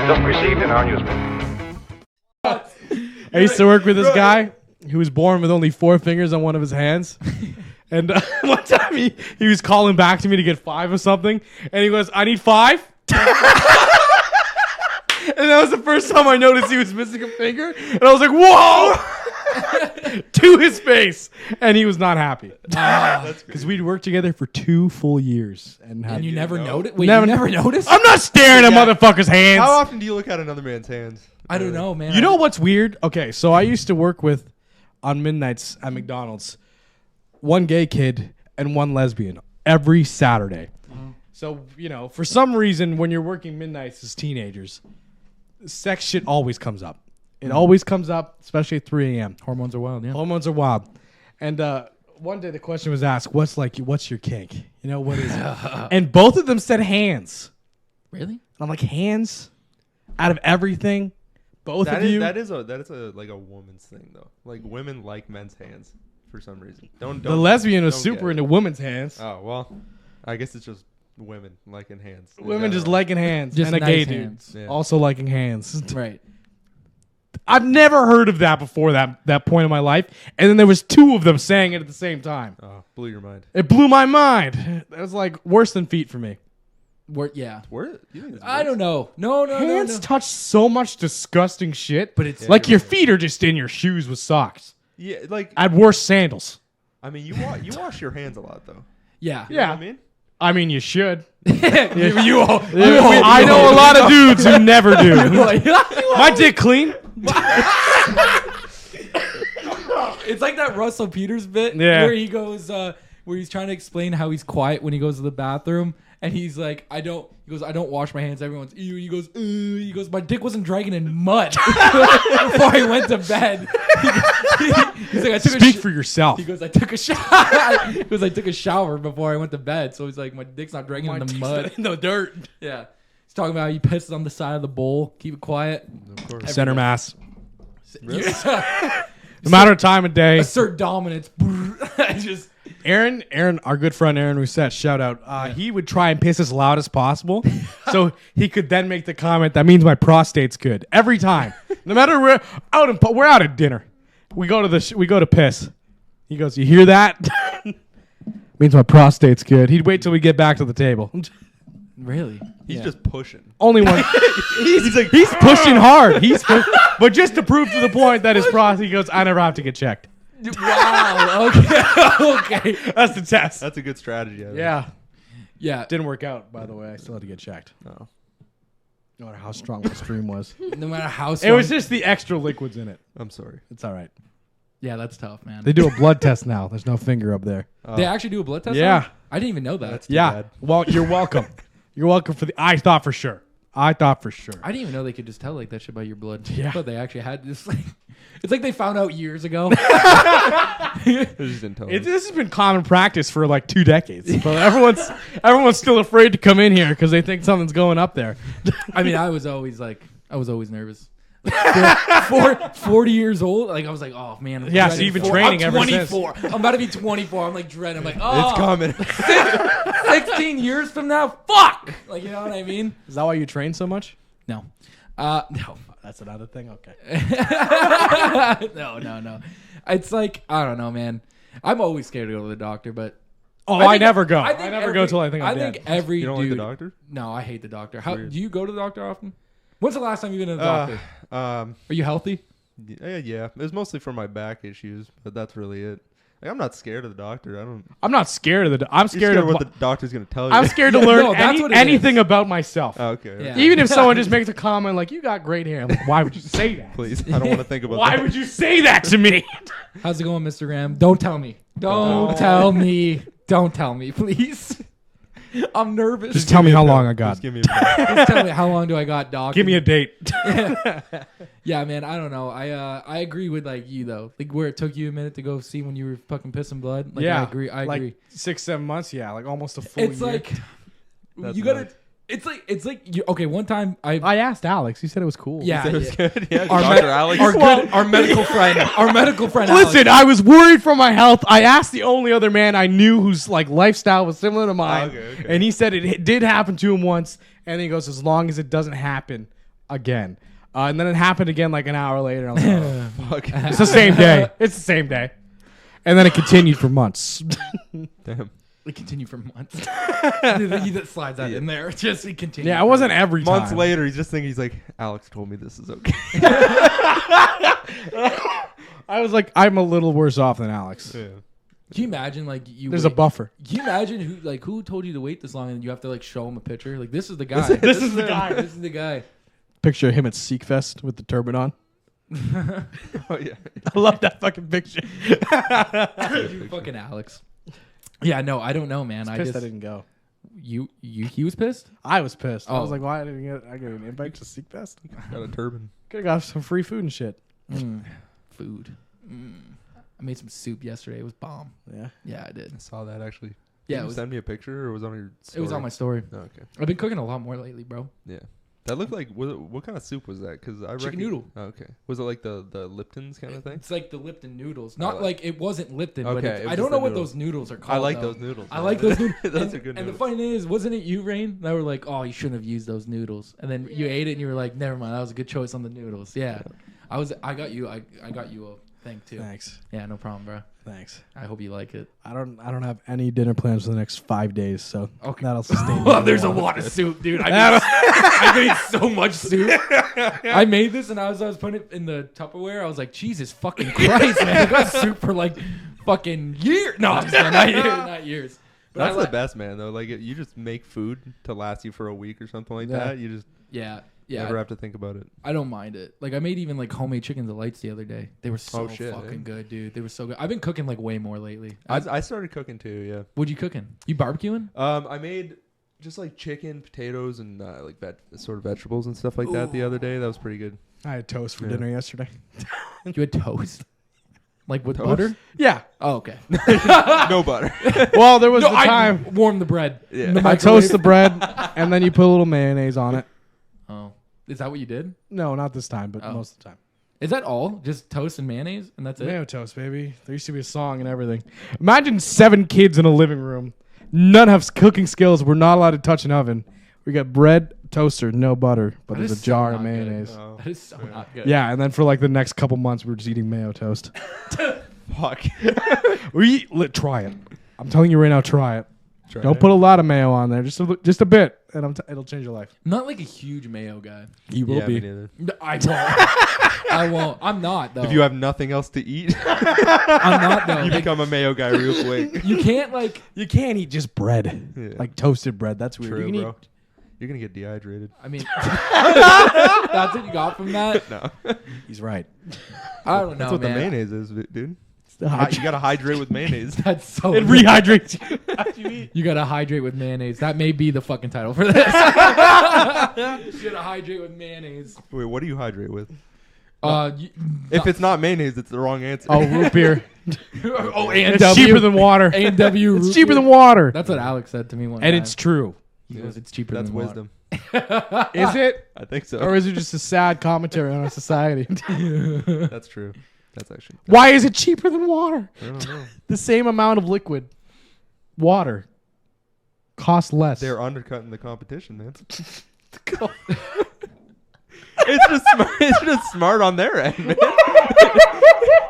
just received in our newspaper. I used to work with this guy who was born with only 4 fingers on one of his hands. And one time he was calling back to me to get 5 or something. And he goes, I need 5. And that was the first time I noticed he was missing a finger. And I was like, whoa! To his face. And he was not happy. Because we'd worked together for 2 full years. And you never noticed? Wait, Never- you never noticed? I'm not staring at motherfuckers' hands. How often do you look at another man's hands? I don't know, man. You know what's weird? Okay, so I used to work with, on midnights at McDonald's, 1 gay kid and 1 lesbian every Saturday. So, for some reason, when you're working midnights as teenagers, sex shit always comes up. It always comes up, especially at 3 a.m. Hormones are wild, yeah. Hormones are wild. And one day the question was asked, what's your kink? What is it? And both of them said hands. Really? And I'm like, hands? Out of everything? Both That of you? is like a woman's thing though. Like women like men's hands for some reason. Don't the lesbian was don't super get into it. women's hands. Oh well, I guess it's just women liking hands. in Women just general. liking hands. Just and a nice gay hands. dude Yeah. also liking hands. Right. I've never heard of that before that point in my life. And then there was 2 of them saying it at the same time. Oh, blew your mind. It blew my mind. It was like worse than feet for me. Yeah. Where? You think it's I worse? don't know. No. Hands touch so much disgusting shit. But it's like your feet are just in your shoes with socks. Yeah, like At worst, sandals. I mean, you wash your hands a lot though. yeah. You know Yeah. what I mean? I mean, you should. you all. I know a lot of dudes who never do. My dick clean. It's like that Russell Peters bit Yeah. where he goes, where he's trying to explain how he's quiet when he goes to the bathroom, and he's like, I don't wash my hands. Everyone's ew. He goes, my dick wasn't dragging in mud before I went to bed. He's like, I took Speak for yourself. He goes, I took a shower. He goes, I took a shower before I went to bed. So he's like, my dick's not dragging in the mud. in the dirt. Yeah. He's talking about how he pisses on the side of the bowl. Keep it quiet. Of course. Center mass. Really? No matter of time of day. Assert dominance. Just Aaron, our good friend Aaron Rousset, shout out. He would try and piss as loud as possible, so he could then make the comment that means my prostate's good every time. No matter we're out at dinner, we go to piss. He goes, "You hear that? Means my prostate's good." He'd wait till we get back to the table. really. He's just pushing. Only one. he's pushing hard. But just to prove to the point that his prostate, he goes, "I never have to get checked." Wow. Okay. That's the test. That's a good strategy. I think. Yeah. Yeah. Didn't work out, by the way. I still had to get checked. Oh. No matter how strong my stream was. No matter how It strong. was just the extra liquids in it. I'm sorry. It's all right. Yeah, that's tough, man. They do a blood test now. There's no finger up there. They actually do a blood test? Yeah. on it? I didn't even know that. That's too Yeah. bad. Well, you're welcome. You're welcome for the. I thought for sure. I didn't even know they could just tell like that shit by your blood. Yeah. But they actually had this like it's like they found out years ago. They just didn't tell us. This has been common practice for like 2 decades. But everyone's still afraid to come in here because they think something's going up there. I mean, I was always nervous. Like 40 years old, like I was like, oh man. I'm Yeah, so dreading you've been 4 training I'm ever since. 24. I'm about to be 24. I'm like dreading. I'm like, oh, It's coming. 16 years from now, fuck. Like, you know what I mean? Is that why you train so much? No. No. That's another thing. Okay. No. It's like, I don't know, man. I'm always scared to go to the doctor, but I never go. think I never go till I think I'm dead. think every You don't dude. like the doctor? No, I hate the doctor. How Weird. do you go to the doctor often? When's the last time you've been to the doctor? Are you healthy? Yeah. It was mostly for my back issues, but that's really it. Like, I'm not scared of the doctor. I'm not scared of I'm You're scared of what the doctor's gonna tell you. I'm scared to Yeah, learn no, that's what it anything is. about myself. Oh, okay. Yeah. Even if someone just makes a comment like, "You got great hair," I'm like, why would you say that? Please, I don't want to think about Why that. would you say that to me? How's it going, Mr. Graham? Don't tell me. Don't tell me. Don't tell me, please. I'm nervous. Just tell me how long I got. Just give me a pill. Just tell me how long do I got, doc? Give me a date. Yeah, man. I don't know. I agree with like you though. Like where it took you a minute to go see when you were fucking pissing blood. Like, Yeah, I agree. I like agree. 6-7 months. Yeah, like almost a full It's year. like That's you gotta. nuts. It's like you. Okay, one time I asked Alex. He said it was cool. Yeah. That was good. Yeah, Our, Dr. med- Alex. our medical friend. Our medical friend. Listen, Alex. I was worried for my health. I asked the only other man I knew whose like lifestyle was similar to mine, Okay. and he said it did happen to him once. And he goes, as long as it doesn't happen again. And then it happened again like an hour later. I'm like, oh, Fuck. it's the same day. It's the same day. And then it continued for months. Damn. We continue for months. He that slides that in there. Just he continued. Yeah, it wasn't every time. Months later, he's just thinking, he's like, Alex told me this is okay. I was like, I'm a little worse off than Alex. Yeah. Can you imagine like you? There's a buffer. Can you imagine who told you to wait this long and you have to like show him a picture? Like this is the guy. This is the guy. This is the guy. Picture of him at Seekfest with the turban on. Oh, yeah. I love that fucking picture. You fucking Alex. Yeah, no, I don't know, man. I I didn't go. He was pissed. I was pissed. I Oh. was like, why didn't I get an invite to Seekfest? Got a turban. Could have got some free food and shit. Food. I made some soup yesterday. It was bomb. Yeah. Yeah, I did. I saw that actually. Yeah, Did it you was. send me a picture or was it on your story? It was on my story. Oh, okay. I've been cooking a lot more lately, bro. Yeah. That looked like, what kind of soup was that? Because I Chicken noodle. Oh, okay. Was it like the Lipton's kind of thing? It's like the Lipton noodles. Not like- like it wasn't Lipton, but Okay, it's, it was I don't just know the what noodles. those noodles are called. I like though. those noodles. I like those noodles. Those and, are good and the noodles. funny thing is, wasn't it you, Rain? That were like, oh, you shouldn't have used those noodles. And then you ate it and you were like, never mind, that was a good choice on the noodles. Yeah. I got you a thing too. Thanks. Yeah, no problem, bro. Thanks. I hope you like it. I don't have any dinner plans for the next 5 days, so Okay. that'll sustain me. Well, for there's a while. lot of soup, dude. I made so much soup. I made this and I was putting it in the Tupperware. I was like, Jesus fucking Christ, man. I got soup for like fucking years. No, I'm just kidding. Not years. But That's I the like- best, man, though. Like, you just make food to last you for a week or something like Yeah. that. You just Yeah. never have to think about it. I don't mind it. Like I made even like homemade chicken delights the other day. They were so shit, fucking eh? good, dude. They were so good. I've been cooking like way more lately. I started cooking too, yeah. What'd you cooking? You barbecuing? I made just like chicken, potatoes, and like sort of vegetables and stuff like that the other day. That was pretty good. I had toast for Yeah. dinner yesterday. You had toast? Like with Toast? butter? Yeah. Oh, okay. No butter. Well, there was No, the I time warm the bread. Yeah. In the I microwave. toast the bread and then you put a little mayonnaise on it. Oh, is that what you did? No, not this time, but Oh. most of the time. Is that all? Just toast and mayonnaise, and that's it? Mayo toast, baby. There used to be a song and everything. Imagine 7 kids in a living room. None have cooking skills. We're not allowed to touch an oven. We got bread, toaster, no butter, but That there's is a jar so of not good. mayonnaise. Oh, That is so not good. Yeah, and then for like the next couple months, we were just eating mayo toast. fuck. Try it. I'm telling you right now, try it. Try Don't it. put a lot of mayo on there, just a bit, and it'll change your life. Not like a huge mayo guy. You Yeah, me neither. I won't. I won't. I'm not though. If you have nothing else to eat, I'm not though. you Like, become a mayo guy real quick. you can't like. You can't eat just bread, Yeah. like toasted bread. That's weird. True, You can bro. You're gonna get dehydrated. I mean, that's what you got from that. No, He's right. I don't know, that's what man. the mayonnaise is, dude. The hy- You gotta hydrate with mayonnaise. That's so. it rehydrates you after you eat. You gotta hydrate with mayonnaise. That may be the fucking title for this. You gotta hydrate with mayonnaise. Wait, what do you hydrate with? If If it's not mayonnaise, it's the wrong answer. Oh, root beer. oh, It's cheaper than water. A&W. It's cheaper than water. That's what Alex said to me one And time. it's true. He goes, it's cheaper That's than wisdom. Is it? I think so. Or is it just a sad commentary on our society? That's true. That's actually. Why is it cheaper than water? I don't know. The same amount of liquid. Water. Costs less. They're undercutting the competition, man. It's just smart on their end, man.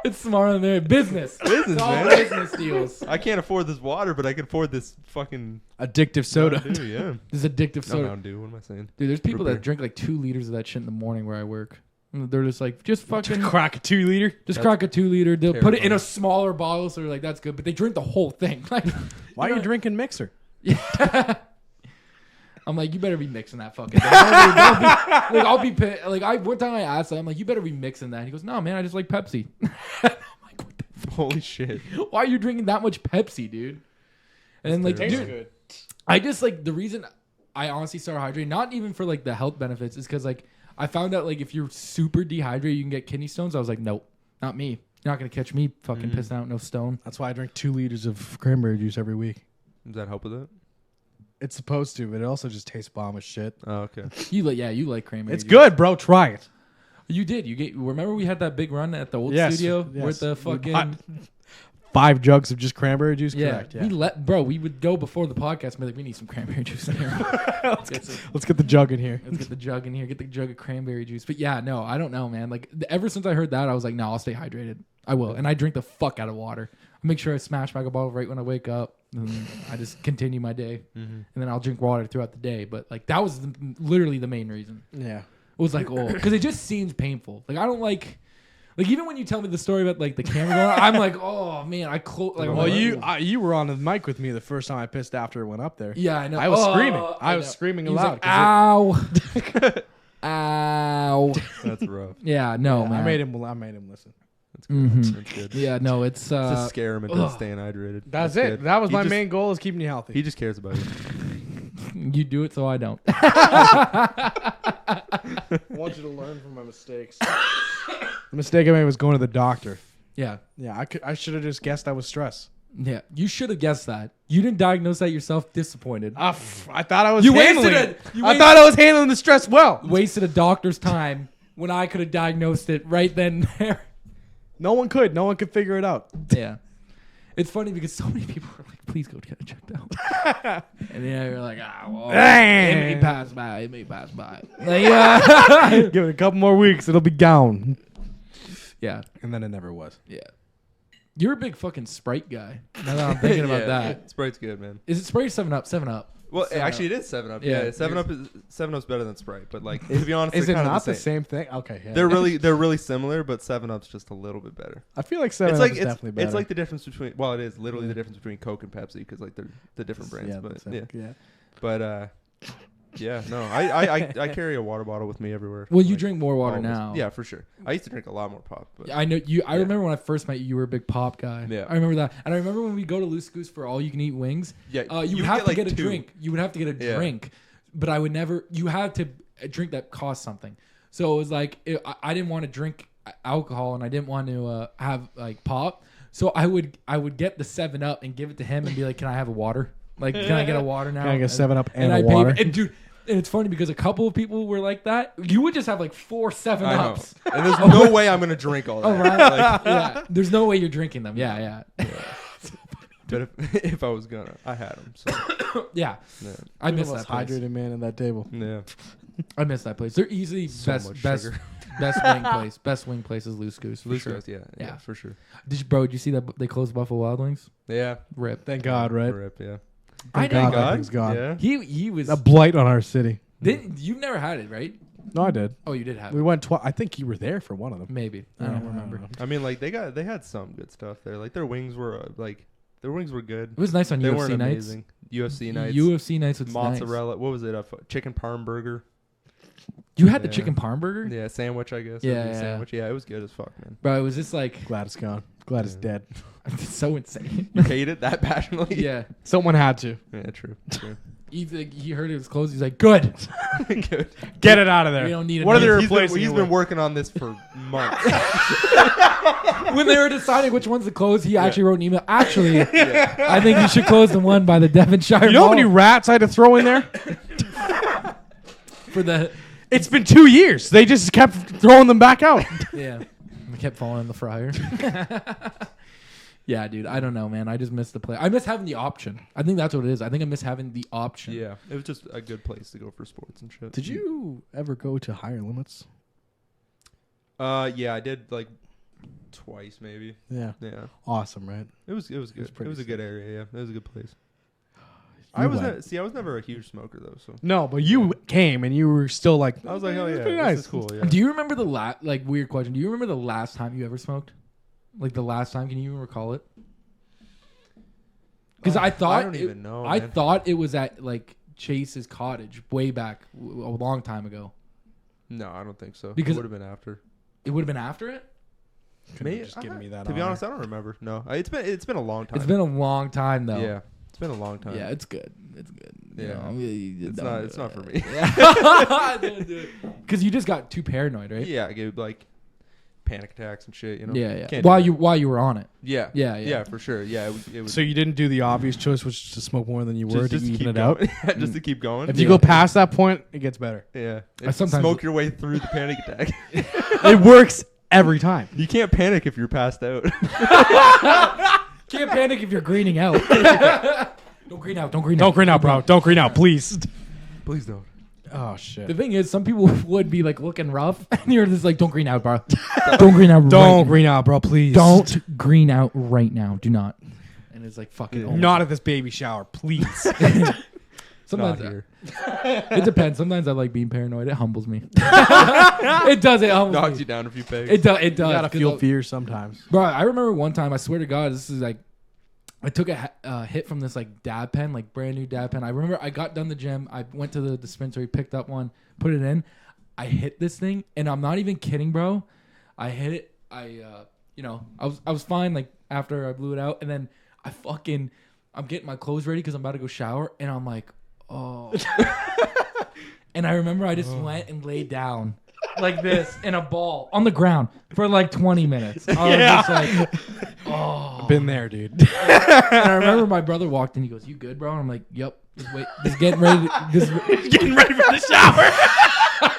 It's smart on there. Business. Business, It's all man. business deals. I can't afford this water, but I can afford this fucking Addictive soda. Mountain Dew, yeah. This is addictive No, soda. Mountain Dew. What am I saying? Dude, there's people Root that beer. drink like 2 liters of that shit in the morning where I work. And they're just like, just fucking Crack a 2 liter. just That's crack a 2 liter. They'll put it in a terrifying. smaller bottle, so they're like, that's good. But they drink the whole thing. Like, Why are you drinking mixer? I'm like, you better be mixing that fucking thing. I'll be like, one time I asked him, I'm like, you better be mixing that. He goes, no, man, I just like Pepsi. I'm like, what the Holy shit. Why are you drinking that much Pepsi, dude? And then like, terrible. dude, good. I just like the reason I honestly started hydrating, not even for like the health benefits, is because like I found out like if you're super dehydrated, you can get kidney stones. I was like, nope, not me. You're not gonna catch me fucking pissing out no stone. That's why I drink 2 liters of cranberry juice every week. Does that help with it? It's supposed to, but it also just tastes bomb as shit. Oh, okay. You like cranberry. It's juice. good, bro. Try it. You did. Remember we had that big run at the old Yes, studio yes. with the We fucking bought 5 jugs of just cranberry juice. Yeah, Correct. Yeah. we would go before the podcast and be like, we need some cranberry juice in here. Let's get the jug in here. Let's get the jug in here. Get the jug of cranberry juice. But yeah, no, I don't know, man. Like ever since I heard that, I was like, no, I'll stay hydrated. I will, and I drink the fuck out of water. I make sure I smash back a bottle right when I wake up, and I just continue my day, and then I'll drink water throughout the day. But like that was literally the main reason. Yeah. It was like, oh, because it just seems painful. Like I don't like even when you tell me the story about like the camera going on, I'm like, oh man, I close. Like, Well, you were on the mic with me the first time I pissed after it went up there. yeah, I know. I was screaming. I was know. screaming He was aloud. like, ow, ow. That's rough. Yeah, no, Yeah, man. I made him listen. That's good. That's good. Yeah, no, it's Just scare him into staying hydrated. That's it. good. That was He my just- main goal, is keeping you healthy. He just cares about you. you do it, so I don't. I want you to learn from my mistakes. The mistake I made was going to the doctor. Yeah, Yeah, I should have just guessed that was stress. yeah. You should have guessed that. You didn't diagnose that yourself. Disappointed. I thought I was You handling wasted it. it. You I thought I was handling the stress well. Wasted a doctor's time when I could have diagnosed it right then and there. No one could. No one could figure it out. Yeah. It's funny because so many people are like, please go get it checked out. And then you're like, well, it may pass by. It may pass by. Like, yeah. Give it a couple more weeks, it'll be gone. Yeah. And then it never was. Yeah. You're a big fucking Sprite guy. Now that I'm thinking about that. Sprite's good, man. Is it Sprite or 7-Up? 7-Up. Well, 7 actually, Up. it is 7-Up. Yeah. Yeah, 7-Up's better than Sprite, but like to be honest, Is they're it kind not of the same thing? Okay. Yeah. They're really similar, but 7-Up's just a little bit better. I feel like 7 It's Up like is definitely better. it's like the difference between it is literally the difference between Coke and Pepsi because like they're the different brands. Yeah, But that's it. yeah, Yeah. but yeah, no, I carry a water bottle with me everywhere. Well, you Like, drink more water always. now. Yeah, for sure. I used to drink a lot more pop, but I know you. I remember when I first met you, you were a big pop guy. Yeah. I remember that, and I remember when we go to Loose Goose for all you can eat wings. Yeah, you you would have get, to like, get a 2. drink. You would have to get a Yeah. drink, but I would never. You had to a drink that cost something. So it was like I didn't want to drink alcohol, and I didn't want to have like pop. So I would get the 7-Up and give it to him and be like, "Can I have a water? Like, can I get a water now?" Can I get 7-Up and a I paid- water? and dude. And it's funny because a couple of people were like that. You would just have like 4 I know. 7-Ups. And there's no way I'm gonna drink all that. Oh, right. Like, Yeah. There's no way you're drinking them. Yeah. but if I was gonna, I had them. So Yeah. yeah. I You're miss the that most place. hydrated man in that table. yeah. I miss that place. They're easily So best much best sugar. best wing place. Best wing place is Loose Goose. For Loose sure. Goose, yeah, Yeah. for sure. Did you see that they closed Buffalo Wild Wings? Yeah. Rip. Thank God, right? Rip, yeah. I Thank know. God. Everything's gone. Yeah. He was. A blight on our city. You've never had it, right? No, I did. Oh, you did have We it. went I think you were there for one of them. Maybe. I don't remember. I mean, like they had some good stuff there. Like their wings were good. It was nice on They UFC weren't nights. amazing. UFC nights. UFC nights was nice. mozzarella. What was it? A chicken parm burger. You had the Yeah. chicken parm burger? Yeah, sandwich. I guess. Yeah, It'd be a yeah. Sandwich. Yeah, it was good as fuck, man. Bro, it was just like Glad it's gone. Glad it's dead. it's so insane. You hate it that passionately? Yeah. Someone had to. Yeah, true. True. He heard it was closed. He's like, good. Good. Get it out of there. We don't need it. What are they He's replacing He's it been with? working on this for months. When they were deciding which ones to close, he actually wrote an email. Actually, I think you should close the one by the Devonshire You know how Mall many rats I had to throw in there? for the It's been 2 years. They just kept throwing them back out. yeah. I kept falling in the fryer. Yeah, dude. I don't know, man. I just miss the play. I miss having the option. I think that's what it is. I think I miss having the option. Yeah, it was just a good place to go for sports and shit. Did you ever go to Higher Limits? Yeah, I did like twice maybe. Yeah. Yeah, Awesome, right? it was good. It pretty was a good sick. area. Yeah, it was a good place. You I was went. I was never a huge smoker though, so No, but you came and you were still like, I was like, oh "It's yeah, pretty this nice. is cool. Yeah. Do you remember the weird question? Do you remember the last time you ever smoked? Like the last time? Can you even recall it? Because I thought I don't even know. I man. thought it was at like Chase's cottage way back a long time ago. No, I don't think so. Because- it would have been after. It would have been after it. Couldn't have just given me that. To be honor. honest, I don't remember. No, it's been a long time. It's been a long time though. Yeah, it's been a long time. Yeah, it's good. It's good. You Yeah. know, It's not for me. Because you just got too paranoid, right? Yeah, I get like panic attacks and shit. You know. Yeah, yeah. Can't do While that. you were on it. Yeah. Yeah, yeah. Yeah, for sure. Yeah, it was So you didn't do the obvious choice, which is to smoke more than you were to even it out? going. Just to keep going. If you go past that point, it gets better. yeah, I sometimes- smoke your way through the panic attack. It works every time. You can't panic if you're passed out. Can't panic if you're greening out. Don't green out. Don't green out. Don't green out, bro. Don't green out, please. Please don't. Oh shit. The thing is, some people would be like looking rough, and you're just like, "Don't green out, bro. Don't green out. Don't green out, bro. Please. Don't green out right now. Do not." And it's like fucking. Not at this baby shower, please. Sometimes Not here. it depends. Sometimes I like being paranoid. It humbles me. It does. It humbles Knocks me. you down a few pegs. It does. It You does. gotta feel fear sometimes. Bro, I remember one time. I swear to God, this is like. I took a hit from this like dab pen, like brand new dab pen. I remember I got done the gym. I went to the dispensary, picked up one, put it in. I hit this thing, and I'm not even kidding, bro. I hit it. I was fine. Like after I blew it out, and then I'm getting my clothes ready because I'm about to go shower, and I'm like, oh. And I remember I just went and laid down like this in a ball on the ground for like 20 minutes. I was just like, oh. Been there, dude. And I remember my brother walked in. He goes, "You good, bro?" And I'm like, "Yep." Just getting ready. Getting ready for the shower.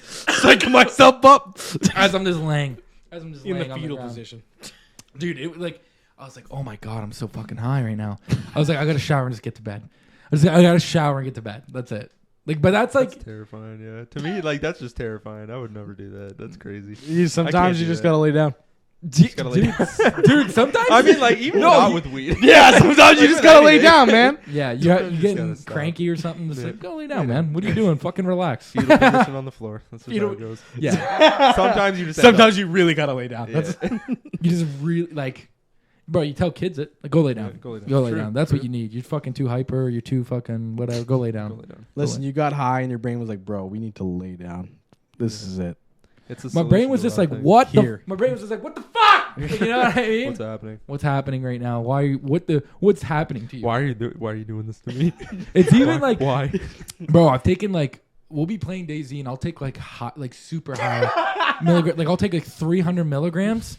Psyching myself up As I'm just laying in on the fetal ground. position. Dude. It was like I was like, "Oh my God, I'm so fucking high right now." I was like, "I gotta shower and just get to bed." I gotta shower and get to bed. That's it. Like, but that's like, That's terrifying, yeah. To me, like, that's just terrifying. I would never do that. That's crazy. Sometimes you do just that. gotta lay down. dude, gotta lay dude, sometimes I mean, like, even not with weed. Yeah, sometimes you just gotta lay down, man. yeah, Sometimes you're you just getting gotta stop. cranky or something. Just Yeah. like, go lay down, man. What are you doing? Fucking relax. Fetal position on the floor. That's just how Fetal- it goes. Yeah, Sometimes you just Sometimes you really gotta lay down. Yeah. That's you just really like, bro. You tell kids it. Like, go lay down. Yeah, go lay down. Go lay True, down. That's true. what you need. You're fucking too hyper. You're too fucking whatever. Go lay down. Go lay down. Listen, you got high and your brain was like, bro, we need to lay down. This is it. It's a My brain was just like, what Here. My brain was just like, what the fuck? Like, you know what I mean? What's happening? What's happening right now? What's happening to you? Why are you doing this to me? It's even like, why? bro, I've taken like, we'll be playing DayZ and I'll take like hot, like super high milligram. Like I'll take like 300 milligrams.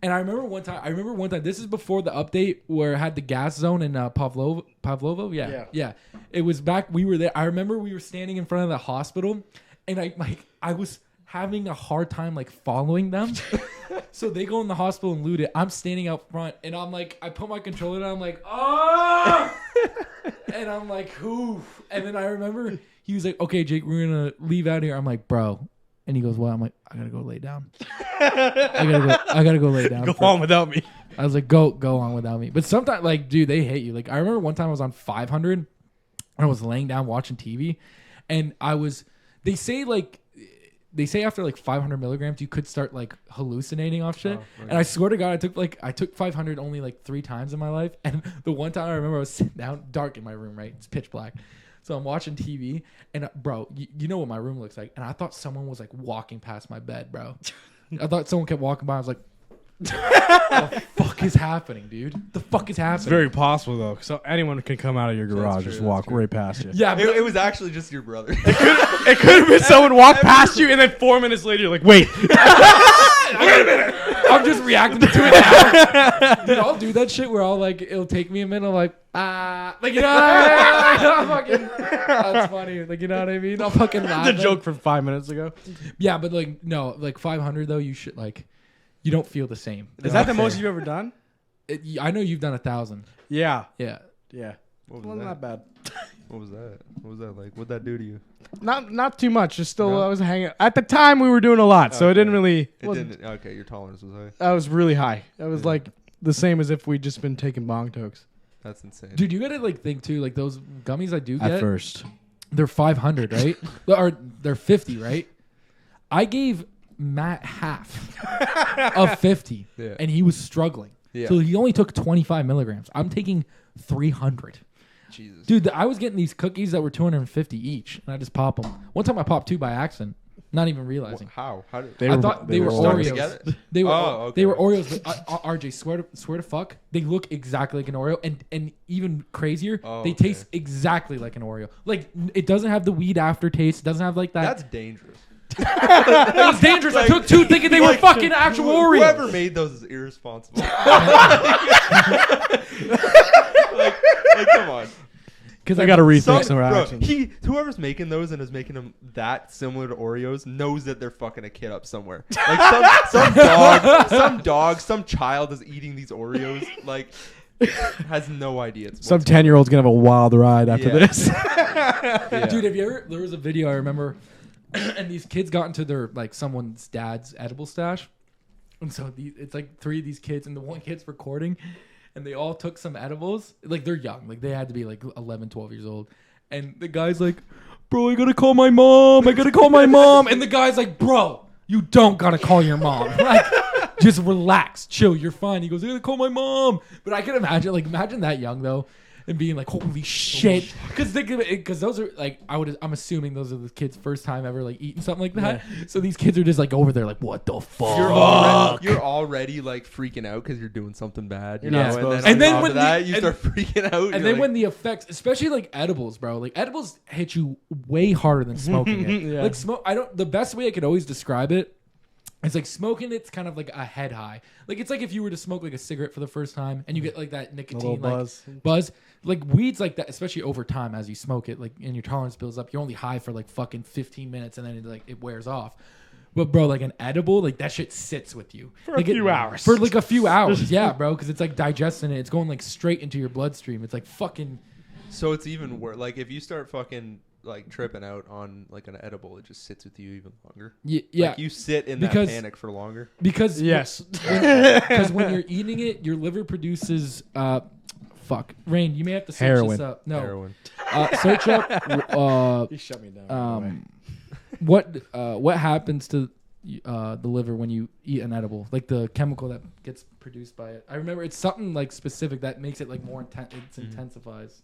And I remember one time, this is before the update where it had the gas zone in Pavlovo. Yeah. It was back, we were there. I remember we were standing in front of the hospital and I was having a hard time like following them. So they go in the hospital and loot it. I'm standing out front and I'm like, I put my controller down. I'm like, oh, and I'm like, oof. And then I remember he was like, okay, Jake, we're going to leave out here. I'm like, bro. And he goes, well, I'm like, I gotta go lay down. I gotta go lay down. Go on without me. I was like, go on without me. But sometimes, like, dude, they hate you. Like, I remember one time I was on 500 and I was laying down watching TV, and they say after like 500 milligrams you could start like hallucinating off shit. Oh, right. And I swear to God, I took 500 only like 3 times in my life. And the one time I remember I was sitting down, dark in my room, right? It's pitch black. So I'm watching TV, and bro, you know what my room looks like. And I thought someone was like walking past my bed, bro. I thought someone kept walking by. I was like, what the fuck is happening, dude? The fuck is happening? It's very possible though. So anyone can come out of your garage, true, just that's walk true. right past you. Yeah, but It was actually just your brother. It could have been someone walk past you, and then 4 minutes later, you're like, wait. I'm just reacting to it now. Dude, I'll do that shit where it'll take me a minute. I'm like, like, you know what I mean? That's funny. Like, you know what I mean? I'll fucking laugh. It's a joke from 5 minutes ago. Yeah, but like, no, like 500 though, you should like, you don't feel the same. Is that the most you've ever done? I know you've done 1,000. Yeah. Yeah. Yeah. What Well, was not that? bad. What was that? What was that like? What'd that do to you? Not too much. Just still, No? I was hanging. At the time, we were doing a lot, so it didn't really. It wasn't- didn't. Okay, your tolerance was high. I was really high. I was Yeah. like the same as if we'd just been taking bong tokes. That's insane. Dude, you gotta like think too, like those gummies I do get, first. they're 500, right? Or they're 50, right? I gave Matt half of 50, Yeah. and he was struggling. Yeah. So he only took 25 milligrams. I'm taking 300. Jesus. Dude, I was getting these cookies that were 250 each, and I just pop them. One time I popped 2 by accident, not even realizing. How? How did? I thought they were stuck Oreos. together? They were Oh, okay. they were Oreos. But RJ, swear to fuck, they look exactly like an Oreo, and even crazier, Oh, they okay. taste exactly like an Oreo. Like it doesn't have the weed aftertaste. It doesn't have like that. That's dangerous. It was dangerous. I took 2 thinking they were fucking actual Oreos. Whoever made those is irresponsible. like, come on. because I got to rethink Some, some bro, actions. whoever's making those and is making them that similar to Oreos knows that they're fucking a kid up somewhere. Like some child is eating these Oreos. Like, has no idea. It's Some 10-year-old's gonna have a wild ride after Yeah. this. Yeah. Dude, have you ever? There was a video I remember, and these kids got into their like someone's dad's edible stash, and so it's like 3 of these kids, and the one kid's recording, and they all took some edibles. Like they're young, like they had to be like 11, 12 years old, and the guy's like, "Bro, I gotta call my mom. I gotta call my mom," and the guy's like, "Bro, you don't gotta call your mom." Like, just relax, chill, you're fine. He goes, "I gotta call my mom." But I can imagine that young though, and being like, "Holy shit!" Because those are like, I'm assuming those are the kids' first time ever like eating something like that. Yeah. So these kids are just like over there, like, "What the fuck?" You're already like freaking out because you're doing something bad. You Yeah. know? And then on when top of that, you start freaking out. And then when the effects, especially like edibles, bro, like edibles hit you way harder than smoking it. Yeah. Like the best way I could always describe it, it's like smoking it's kind of like a head high. Like it's like if you were to smoke like a cigarette for the first time and you get like that nicotine like buzz. Like weed's like that, especially over time as you smoke it, like and your tolerance builds up. You're only high for like fucking 15 minutes and then it wears off. But bro, like an edible, like that shit sits with you For a few hours. For like a few hours, yeah, bro, because it's like digesting it. It's going like straight into your bloodstream. It's like fucking. So it's even worse. Like if you start fucking like tripping out on like an edible, it just sits with you even longer. Yeah, Like you sit in Because- that panic for longer. because Yes. because when you're eating it, your liver produces Rain, you may have to search Heroin. this up. No, Heroin. Search up He shut me down. what happens to the liver when you eat an edible, like the chemical that gets produced by it. I remember it's something like specific that makes it like more intense. It intensifies.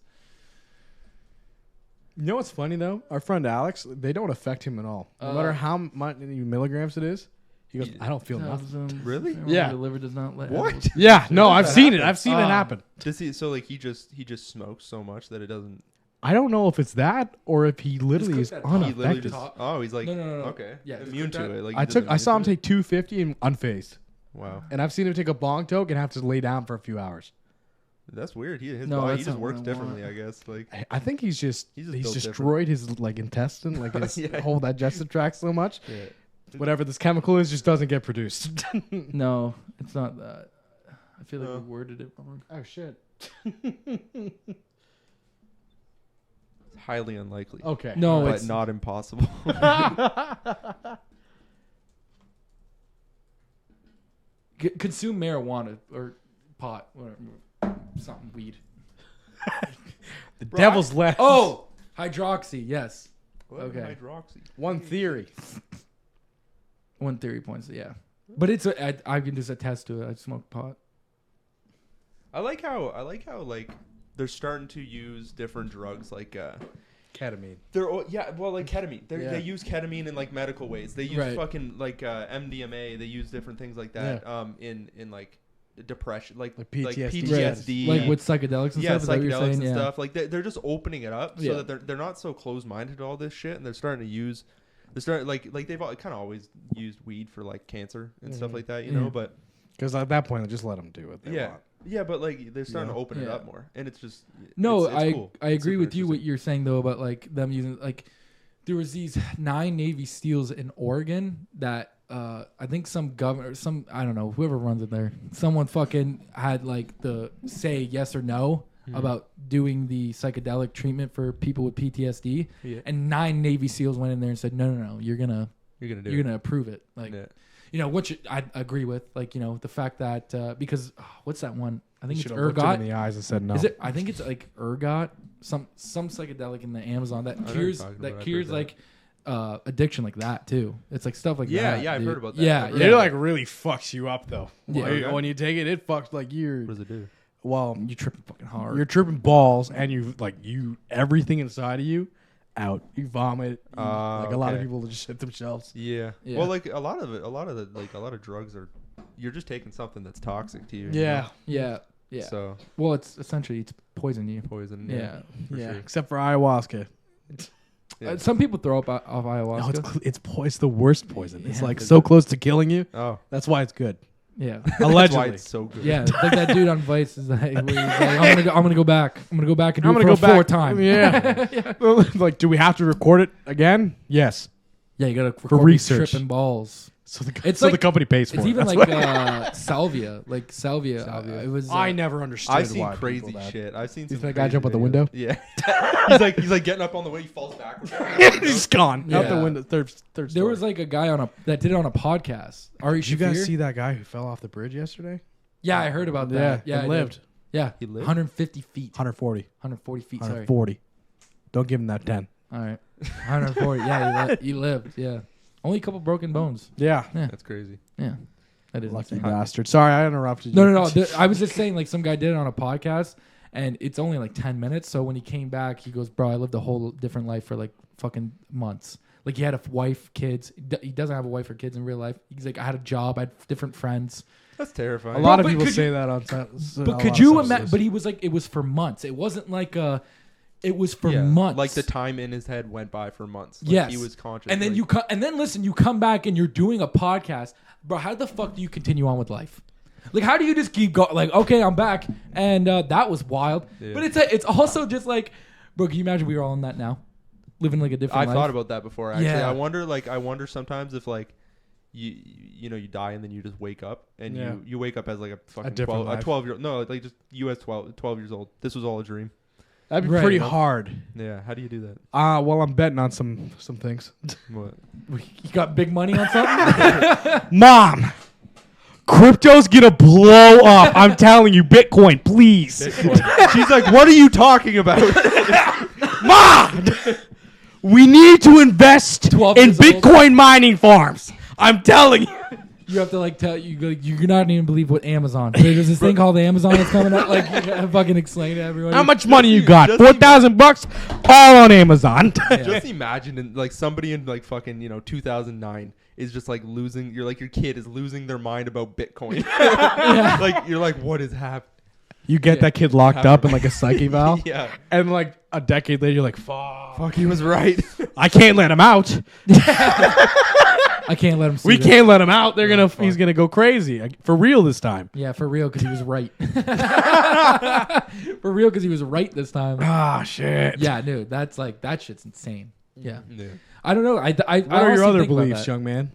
You know what's funny though? Our friend Alex, they don't affect him at all. No matter how many milligrams it is, he goes, "I don't feel nothing." Really? Yeah. The liver does not let. What? edibles- Yeah, no, I've that seen it. happen? I've seen it happen. Does he? So like he just smokes so much that it doesn't. I don't know if it's that or if he literally is Just cook that He literally unaffected. just. Oh, he's like. No. Okay. Yeah, just Immune cook to that. it. Like I saw him take 250 and unfazed, Wow. and I've seen him take a bong toke and have to lay down for a few hours. That's weird. His No, body that's just not works what I differently, I guess. Like I think he's He's just built destroyed his like intestine, like his Yeah. whole digestive tract so much. yeah. Whatever this chemical is just doesn't get produced. No, it's not that. I feel like No. we worded it wrong. Oh shit. It's highly unlikely. Okay. No, But it's not impossible. consume marijuana or pot, whatever, something weed. The devil's left. Oh, hydroxy. Yes. What? Okay. Hydroxy. One theory. One theory points. Yeah, but it's I can just attest to it. I smoke pot. I like how like they're starting to use different drugs like Ketamine. like ketamine. Yeah. They use ketamine in like medical ways. They use Right. fucking like MDMA. They use different things like that in like depression, like PTSD. PTSD. Like with psychedelics and yeah, stuff. Is that what you're psychedelics saying? and Yeah. stuff. Like they're just opening it up Yeah. so that they're not so closed minded to all this shit, and they're starting to use. They start like they've kind of always used weed for like cancer and stuff like that, you know. But Because at that point, just let them do what they want. yeah, but like they're starting to open it Yeah. up more, and it's just No, it's cool. I It's agree super with you what interesting. you're saying though about like them using like there was these 9 Navy SEALs in Oregon that I think some governor I don't know whoever runs it there someone fucking had like the say yes or no about doing the psychedelic treatment for people with PTSD and 9 Navy SEAls went in there and said no you're gonna approve it like. Yeah. You know, which I agree with, like, you know, the fact that because what's that one? I think it's Should have looked him in ergot. the eyes and said no. Is it? I think it's like ergot, some psychedelic in the Amazon that know what cures you're talking that about. I've cures heard like addiction like that too. It's like stuff like Yeah, that. yeah, I've dude. heard about that. Yeah, I've heard It yeah. like really fucks you up though. Yeah. When you take it, it fucks like you're. What does it do? Well, You tripping fucking hard. you're tripping balls, and you everything inside of you out. You vomit. Like a lot of okay. people just shit themselves. Yeah. Yeah. Well, like a lot of drugs are, you're just taking something that's toxic to you. you Yeah, know? yeah, yeah. So Well, it's essentially it's poison you. poison. Yeah. For yeah. sure. Except for ayahuasca. Yeah. Some people throw up off ayahuasca. No, it's the worst poison. It's Yeah. like so close to killing you. Oh, That's why it's good. Yeah. That's why Allegedly. it's so good. Yeah, it's like that dude on Vice is like, where he's like, I'm gonna go back. I'm gonna go back and do I'm it gonna for go a back. fourth time. Yeah. Like, do we have to record it again? Yes. Yeah, you gotta record research. tripping balls. So the It's so like- the company pays for It's it. even That's like what- Salvia. Like Salvia. It was. I never understood. I've seen why crazy people that. shit. I've seen You some think that guy crazy jump out the videos. window? Yeah. he's like getting up on the way. He falls backwards. He's gone out the Yeah. window. Third There story. was like a guy that did it on a podcast. Ari Did you guys Shaffir? see that guy who fell off the bridge yesterday? Yeah, I heard about that. Yeah, and I lived did. Yeah, He lived? 150 feet. 140. 140 feet. Sorry. 140. Don't give him that 10. All right. 140. Yeah, he lived. Yeah. Only a couple broken bones. Yeah. That's crazy. Yeah. That is Lucky insane. bastard. Sorry, I interrupted you. No. I was just saying, like, some guy did it on a podcast, and it's only like 10 minutes. So when he came back, he goes, "Bro, I lived a whole different life for like fucking months. Like, he had a wife, kids. He doesn't have a wife or kids in real life. He's like, I had a job, I had different friends. That's terrifying. A lot But of people could say you- that on. But could you imagine? But he was like, it was for months. It wasn't like it was for months. Like the time in his head went by for months. Like Yes. he was conscious. And then like, and then listen, you come back and you're doing a podcast, bro. How the fuck do you continue on with life? Like, how do you just keep going? Like, okay, I'm back, and that was wild. Yeah. But it's also just like, bro. Can you imagine we were all in that now, living like a different I've life? thought about that before. Actually, Yeah. I wonder sometimes if like you know you die and then you just wake up and Yeah. you wake up as like a fucking different 12 life. a 12-year-old. No, like just you as 12 years old. This was all a dream. That'd be Right. pretty hard. Yeah. How do you do that? Well, I'm betting on some things. What? You got big money on something? Mom, crypto's gonna blow up. I'm telling you, Bitcoin, please. She's like, what are you talking about? Mom, we need to invest 12 in years old. Bitcoin mining farms. I'm telling you. You have to like tell you're not even believe what Amazon. There's this thing called Amazon that's coming out. Like, you gotta fucking explain to everybody. How much money you got? just $4,000, all on Amazon. Just imagine like somebody in like fucking 2009 is just like losing. Your kid is losing their mind about Bitcoin. Like you're like, what is happening? You get that kid locked up in like a psych eval, Yeah. and like a decade later, you're like, fuck, He was right. I can't let him out. I can't let him see We this. can't let him out. They're Oh, he's gonna go crazy for real this time. Yeah, for real, because he was right. For real, because he was right this time. Ah, shit. Yeah, dude, that's like that shit's insane. Yeah, Yeah. I don't know. I What are your honestly other think about beliefs, that. young man?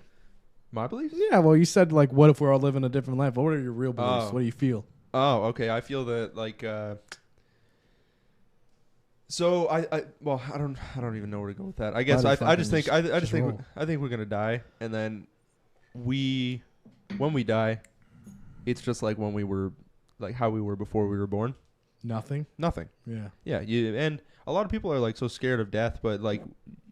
My beliefs? Yeah, well, you said like, what if we're all living a different life? What are your real beliefs? Oh. What do you feel? Oh, okay. I feel that like so I don't even know where to go with that. I guess I just think roll. I think we're gonna die, and then when we die, it's just like when we were like how we were before we were born. Nothing. Nothing. Yeah. Yeah. And a lot of people are like so scared of death, but like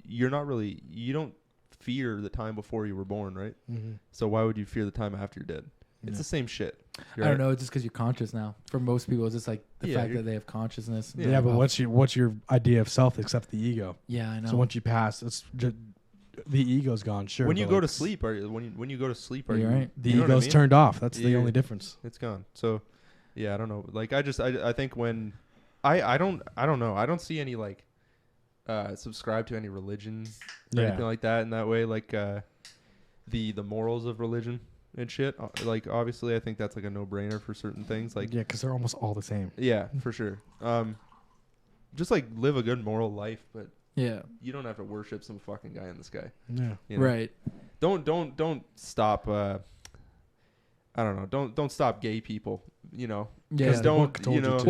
you don't fear the time before you were born, right? Mm-hmm. So why would you fear the time after you're dead? It's Yeah. the same shit. I don't know. It's just because you're conscious now. For most people, it's just like the Yeah, fact you're- that they have consciousness. Yeah, but what's your idea of self except the ego? Yeah, I know. So once you pass, it's just, the ego's gone. Sure. When you but, go like, to sleep, when you go to sleep, are You're you right. the you know what I ego's mean? turned off. That's the Yeah. only difference. It's gone. So, yeah, I don't know. Like, I think when I don't know. I don't see any like subscribe to any religion or Yeah. anything like that in that way. Like the morals of religion and shit. Like, obviously, I think that's like a no brainer for certain things. Like, Yeah, because they're almost all the same. yeah, for sure. Just like live a good moral life, but yeah, you don't have to worship some fucking guy in the sky. Yeah. You know? right. Don't stop. I don't know. Don't stop gay people. You know, Yeah, because the book don't told you you know? to.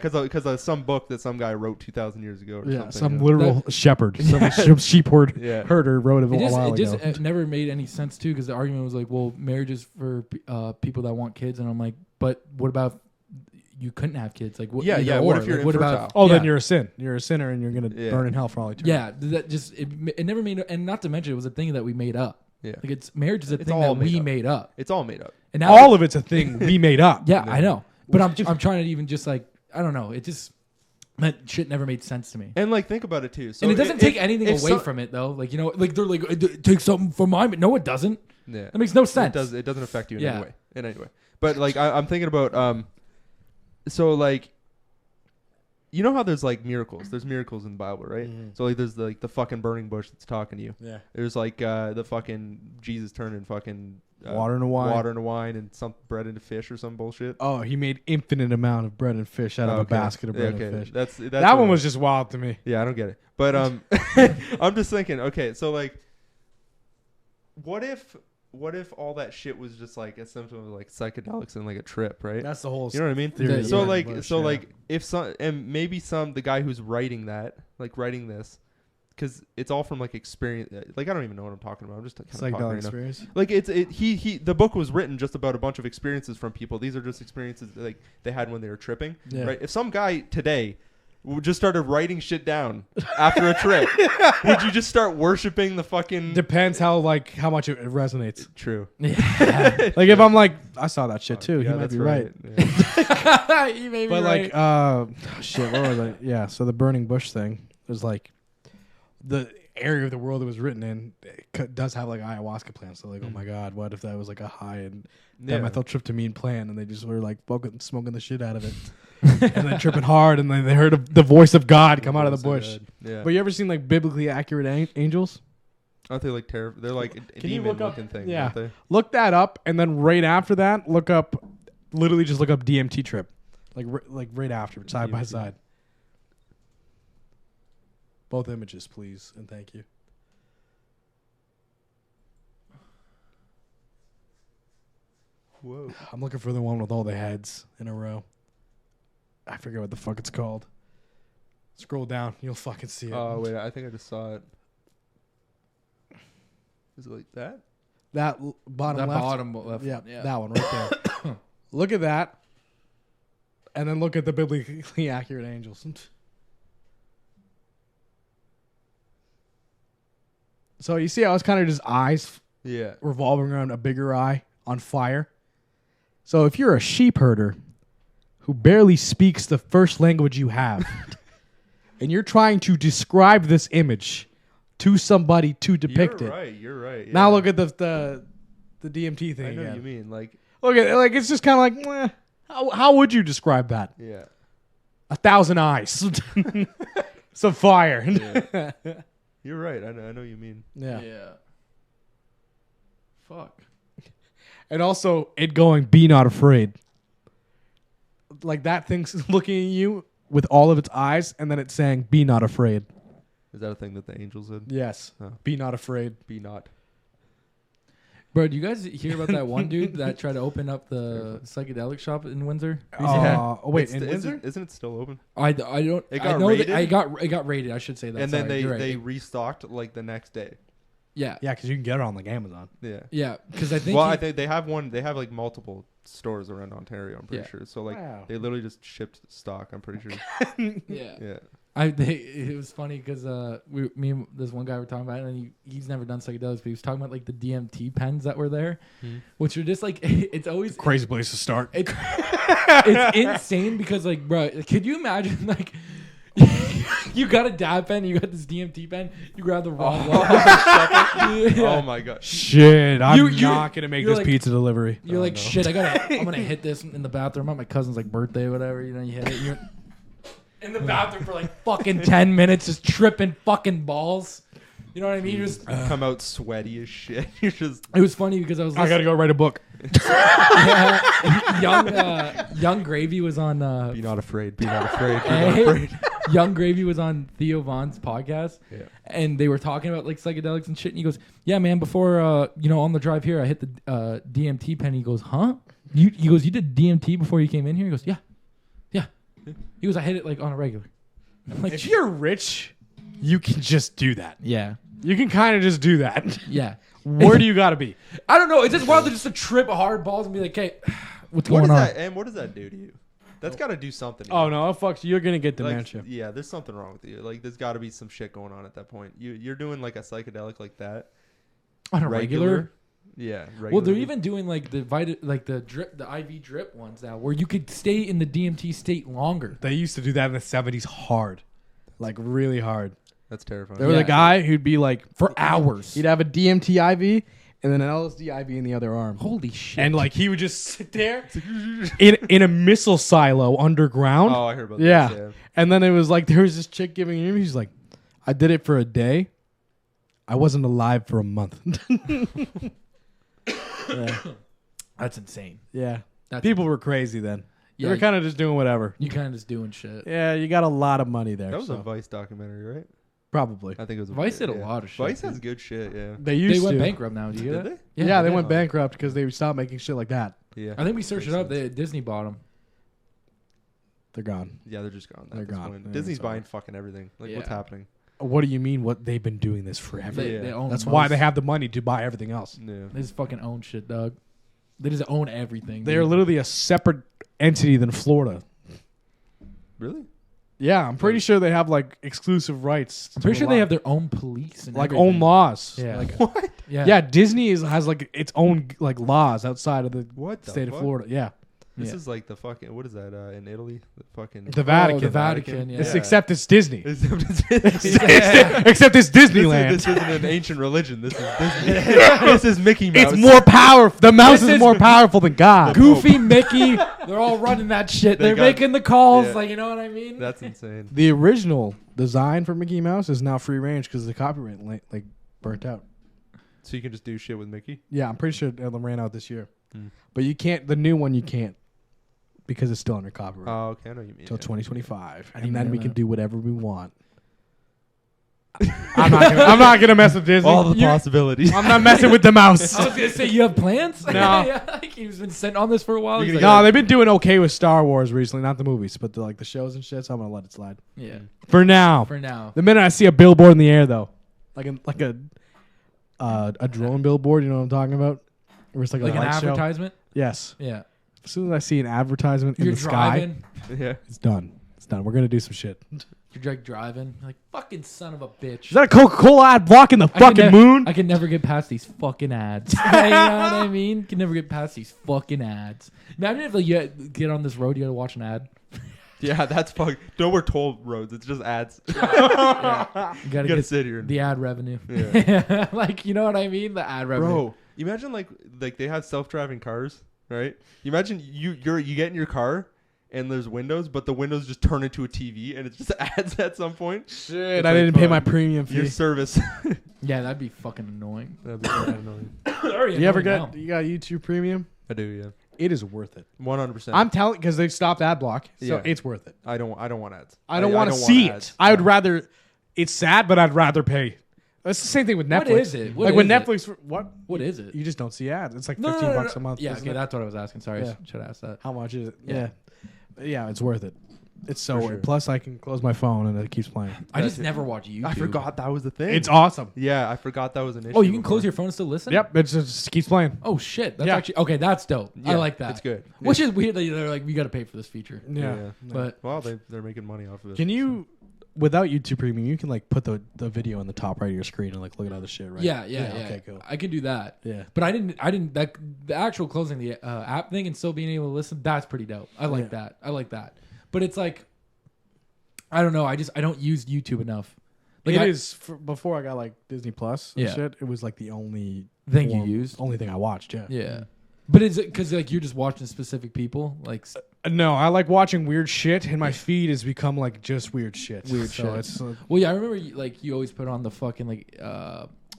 Well, because some book that some guy wrote 2,000 years ago. Or Yeah, something, some you know? literal shepherd, some sheep Yeah. herder wrote it a while It just ago. never made any sense too, because the argument was like, well, marriage is for people that want kids, and I'm like, but what about you couldn't have kids? Like, what, Yeah, either yeah, what or. if you're Like, what infertile? about? Oh, yeah. then you're a sin. You're a sinner, and you're gonna Yeah. burn in hell for all eternity. Yeah, that just it never made, and not to mention it was a thing that we made up. Yeah. Like, it's marriage is a It's thing all that we made up. made up, It's all made up. and now All of it's a thing we made up. yeah, I know, but I'm trying to even just like, I don't know, it just that shit never made sense to me. And like, think about it too. So And it doesn't take anything if away from it though. Like, you know, like they're like, it takes something from mine, but no, it doesn't. Yeah. That makes no sense. It doesn't affect you in Yeah. any way. In any way. But like, I'm thinking about so like, you know how there's like miracles. There's miracles in the Bible, right? Mm-hmm. So like there's the fucking burning bush that's talking to you. Yeah. There's like the fucking Jesus turning fucking Water into wine. and some bread into fish or some bullshit. Oh, he made infinite amount of bread and fish out of a basket of bread and fish. That's that one was just wild to me. Yeah, I don't get it. But I'm just thinking, okay, so like what if all that shit was just like a symptom of like psychedelics and like a trip, right? That's the whole. You know what I mean? Theory. So Yeah. like, Bush, so yeah. like, if some and maybe the guy who's writing this, because it's all from like experience. Like I don't even know what I'm talking about. I'm just kind of talking Psychedelic right now. experience. Like the book was written just about a bunch of experiences from people. These are just experiences like they had when they were tripping, Yeah. right? If some guy today just started writing shit down after a trip, would you just start worshiping the fucking? Depends how much it resonates. True. Like if I'm like, I saw that shit too. He might that's be right. Yeah. You may be But right. like, shit, what was I? Yeah, so the burning bush thing was like the area of the world it was written in does have like ayahuasca plants. So like, oh my god, what if that was like a high and dimethyltryptamine plant, and they just were like smoking the shit out of it, and then tripping hard, and then they heard the voice of God come out of the bush. Yeah. But you ever seen like biblically accurate angels? Aren't they like terrible? They're like Can you look up? demon-looking things, Yeah, aren't they? look that up, and then right after that, look up DMT trip, like right after, side by DMT. side. Both images, please, and thank you. Whoa. I'm looking for the one with all the heads in a row. I forget what the fuck it's called. Scroll down, you'll fucking see it. Oh wait, I think I just saw it. Is it like that? That bottom that left. bottom left. Yeah, Yeah. that one right there. Look at that, and then look at the biblically accurate angels. So you see how it's kind of just eyes Yeah. revolving around a bigger eye on fire. So if you're a sheep herder who barely speaks the first language you have, and you're trying to describe this image to somebody to depict You're it. right. You're right. Yeah. Now look at the DMT thing I know again. what you mean. Like, Look at like it's just kind of like how would you describe that? yeah. 1,000 eyes, some fire. Yeah. You're right. I know what you mean. yeah. Fuck. And also it going, be not afraid. Like that thing's looking at you with all of its eyes, and then it's saying, be not afraid. Is that a thing that the angels said? Yes. Oh. Be not afraid. Be not. Bro, do you guys hear about that one dude that tried to open up the psychedelic shop in Windsor? Oh, wait, It's- in Windsor? isn't it still open? I don't. It I got know raided? that it got raided. I should say that. And then Sorry, you're right. they restocked like the next day. yeah Yeah, because you can get it on like Amazon. Yeah. because I think Well, I think they have one. They have like multiple stores around Ontario. I'm pretty Yeah. sure. So like Wow. they literally just shipped stock. I'm pretty sure. yeah. Yeah. It was funny because me and this one guy were talking about it, and he's never done psychedelics, but he was talking about like the DMT pens that were there, which are just like it's always Crazy place to start. it's insane because like bro, could you imagine like you got a dab pen, you got this DMT pen, you grab the wrong one. Oh my god. Shit, I'm You- not gonna make you're this like- pizza delivery. You're like no. shit. I'm gonna hit this in the bathroom at my cousin's like birthday, or whatever. You know, you hit it. You're in the bathroom for like fucking 10 minutes, just tripping fucking balls. You know what I mean? You're just. Come out sweaty as shit. You're just. It was funny because I was. I gotta go write a book. Young Gravy was on. Be not afraid. Be not afraid. Be not Hey, afraid. Young Gravy was on Theo Vaughn's podcast, Yeah. and they were talking about like psychedelics and shit. And he goes, "Yeah, man. Before on the drive here, I hit the DMT pen." He goes, "Huh? He goes, you did DMT before you came in here?" He goes, "Yeah." He goes, "I hit it like on a regular." I'm like, If you're rich, you can just do that. "Yeah, You can kind of just do that. yeah." Where do you gotta be? I don't know. It's just wild to just to trip hard balls and be like, "Hey, what's What going does on?" that? And what does that do to you? That's got to do something. to Oh you. no, it fucks you. You're gonna get Like, dementia. yeah, there's something wrong with you. Like, there's got to be some shit going on at that point. You're doing like a psychedelic like that. On a regular? Yeah. Well, they're regularly. even doing like the IV drip ones now, where you could stay in the DMT state longer. They used to do that in the 70s hard. Like really hard. That's terrifying. There was Yeah. a guy who'd be like For hours. He'd have a DMT IV, and then an LSD IV in the other arm. Holy shit! And like he would just sit there in a missile silo underground. Oh, I heard about Yeah. this. Yeah. And then it was like there was this chick giving him. She's like, I did it for a day. I wasn't alive for a month. Yeah. That's insane. Yeah. That's People were crazy then. Yeah, They were kind of just doing whatever. You kind of just doing shit. Yeah, you got a lot of money there. That was so. a Vice documentary, right? Probably. I think it was. Vice did a lot of shit, Vice has dude. good shit. Yeah. They used They went to. bankrupt now. Do you hear Did that? they? Yeah, they did. went bankrupt because they stopped making shit like that. Yeah. I think we searched it up. Disney bought them. They're gone. Yeah, they're just gone. They're At this gone. point. Yeah, Disney's it's over. buying fucking everything. Like, what's Yeah. happening? What do you mean? What they've been doing this forever? They own. That's most. why they have the money to buy everything else. Yeah. They just fucking own shit, dog. They just own everything. They're dude. literally a separate entity than Florida. Really? Yeah, I'm pretty sure they have like exclusive rights. I'm pretty sure they have their own police and like everything. own laws. Yeah. Like, What? yeah, Disney has like its own like laws outside of the What the state of fuck? Florida. Yeah, This Yeah. is like the fucking. What is that in Italy? The fucking. the Vatican. the Vatican, yeah. It's, except it's Disney. Yeah. Except it's Disneyland. This isn't an ancient religion. This is Disney. This is Mickey Mouse. It's more powerful. The mouse This is is more powerful than God. Goofy, Mickey, they're all running that shit. They They're got- making the calls, yeah. like, you know what I mean? That's insane. The original design for Mickey Mouse is now free range because the copyright like burnt out. So you can just do shit with Mickey. Yeah, I'm pretty sure it ran out this year. Hmm. But you can't. The new one you can't because it's still under copyright Oh, okay. I know what you mean. until 2025, didn't and then know we that. can do whatever we want. I'm not gonna mess with Disney. All the possibilities. I'm not messing with the mouse. I was going to say, you have plans? No. Yeah, like, he's been sitting on this for a while. You're He's gonna like, No, they've been doing okay with Star Wars recently, not the movies, but the shows and shit. So I'm gonna let it slide yeah, for now. for now. The minute I see a billboard in the air, though, like a drone billboard, you know what I'm talking about? Where it's like Like a an light show. advertisement? Yes. Yeah. As soon as I see an advertisement in You're the sky, driving. Yeah. it's done. It's done. We're gonna do some shit. You're like driving. You're like, fucking son of a bitch. Is that a Coca-Cola ad blocking the fucking moon? I can never get past these fucking ads. You know what I mean? Can never get past these fucking ads. Imagine if like, you get on this road, you gotta watch an ad. Yeah, that's fucking. No, we're toll roads. It's just ads. You gotta You gotta get sit here. And, the ad revenue. Yeah. Like, you know what I mean? The ad revenue. bro, imagine like they have self-driving cars, right? You imagine you get in your car and there's windows, but the windows just turn into a TV and it just ads at some point. Shit, It's I like, didn't pay fuck, my premium Your fee. service. Yeah, that'd be fucking annoying. That'd be kind of annoying. You ever you got YouTube Premium? I do, yeah. It is worth it. 100%. I'm telling because they stopped ad block, so Yeah. it's worth it. I don't want ads. I don't want to see ads. it. I would rather. It's sad, but I'd rather pay. It's the same thing with Netflix. What is it? What like when is it? Netflix, what? What is it? You just don't see ads. It's like No, $15 no, no, a month. Yeah, isn't okay, it? that's what I was asking. Sorry, Yeah. should have asked that. How much is it? Yeah. Yeah, it's worth it. It's so For worth sure. it. Plus, I can close my phone and it keeps playing. I just That's it. never watch YouTube. I forgot that was the thing. It's awesome. Yeah, I forgot that was an issue. Oh, you can before. close your phone and still listen? Yep, it just keeps playing. Oh shit, that's Yeah. actually okay. That's dope. I Yeah, like that. It's good. Which is weird that they're like, we got to pay for this feature. Yeah. But Well, they're making money off of it. Can you, without YouTube Premium, you can like put the video in the top right of your screen and like look at other shit, right? yeah. Okay, cool. I can do that. Yeah. But I didn't that the actual closing the app thing and still being able to listen. That's pretty dope. I like that. I like that. But it's like, I don't know. I don't use YouTube enough. Like before I got like Disney Plus and Yeah. shit. It was like the only Thing you used? only thing I watched. Yeah. Yeah. But is it because like you're just watching specific people? Like No, I like watching weird shit, and my feed has become like just weird shit. Weird so shit. It's well, yeah, I remember you always put on the fucking like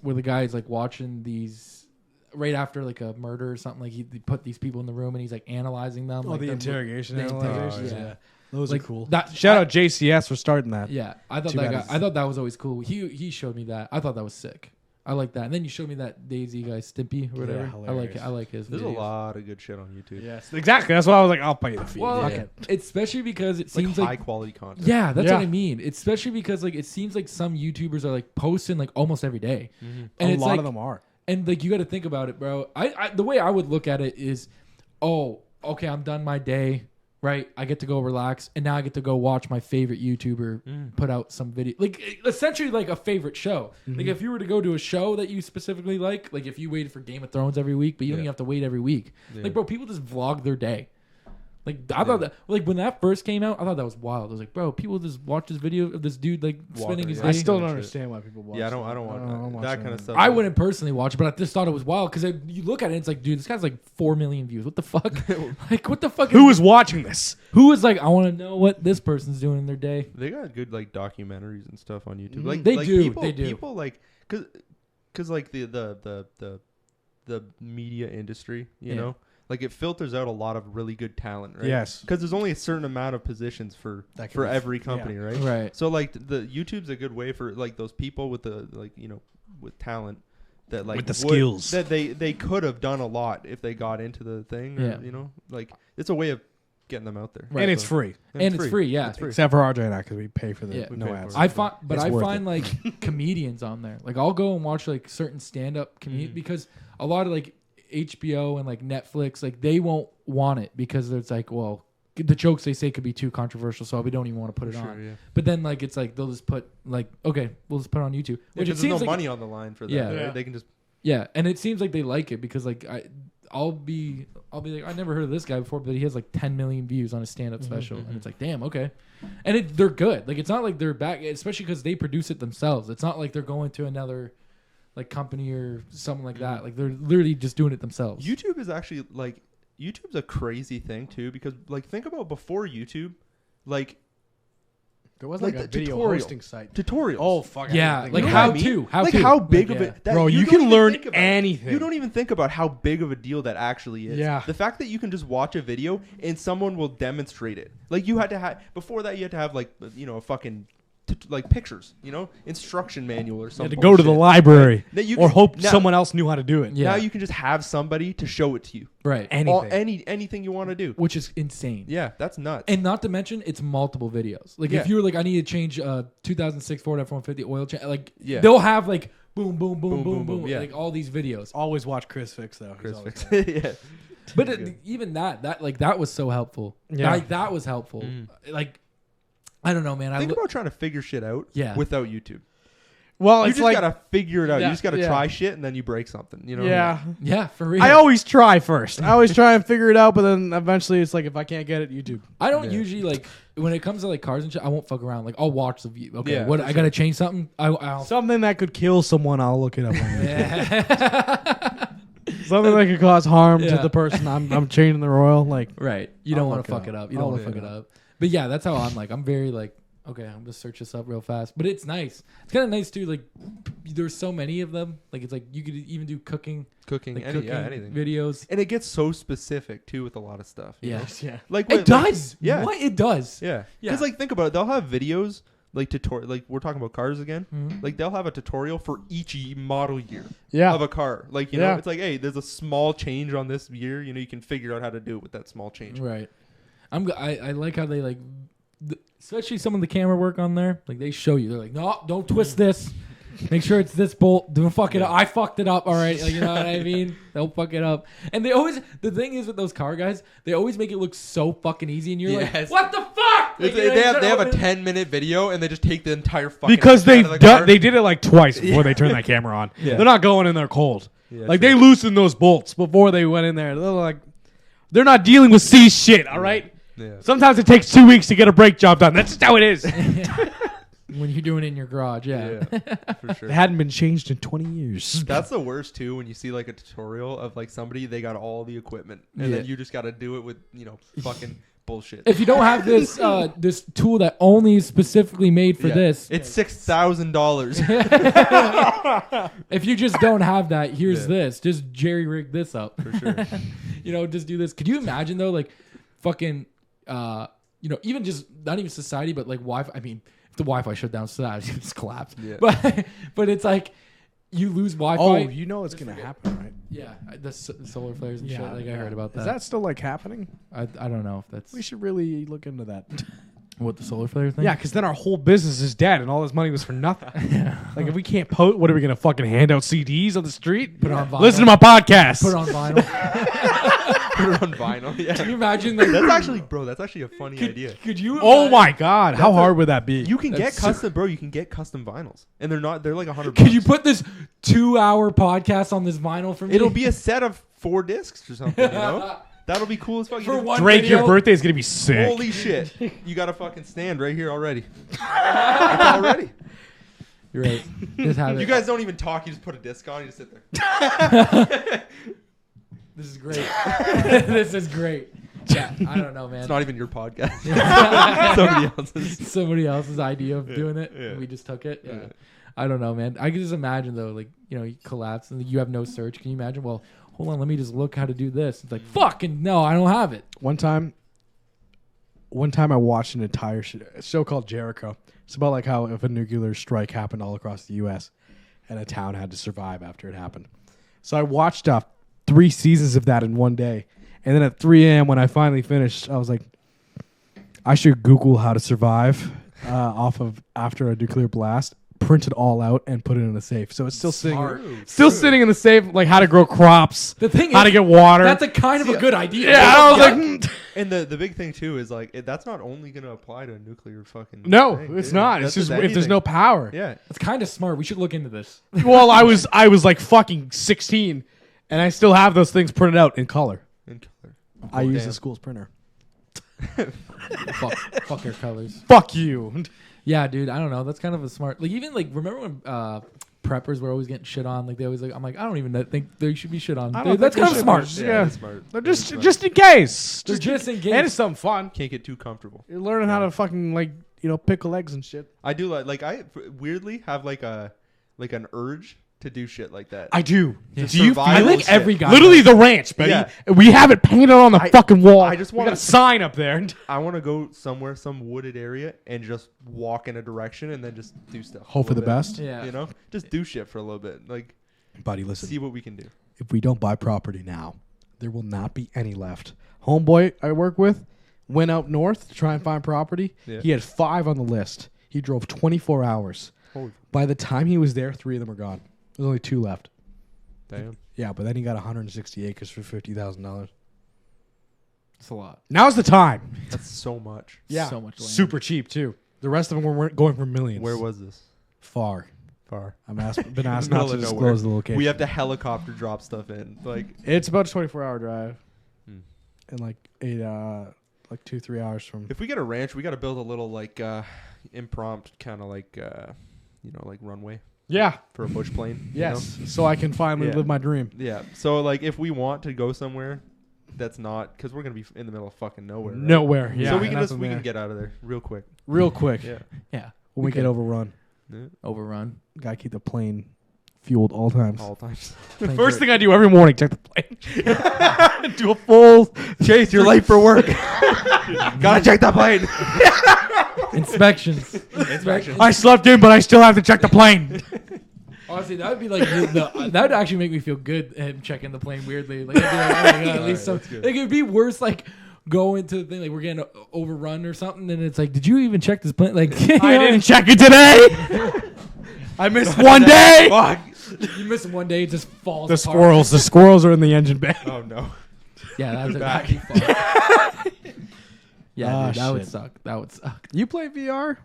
where the guy's like watching these right after like a murder or something. Like he put these people in the room and he's like analyzing them. like the them- interrogation. the analyzations, interrogation, yeah. Those Like, are cool. that- Shout out JCS for starting that. Yeah, I thought Too that bad guy, it's- I thought that was always cool. He showed me that. I thought that was sick. I like that. And then you showed me that Daisy guy Stimpy or whatever. I like hilarious. it. I like his. There's a videos. lot of good shit on YouTube. Yes, exactly. That's why I was like, I'll pay the fee. Well, Fuck yeah. it. Especially because it Like seems high like quality content. yeah, that's Yeah. what I mean. Especially because like it seems like some YouTubers are like posting like almost every day. Mm-hmm. And A it's lot like, of them are. and like you got to think about it, bro. I the way I would look at it is, oh, okay, I'm done my day, right? I get to go relax, and now I get to go watch my favorite YouTuber put out some video, like essentially like a favorite show. Like if you were to go to a show that you specifically like if you waited for Game of Thrones every week, but you don't even have to wait every week. Yeah. Like, bro, people just vlog their day. Like I thought that, like when that first came out, I thought that was wild. I was like, bro, people just watch this video of this dude like spending his day. I still don't understand why people watch. Yeah, I don't want that kind of stuff. I wouldn't personally watch it, but I just thought it was wild because you look at it, and it's like, dude, this guy's like 4 million views. What the fuck? Like, what the fuck? Who is watching this? Who is like, I want to know what this person's doing in their day. They got good like documentaries and stuff on YouTube. Mhm. Like They like, do, People, they do. People like because like the media industry, you know. Like it filters out a lot of really good talent, right? Yes. Because there's only a certain amount of positions for every company, right? Right. So like the YouTube's a good way for like those people with the like with talent that like With the skills. that they could have done a lot if they got into the thing. Yeah. Or, like it's a way of getting them out there. And it's free. And it's free, yeah. It's free. Except for RJ and I, because we pay for the Yeah. no pay ads. for it. It's worth find it. like comedians on there. Like I'll go and watch like certain stand-up comedians because a lot of like HBO and like Netflix, like they won't want it because it's like, well, the jokes they say could be too controversial, so we don't even want to put it on. Yeah. But then like it's like they'll just put like, okay, we'll just put it on YouTube. Which it Because seems there's no like money on the line for that. Yeah. Right? Yeah. They can just and it seems like they like it because like I'll be like, I never heard of this guy before, but he has like 10 million views on his stand-up special, and it's like, damn, okay, and they're good. Like it's not like they're back, especially because they produce it themselves. It's not like they're going to another like company or something like that. Like they're literally just doing it themselves. YouTube is actually like YouTube's a crazy thing too because like think about before YouTube, like There was like like a the video tutorial. hosting site. tutorials. Oh fuck! I Yeah, didn't think like of how that. to, how like to. how big Like, of yeah. it, that Bro, you don't can even learn think about. anything. You don't even think about how big of a deal that actually is. Yeah. The fact that you can just watch a video and someone will demonstrate it. Like you had to have before that, you had to have like a fucking like pictures, instruction manual or You something. had to go to the library That you or can- hope now- someone else knew how to do it. Yeah. Now you can just have somebody to show it to you. Right. Anything. Anything you want to do. Which is insane. Yeah, that's nuts. And not to mention, it's multiple videos. Like if Yeah. you're like, I need to change 2006 Ford F-150 oil change. Like Yeah. they'll have like boom, boom, boom, boom, Boom, boom, boom, boom, yeah. like all these videos. Always watch Chris Fix though. He's Chris always Fix. there. Yeah. But Good. even that was so helpful. Yeah. Like that was helpful. Like I don't know, man. Think about trying to figure shit out Yeah. without YouTube. Well, You it's just like gotta figure it out. Yeah, You just gotta yeah. try shit and then you break something. yeah. yeah, for real. I always try first. I always try and figure it out, but then eventually it's like if I can't get it, YouTube. I don't Yeah. usually like when it comes to like cars and shit. I won't fuck around. Like I'll watch the view. Okay, Yeah, what for I gotta change something. I'll Something that could kill someone, I'll look it up. On YouTube. yeah. Something that could cause harm Yeah. to the person I'm changing the oil. Like Right. You don't I'll want look to it fuck up. it up. You I'll don't want to look fuck it it up. But yeah, that's how I'm like. I'm very like, okay, I'm gonna search this up real fast. But it's nice. It's kind of nice too. Like, there's so many of them. Like, it's like you could even do cooking, Cooking, like anything. videos. And it gets so specific too with a lot of stuff. you Yeah. know? yeah. Like It what- does. yeah. What it does. Yeah. Yeah. Because like think about it, they'll have videos like tutorial. Like we're talking about cars again. Mhm. Like they'll have a tutorial for each model year Yeah. of a car. Like you Yeah. know, it's like hey, there's a small change on this year. You can figure out how to do it with that small change. Right. I like how they like, especially some of the camera work on there. Like they show you. They're like, no, don't twist this. Make sure it's this bolt. Don't fuck it up. I fucked it up. All right. Like, you know what I mean? Don't fuck it up. And they always, the thing is with those car guys, they always make it look so fucking easy. And you're Yes. like, what the fuck? Like, They have a 10-minute video and they just take the entire fucking Because engine out of the car. they did it like twice before they turned that camera on. Yeah. They're not going in there cold. Yeah, like true. they loosened those bolts before they went in there. They're like, they're not dealing with C shit. All right. Yeah. Sometimes it takes 2 weeks to get a brake job done. That's just how it is. When you're doing it in your garage. Yeah. Yeah, for sure. It hadn't been changed in 20 years. That's the worst too when you see like a tutorial of like somebody they got all the equipment and then Yeah. you just got to do it with fucking bullshit. If you don't have this this tool that only is specifically made for Yeah. this, It's $6,000. if you just don't have that, here's Yeah. this. Just jerry rig this up. For sure. Just do this. Could you imagine though, like fucking even just not even society, but like Wi-Fi. I mean, if the Wi-Fi shut down, society would just collapse. Yeah. But it's like you lose Wi-Fi. Oh, you know it's going to happen, right? Yeah, the solar flares and shit. Like I heard about that. Is that still like happening? I don't know if that's We should really look into that. what the solar flare thing. Yeah, because then our whole business is dead and all this money was for nothing. Like if we can't post, what are we going to fucking hand out CDs on the street? Put it on vinyl. Listen to my podcast. Put it on vinyl. Put it on vinyl. Yeah. Can you imagine? Like, That's actually a funny idea. could you? Oh my God. How hard would that be? You can That's get custom, bro. You can get custom vinyls, and they're like $100. Could you put this 2-hour podcast on this vinyl for me? It'll be a set of 4 discs or something. You know, That'll be cool as fuck. You For just- one Drake, video, your birthday is gonna be sick. Holy shit! You got a fucking stand right here already. It's all ready. You're right. Just have it. You guys don't even talk. You just put a disc on. You just sit there. This is great. This is great. Yeah, I don't know, man. It's not even your podcast. Somebody else's. Somebody else's idea of doing it. yeah. And we just took it. Yeah. Yeah. I don't know, man. I can just imagine though, like, you know, you collapse and you have no search. Can you imagine? Well, hold on, let me just look how to do this. It's like, fucking no, I don't have it. One time I watched an entire show called Jericho. It's about like how if a nuclear strike happened all across the U.S. and a town had to survive after it happened. So I watched 3 seasons of that in one day. And then at 3 a.m. when I finally finished, I was like, I should Google how to survive off of after a nuclear blast. Print it all out and put it in a safe. So it's still sitting in the safe, like how to grow crops, The thing how is, to get water. that's a kind of a good idea. yeah, I was like, And the big thing too is like that's not only gonna apply to a nuclear fucking. no, thing, it's dude. not. That's It's just if there's anything. no power. Yeah. It's kind of smart. We should look into this. Well, I was like fucking 16, and I still have those things printed out in color. In color. I use damn. the school's printer. Fuck their colors. Fuck you. Yeah, dude. I don't know. That's kind of a smart. Like even like remember when preppers were always getting shit on? Like they always like. I'm like I don't even think they should be shit on. I don't That's think kind they of should smart. be. Yeah. that's smart. They're That's just smart. just in case. They're just in case. And it's something fun. Can't get too comfortable. You're learning how to fucking like pickle eggs and shit. I do like I weirdly have like an urge to do shit like that. I do. Just Do you? survival I think shit. every guy. Literally the ranch, buddy. Yeah. We have it painted on the fucking wall. I just we wanna- got a sign up there. I want to go somewhere, some wooded area, and just walk in a direction and then just do stuff. Hope a for the little bit. best. Yeah. You know, just do shit for a little bit. Like, Buddy, listen. see what we can do. If we don't buy property now, there will not be any left. Homeboy I work with went out north to try and find property. Yeah. He had 5 on the list. He drove 24 hours. Holy By the time he was there, 3 of them are gone. There's only 2 left. damn. Yeah, but then he got 160 acres for $50,000. It's a lot. Now's the time. That's so much. Yeah, So much land. super cheap too. The rest of them were going for millions. Where was this? Far? Far. Been asked Middle not to of nowhere. disclose the location. We have to helicopter drop stuff in. Like, It's about a 24-hour drive, Hmm. and like 2-3 hours from. if we get a ranch, we got to build a little like impromptu kind of like like runway Yeah. for a bush plane. you Yes. So I can finally Yeah. live my dream. know? Yeah. So like, if we want to go somewhere, that's not because we're gonna be in the middle of fucking nowhere. Right? Nowhere. Yeah. So we and can that's just what we can man- get out of there real quick. real quick Yeah. Yeah. when we get overrun. Yeah. Overrun. Gotta keep the plane fueled all times. All times. The first thing I do every morning, check the plane. Do a full Chase, you're late for work. Gotta check that plane. Inspections. I slept in, but I still have to check the plane. Honestly, that would be like that would actually make me feel good. Him checking the plane weirdly, like, I'd be like, oh my God, at least some. that's good. Like it'd be worse, like going to the thing, like we're getting overrun or something, and it's like, did you even check this plane? Like I didn't check it today. I missed one day. Fuck. You miss one day, it just falls. The apart. squirrels are in the engine bay. Oh no. Yeah, that'd Back. be fun. Yeah, Ah, dude, that would shit. suck. That would suck. You play VR?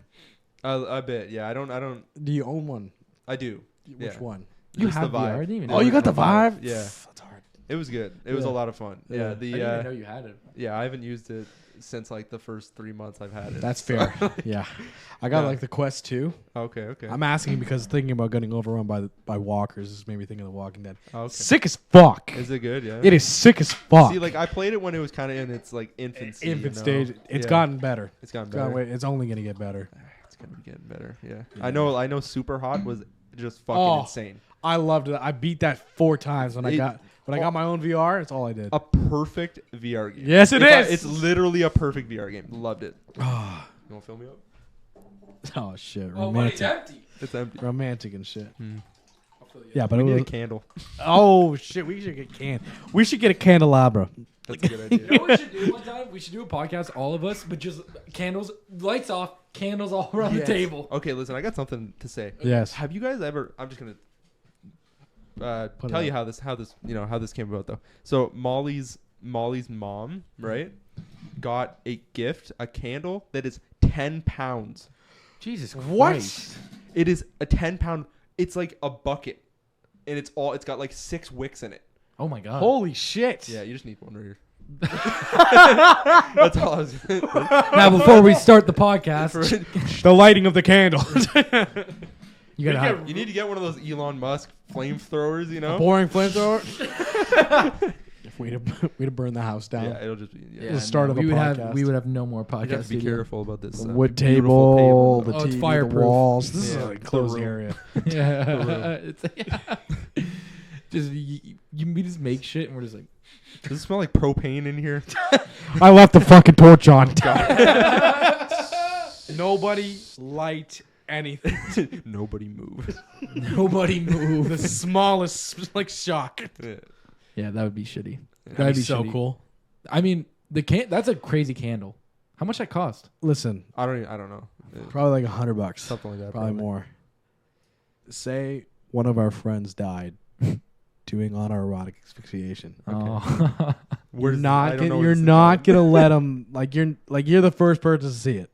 A bit. Yeah. I don't. Do you own one? I do. Which Yeah. one? You Just have the VR. I Vive. didn't even Oh, know you that. got the Vive? Yeah. That's hard. It was good. It was a Yeah. lot of fun. Yeah. Yeah. I didn't even know you had it. Yeah. I haven't used it since like the first 3 months I've had it. That's So- fair. Yeah. I got Yeah. like the Quest 2. Okay. Okay. I'm asking because thinking about getting overrun by walkers has made me think of The Walking Dead. Okay. Sick as fuck. Is it good? Yeah. It is sick as fuck. See, like I played it when it was kind of in its like infancy. you Infant know? stage. It's Yeah. gotten better. It's gotten It's gotten better. way- It's only gonna get better. It's gonna be getting better. Yeah. I know. Super hot was just fucking Oh. insane. I loved it. I beat that 4 times when I It- got my own VR. That's all I did. A perfect VR game. Yes, it is. It's literally a perfect VR game. Loved it. You want to fill me up? Oh shit, Oh, but it's romantic, empty. It's empty. romantic and shit. I'll fill you Yeah, up. but We it need was, a candle. oh shit, we should get We should get a candelabra. That's a good idea. You know what we should do one time? We should do a podcast, all of us, but just candles, lights off, candles all around Yes. the table. Okay, listen. I got something to say. Yes. Have you guys ever? I'm just gonna Put it tell you up. how this came about though. So Molly's mom, right, got a gift, a candle that is 10 pounds. Jesus What? Christ. It is a 10-pound. It's like a bucket, and it's got like 6 wicks in it. Oh my God. Holy shit. Yeah, you just need one right here. That's all I was. Now, before we start the podcast, The lighting of the candle. you gotta have, You need to get one of those Elon Musk flamethrowers. You know. Boring flamethrower. Way to burn the house down. Yeah, it'll just be. Yeah. The start of the we would podcast. have we would have no more You have podcast. to be studio. careful about this. The wood beautiful table, the Oh, it's TV, the fireproof. walls. This is Yeah. a closed The room. area. Yeah, just we just make shit and we're just like, Does it smell like propane in here? I left the fucking torch on. Nobody light anything. Nobody move. nobody move. The smallest like shock. Yeah. Yeah, that would be shitty. That'd be so shitty. cool. I mean, that's a crazy candle. How much that cost? Listen, I don't know. probably like $100. Something like that. Probably more. Say one of our friends died doing autoerotic asphyxiation. Oh. You're not gonna let them you're the first person to see it.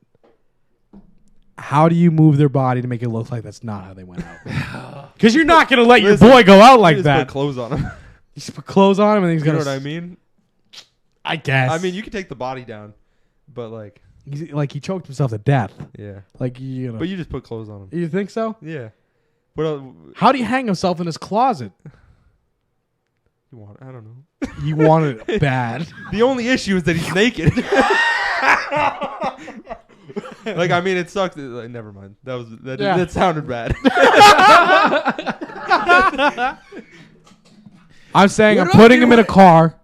How do you move their body to make it look like that's not how they went out? Because you're not gonna let your boy go out like Just that. put clothes on him. You just put clothes on him and he's You know gonna. what I mean? I guess. I mean, you can take the body down, but like, he choked himself to death. yeah. Like you know. But you just put clothes on him. You think so? Yeah. What else? How do you hang himself in his closet? You want? I don't know. You wanted it bad. The only issue is that he's naked. Like, I mean, it sucks. Like, never mind. That sounded bad. I'm saying What I'm about putting you him in a what- car.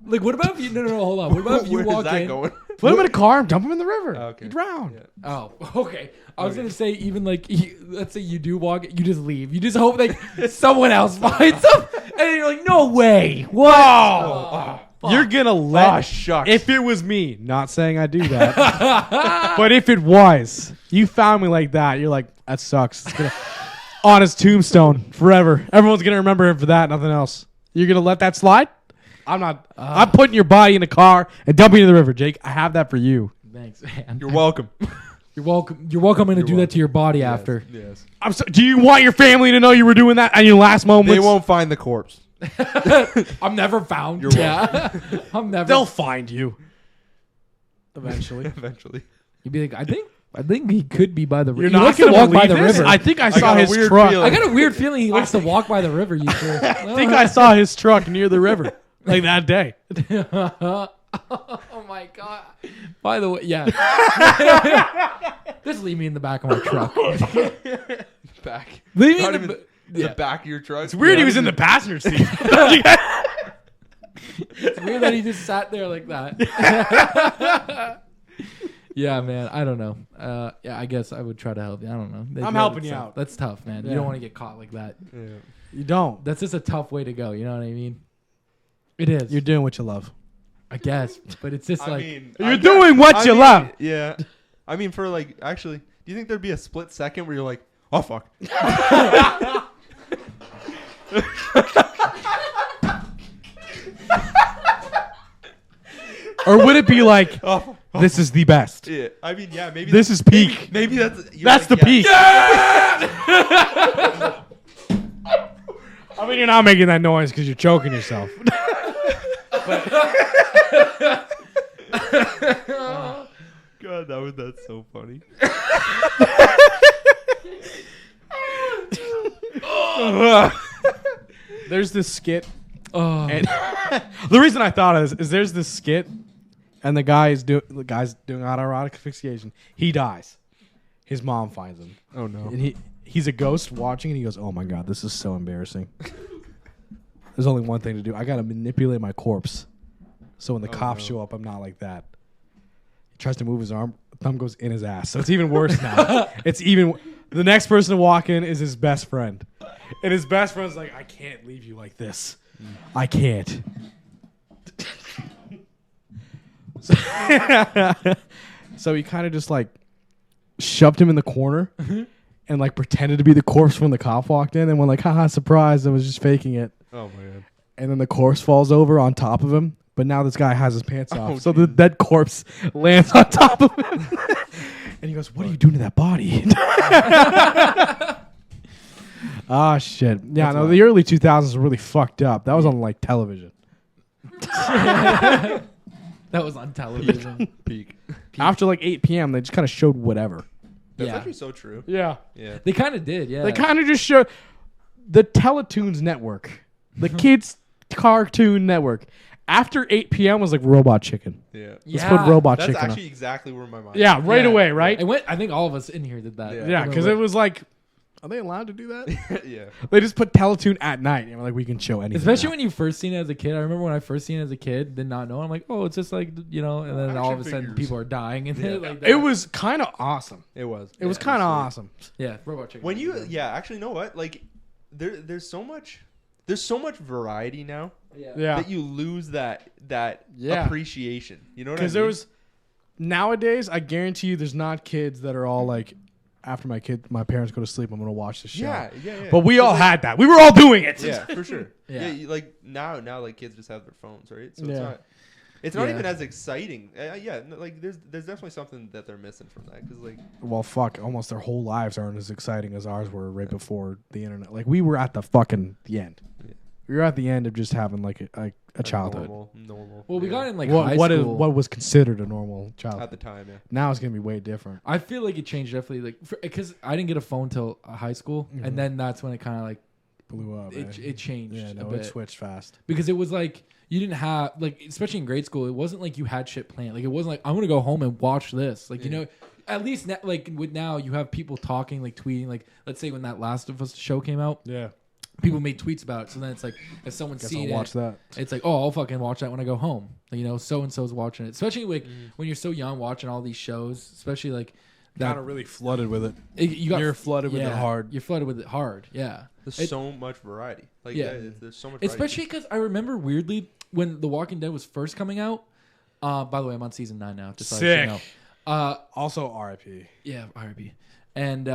Like, what about if you? No, hold on. What about if you Where walk is that in? going? Put him in a car and dump him in the river. Okay. He drowned. Yeah. Oh, okay. I was gonna say even like let's say you do walk, you just leave. You just hope like someone else finds him, and then you're like, no way. Whoa. Oh, you're gonna let. Oh, shucks. If it was me, not saying I do that, but if it was, you found me like that, you're like, that sucks. It's gonna on his tombstone forever. Everyone's gonna remember him for that, nothing else. You're gonna let that slide? I'm not. I'm putting your body in a car and dumping it in the river, Jake. I have that for you. Thanks, man. You're welcome. You're welcome. You're welcome to do that to your body after. Yes. Do you want your family to know you were doing that at your last moments? They won't find the corpse. I'm never found. You're I'm never. They'll find you. Eventually. Eventually. You'd be like, I think he could be by the river. You're He not likes to gonna walk by believe the this? river. I think I got saw a his weird truck. feeling. I got a weird feeling he likes to walk by the river. You sure? I think I saw his truck near the river like that day. Oh my god! By the way, yeah. Just leave me in the back of my truck. Back. Leave me Not in even the. the back of your truck. It's weird he was in the passenger seat. It's weird that he just sat there like that. Yeah, man. I don't know. Yeah, I guess I would try to help you. I don't know. I'm helping you out. That's tough, man. Yeah. You don't want to get caught like that. Yeah. You don't. That's just a tough way to go. You know what I mean? It is. You're doing what you love. I guess, but it's just like. You're doing what you love. Yeah. I mean, for like, actually, do you think there'd be a split second where you're like, oh, fuck. Or would it be like, Oh, this is the best? yeah. I mean, yeah, maybe. This is peak. Maybe that's. You're That's like, the yeah. peak. I mean, you're not making that noise because you're choking yourself. God, that's so funny. There's this skit. Oh. And the reason I thought of this is there's this skit, and the guy's doing autoerotic asphyxiation. He dies. His mom finds him, Oh, no. and he's a ghost watching, and he goes, "Oh my god, this is so embarrassing." There's only one thing to do. I gotta manipulate my corpse, so when the cops show up, I'm not like that. He tries to move his arm, thumb goes in his ass. So it's even worse now. The next person to walk in is his best friend, and his best friend's like, "I can't leave you like this. I can't." So he kind of just like shoved him in the corner and like pretended to be the corpse when the cop walked in, and went like, "Haha, surprise! I was just faking it." Oh, my God. And then the corpse falls over on top of him, but now this guy has his pants off, Oh, so the dead corpse lands on top of him. And he goes, "What are you doing to that body?" Ah, shit. Yeah, no, the early 2000s were really fucked up. That was on like television. That was on television. Peak. After like 8 p.m., they just kind of showed whatever. That's Yeah. actually so true. Yeah. Yeah. They kind of did, yeah. They kind of just showed the Teletoons network, the kids cartoon network. After 8 p.m. was like Robot Chicken. Yeah. Let's put Robot That's Chicken actually exactly where my mind. Yeah, right Yeah. away, right? It went. I think all of us in here did that. Yeah, because it was like, are they allowed to do that? Yeah. They just put Teletoon at night. And we're like, we can show anything. Especially now. when you first seen it as a kid. I remember when I first seen it as a kid, did not know. I'm like, oh, it's just like, you know, and then all of a Action sudden figures. people are dying. And Yeah. like It was kind of awesome. It was. It was kind of awesome. yeah, Robot Chicken. When you, yeah, actually, you know what? Like, there's so much variety now yeah. Yeah. that you lose that Yeah. appreciation. You know what I mean? Because there was, nowadays, I guarantee you there's not kids that are all like, after my parents go to sleep, I'm going to watch the show. Yeah. But we all had that. We were all doing it. Yeah, for sure. Yeah. Like now, like kids just have their phones, right? So Yeah. it's not Yeah. even as exciting. Like there's definitely something that they're missing from that because like Well, fuck, almost their whole lives aren't as exciting as ours were right before the internet. Like, we were at the fucking the end. Yeah. We were at the end of just having like a childhood. normal. Well, we yeah. got in like What high what is school. what was considered a normal childhood. at the time, yeah. Now it's gonna be way different. I feel like it changed definitely, like because I didn't get a phone till high school, Mhm. and then that's when it kind of like Blew up. it changed. Yeah, a no, bit. it switched fast. Because it was like you didn't have like, especially in grade school, it wasn't like you had shit planned. Like it wasn't like I'm gonna go home and watch this. Like you know, at least like with now you have people talking, like tweeting. Like let's say when that Last of Us show came out, Yeah, people made tweets about it. So then it's like if someone's guess seen I'll watch it, that. it's like, oh, I'll fucking watch that when I go home. You know, so and so's watching it. Especially like when you're so young, watching all these shows. Especially like that. Kind of really flooded with it. You're flooded with it hard. You're flooded with it hard. Yeah. There's so much variety. Like Yeah. there's so much. Variety. Especially because I remember weirdly when The Walking Dead was first coming out. By the way, I'm on season 9 now. Just so you Sick. know. Also, R.I.P. Yeah, IRB. And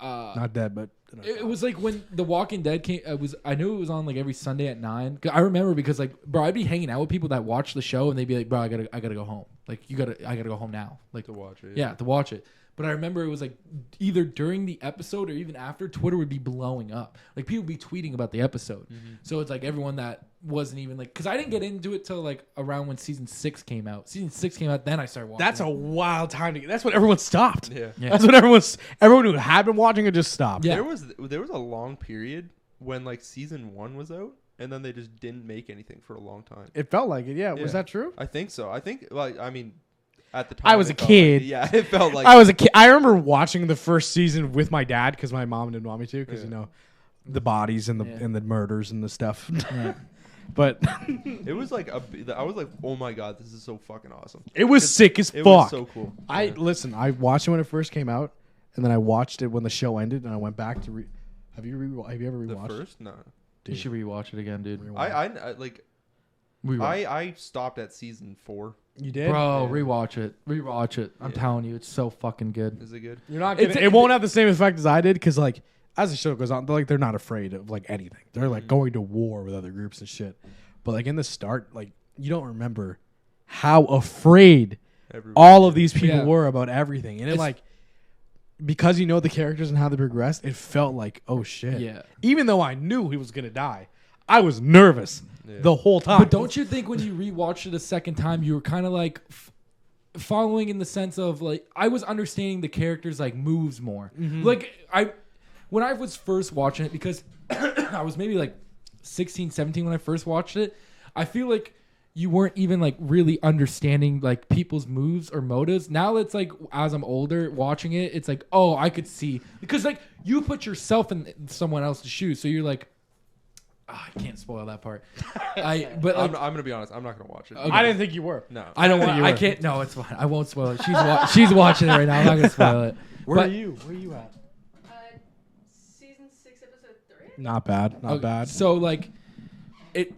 Not dead, but it was like when The Walking Dead came. I knew it was on like every Sunday at 9. I remember because like, bro, I'd be hanging out with people that watch the show and they'd be like, bro, I gotta go home. Like I gotta go home now. Like to watch it. yeah, to watch it. But I remember it was like either during the episode or even after, Twitter would be blowing up. Like people would be tweeting about the episode. So it's like everyone that wasn't even like, because I didn't get into it till like around when season 6 came out. Season 6 came out, then I started watching. that's it. a wild time to get. That's when everyone stopped. Yeah. Yeah. That's when everyone who had been watching it just stopped. Yeah. There was a long period when like season 1 was out, and then they just didn't make anything for a long time. It felt like it. Yeah. Was Yeah. that true? I think so. I think like I mean, at the time I was it a felt kid. Like, yeah, it felt like I was a kid. I remember watching the first season with my dad because my mom didn't want me to because Yeah. you know the bodies and the Yeah. and the murders and the stuff. Yeah. But it was like I was like, oh my god, this is so fucking awesome. it was sick as It fuck. was so cool. I listen. I watched it when it first came out, and then I watched it when the show ended, and I went back to. Have you ever The rewatched? first no. You should rewatch it again, dude. I like Rewatch. I stopped at season 4. You did, Bro, Yeah. rewatch it. Rewatch it. I'm Yeah. telling you, it's so fucking good. Is it good? You're not. It's- Gonna, it won't have the same effect as I did because like as the show goes on, they're not afraid of like anything. They're like going to war with other groups and shit. But like in the start, like you don't remember how afraid Everybody- all of these people Yeah. were about everything, and it It's- like because you know the characters and how they progressed, it felt like oh shit. Yeah. Even though I knew he was gonna die, I was nervous Yeah. the whole time. But don't you think when you rewatched it a second time, you were kind of like following in the sense of like I was understanding the characters like moves more. Like when I was first watching it, because I was maybe like 16, 17 when I first watched it, I feel like you weren't even like really understanding like people's moves or motives. Now it's like as I'm older watching it, it's like, oh, I could see because like you put yourself in someone else's shoes, so you're like, I can't spoil that part. But like, I'm gonna be honest. I'm not gonna watch it. Okay. I didn't think you were. No. I don't think want. you I were. can't. No, it's fine. I won't spoil it. She's watching it right now. I'm not gonna spoil it. Where But- are you? Where are you at? Season 6, episode 3. Not bad. Not Okay, bad. So like,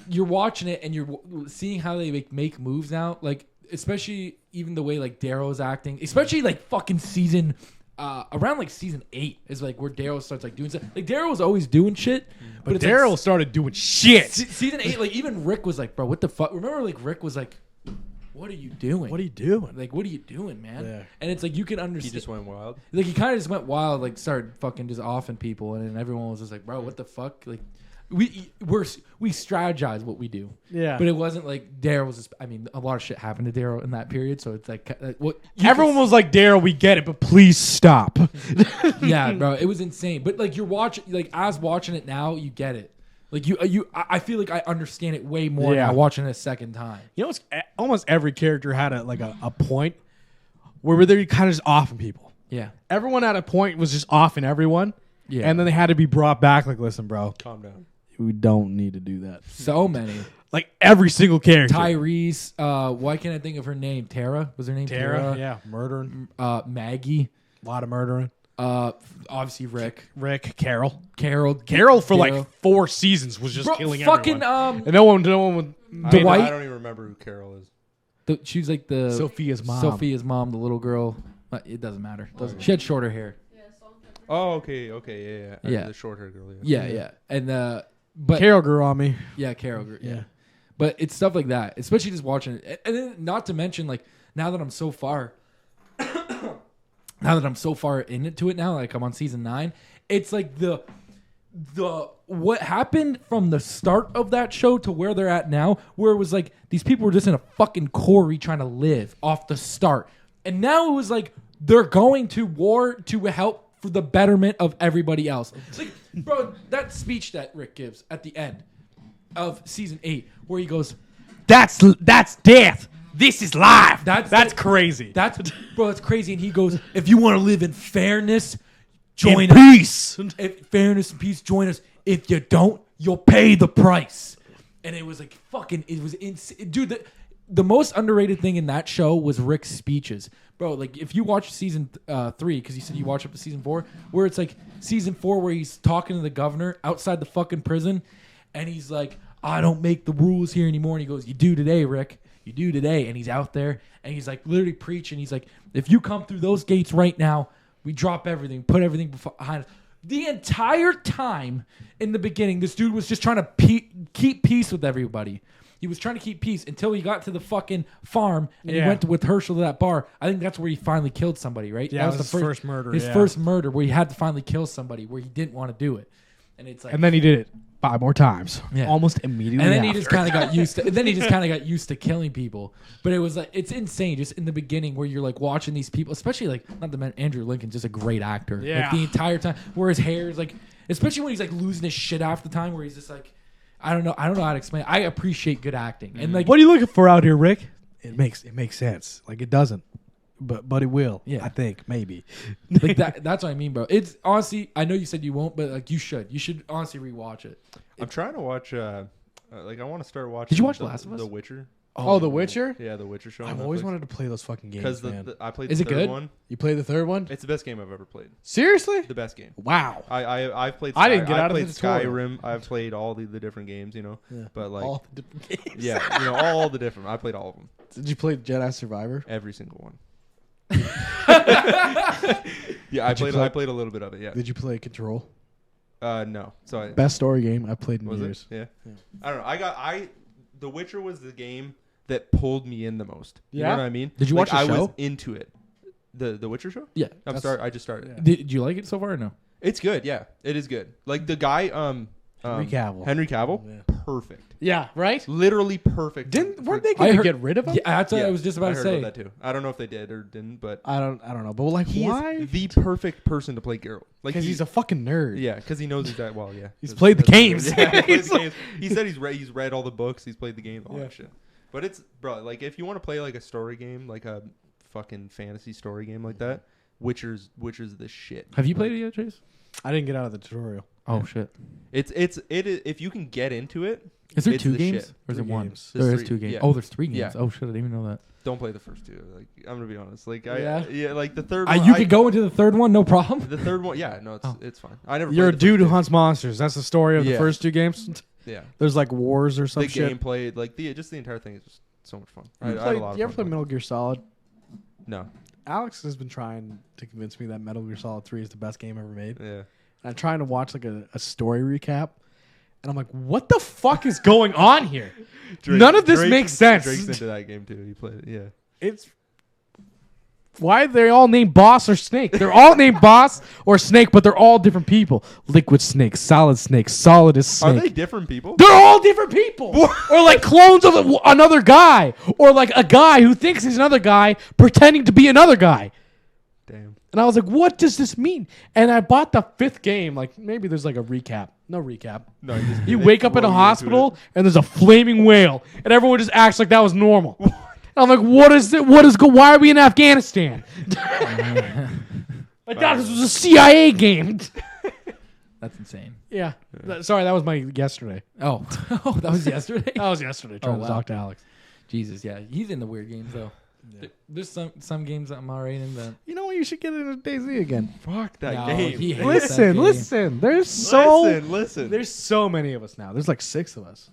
you're watching it and you're seeing how they make moves now. Like especially even the way like Daryl's acting, especially like fucking season. Around like season 8 is like where Daryl starts like doing stuff. Like Daryl was always doing shit, but it's Daryl like, started doing shit. season 8, like even Rick was like, bro, what the fuck? Remember like Rick was like, what are you doing? What are you doing? Like, what are you doing, man? Yeah. And it's like you can He understand. just went wild. Like he kind of just went wild, like started fucking just offing people, and then everyone was just like, "Bro, what the fuck?" Like, we strategize what we do. Yeah. But it wasn't like Daryl was. I mean, a lot of shit happened to Daryl in that period, so it's like what Everyone was like, Daryl, we get it, but please stop. yeah, bro, it was insane. But like you're watching, like as watching it now, you get it. Like I feel like I understand it way more Yeah. now watching it a second time. You know, almost every character had a point where they're kind of just offing people. Yeah, Everyone at a point was just offing everyone. yeah. And then they had to be brought back. Like, listen, bro, Calm down. we don't need to do that. So many. Like every single character. Tyrese. Why can't I think of her name? Tara was her name. Tara, yeah, murdering, Maggie. a lot of murdering. Obviously Rick. Carol Daryl. for like 4 seasons was just Bro, killing fucking everyone. And no one would. Dwight. I don't even remember who Carol is. She's like the Sophia's mom. Sophia's mom, the little girl. It doesn't matter. She had shorter hair. Yeah, salt and pepper. Oh, okay, yeah. Yeah. The short hair girl. Yeah. And but Carol grew on me. yeah, Carol. Yeah. Yeah. But it's stuff like that, especially just watching it, and then not to mention like now that I'm so far into it now, like I'm on season 9, it's like the what happened from the start of that show to where they're at now, where it was like these people were just in a fucking quarry trying to live off the start, and now it was like they're going to war to help for the betterment of everybody else. It's like, bro, that speech that Rick gives at the end of season 8, where he goes, That's death. This is life. That's crazy. That's crazy. And he goes, if you want to live in fairness, join In us. peace. Fairness and peace, join us. If you don't, you'll pay the price. And it was like fucking. It was insane, dude. The most underrated thing in that show was Rick's speeches, bro. Like if you watch season 3, because you said you watched up to season 4, where it's like season 4 where he's talking to the governor outside the fucking prison, and he's like, I don't make the rules here anymore. And he goes, you do today, Rick. You do today. And he's out there and he's like literally preaching. He's like, if you come through those gates right now, we drop everything, put everything behind us. The entire time in the beginning, this dude was just trying to keep peace with everybody. He was trying to keep peace until he got to the fucking farm and he went with Herschel to that bar. I think that's where he finally killed somebody, right? Yeah, that was his first murder. His first murder where he had to finally kill somebody where he didn't want to do it. And it's like, And then he did it 5 more times. Yeah. Almost immediately. and then he after. just kind of got used to. And then he just kind of got used to killing people. But it was like it's insane just in the beginning where you're like watching these people, especially like not the man Andrew Lincoln's just a great actor. Yeah. Like the entire time where his hair is like, especially when he's like losing his shit half the time, where he's just like, I don't know how to explain it. I appreciate good acting and like What are you looking for out here, Rick? It makes sense. Like it doesn't, but it will. Yeah. I think maybe. like that. That's what I mean, bro. It's honestly, I know you said you won't, but like you should. You should honestly rewatch it. I'm trying to watch. Like I want to start watching. Did you watch The Last of Us? The Witcher. Oh, The Witcher. Yeah, The Witcher show. on I've always Netflix. wanted to play those fucking games, because man. I played Is the it third good? one. You played the third one? It's the best game I've ever played. Seriously? The best game. Wow. I've played. I didn't get I've out of played the tutorial. Skyrim. I've played all the different games. You know. Yeah. But like. All the different games. Yeah, you know all the different. I played all of them. Did you play Jedi Survivor? Every single one. Yeah, I played a little bit of it. Yeah. Did you play Control? No. So I Best story game I've played in was years. it? Yeah. I don't know. The Witcher was the game that pulled me in the most. You Yeah? know what I mean? Did you watch the I show? was into it. The Witcher show? Yeah. I just started. yeah. Did you like it so far or no? It's good. Yeah, it is good. Like the guy, Henry Cavill. Henry Cavill, Yeah. perfect. Yeah, right? Literally perfect. Weren't they I going to heard- get rid of him? Yeah, that's what Yeah, I was just about to heard say. about that too. I don't know if they did or didn't, but I don't know. But like, he why? is the perfect person to play Geralt. Like Because he's a fucking nerd. yeah, because he knows he's that well. Yeah, He's played the games. Yeah, he played the games. He said he's read all the books. He's played the game. All Yeah. that shit. But it's bro, like if you want to play like a story game, like a fucking fantasy story game like that, Witcher's the shit. Have you played it yet, Chase? I didn't get out of the tutorial. Oh shit! It is if you can get into it. Is there it's 2 the games shit. or is it 3 one? games. There There's is 3, 2 games. yeah. Oh, there's 3 games. Yeah. Oh shit! I didn't even know that. Don't play the first 2. Like I'm gonna be honest. Like Yeah? like the third one. You could go into the third one, no problem. The third one, yeah, no, it's fine. I never. You're a played the dude who first hunts monsters. That's the story of the Yeah. first 2 games. two. Yeah, There's like wars or some the shit. gameplay, like the entire thing is just so much fun. I You, had a lot of you ever fun play with Metal Gear Solid? it. No, Alex has been trying to convince me that Metal Gear Solid 3 is the best game ever made. yeah. And I'm trying to watch like a story recap. And I'm like, what the fuck is going on here? None of this makes sense. Drake's into that game too. He played it. Yeah, It's Why are they all named Boss or Snake? They're all named Boss or Snake, but they're all different people. Liquid Snake, Solid Snake, Solidus Snake. Are they different people? They're all different people. Or like clones of another guy. Or like a guy who thinks he's another guy pretending to be another guy. Damn. And I was like, what does this mean? And I bought the 5th game. Like, maybe there's like a recap. No recap. No, You wake up in a hospital and there's a flaming whale. And everyone just acts like that was normal. And I'm like, what is it? Why are we in Afghanistan? I thought this was a CIA game. That's insane. Yeah. Sorry, that was my yesterday. Oh, that was yesterday. That was yesterday trying to talk to Alex. Jesus, yeah, he's in the weird games though. Yeah. There's some games that I'm alright in that. You know what? You should get into DayZ again. Fuck that No, game. he hates that game. Listen. Listen. There's so many of us now. There's like 6 of us.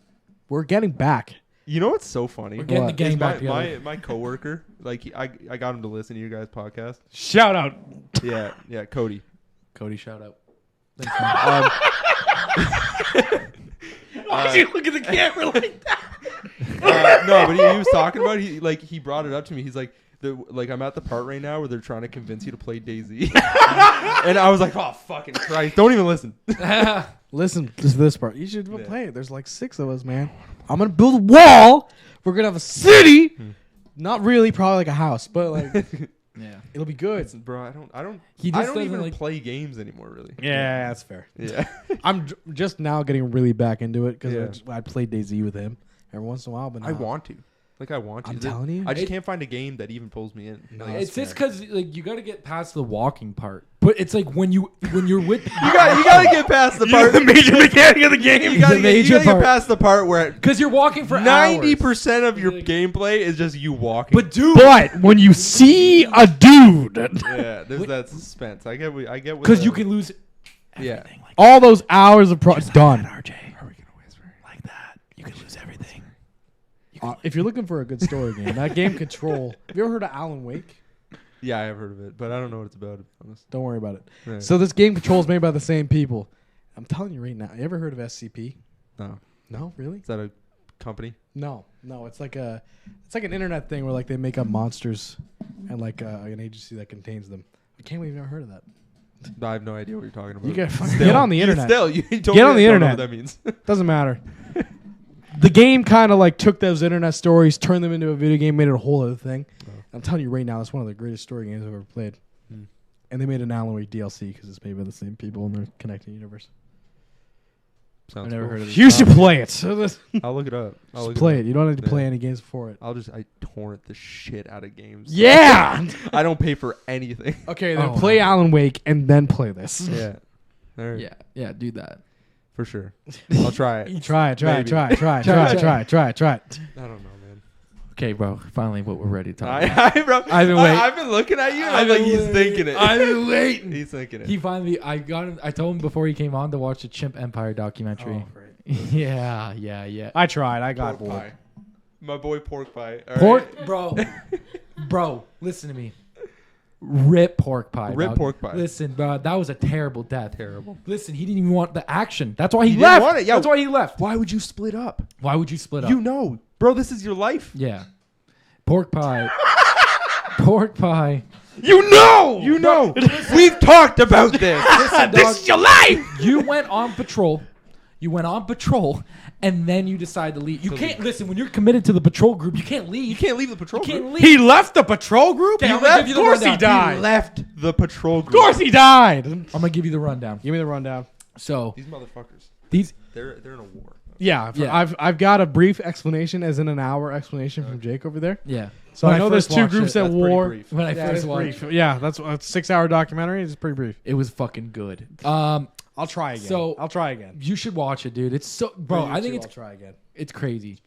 We're getting back. You know what's so funny? We're getting the What? gang Is back together. my coworker, like I got him to listen to your guys' podcast. Shout out. Yeah, Cody. Cody, shout out. Thanks, man. Why'd you look at the camera like that? No, but he was talking about he brought it up to me. He's like, I'm at the part right now where they're trying to convince you to play DayZ, and I was like, oh fucking Christ, don't even listen. Listen to this part. You should play it. There's like 6 of us, man. I'm gonna build a wall. We're gonna have a city. Not really, probably like a house, but like Yeah. it'll be good. Bro, I don't He just even doesn't, like- play games anymore, really. Yeah, that's fair. Yeah. I'm just now getting really back into it because Yeah. I play DayZ with him every once in a while. But I now- want to. I want to. I'm telling you. I just can't find a game that even pulls me in. No, Like, that's It's just fair. because like you got to get past the walking part. But it's like when you're with you gotta get past the part. the major mechanic of the game. You gotta, the get, you major gotta get part. past the part where because you're walking for 90% of your Like- gameplay is just you walking. But dude, But when you see a dude, yeah, there's that suspense. I get. What because you can lose Yeah. everything like all those hours of done. RJ. Are we gonna whisper like that? You can lose everything. If you're looking for a good story game, that game Control. Have you ever heard of Alan Wake? Yeah, I have heard of it, but I don't know what it's about. To be honest. Don't worry about it. Right. So this game Control is made by the same people. I'm telling you right now. You ever heard of SCP? No, No, really? is that a company? No. It's like an internet thing where like they make up monsters and like an agency that contains them. I can't believe you've never heard of that. I have no idea what you're talking about. You gotta fucking Still, get on the internet. You Get on the don't know internet. what that means. Doesn't matter. The game kind of like took those internet stories, turned them into a video game, made it a whole other thing. Oh. I'm telling you right now, it's one of the greatest story games I've ever played. Hmm. And they made an Alan Wake DLC because it's made by the same people in their connected universe. Sounds I've never cool. heard of it. You should play it. So this- I'll look it up. just play it. You don't have to Yeah. play any games before it. I torrent the shit out of games. Yeah. I don't pay for anything. Okay, then Oh, play wow. Alan Wake and then play this. Yeah. All right. Yeah, do that. For sure. I'll try it. Try it. Maybe. Try it. Try it. I don't know, man. Okay, bro. Finally, what we're ready to talk about. I've been waiting. I've been looking at you. And I'm like, he's thinking it. I've been waiting. He's thinking it. He finally, I got him. I told him before he came on to watch the Chimp Empire documentary. Oh, Yeah. I tried. I got Pork bored. pie. My boy pork pie. All Pork, right? bro, listen to me. Rip pork pie. Rip dog. pork pie. Listen, bro, that was a terrible death. Terrible. Listen, he didn't even want the action. That's why he, didn't left. want it, yeah. That's why he left. Why would you split up? Why would you split up? You know, bro, this is your life. Yeah. Pork pie. Pork pie. You know. You know. We've talked about this. Listen, dog, is your life. you went on patrol. And then you decide to leave. You can't listen when you're committed to the patrol group. You can't leave. You can't leave the patrol You can't group. leave. He left the patrol group. Okay, He I'm gonna left. give you Of the course he rundown. died. He left the patrol group. Of course he died. I'm gonna give you the rundown. Give me the rundown. So These motherfuckers. these They're in a war. Yeah, I've got a brief explanation, as in an hour explanation from Jake over there. yeah. So When I know there's first two watched groups it, at That's pretty war. brief. When I Yeah, first it's watched brief. Yeah, that's a 6-hour documentary. It's pretty brief. it was fucking good. I'll try again. So- I'll try again. You should watch it, dude. It's so bro. I think I'll it's try again. it's crazy.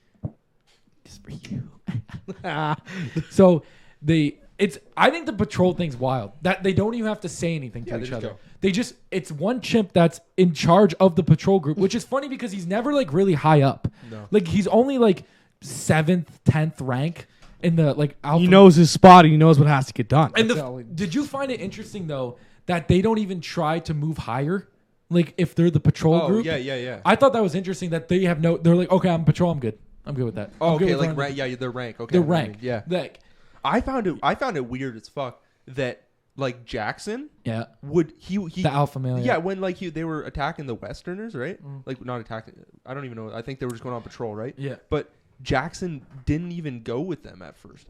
Just for you. So I think the patrol thing's wild. That they don't even have to say anything Yeah, to they each just other. go. It's one chimp that's in charge of the patrol group, which is funny because he's never like really high up. No. Like he's only like 7th, 10th rank in the like alpha. He knows his spot. He knows what has to get done. And That's all he- did you find it interesting though that they don't even try to move higher? Like if they're the patrol Oh, group. yeah. I thought that was interesting that they have they're like, okay, I'm patrol, I'm good. I'm good with that. Oh, I'm good okay, with like running- rank. Yeah, their rank. Okay, the I know what you rank. mean. Yeah. Like I found it weird as fuck that like Jackson Yeah. would he The alpha male. yeah, when like they were attacking the Westerners, right? Mm. Like not attacking. I don't even know. I think they were just going on patrol, right? Yeah. But Jackson didn't even go with them at first,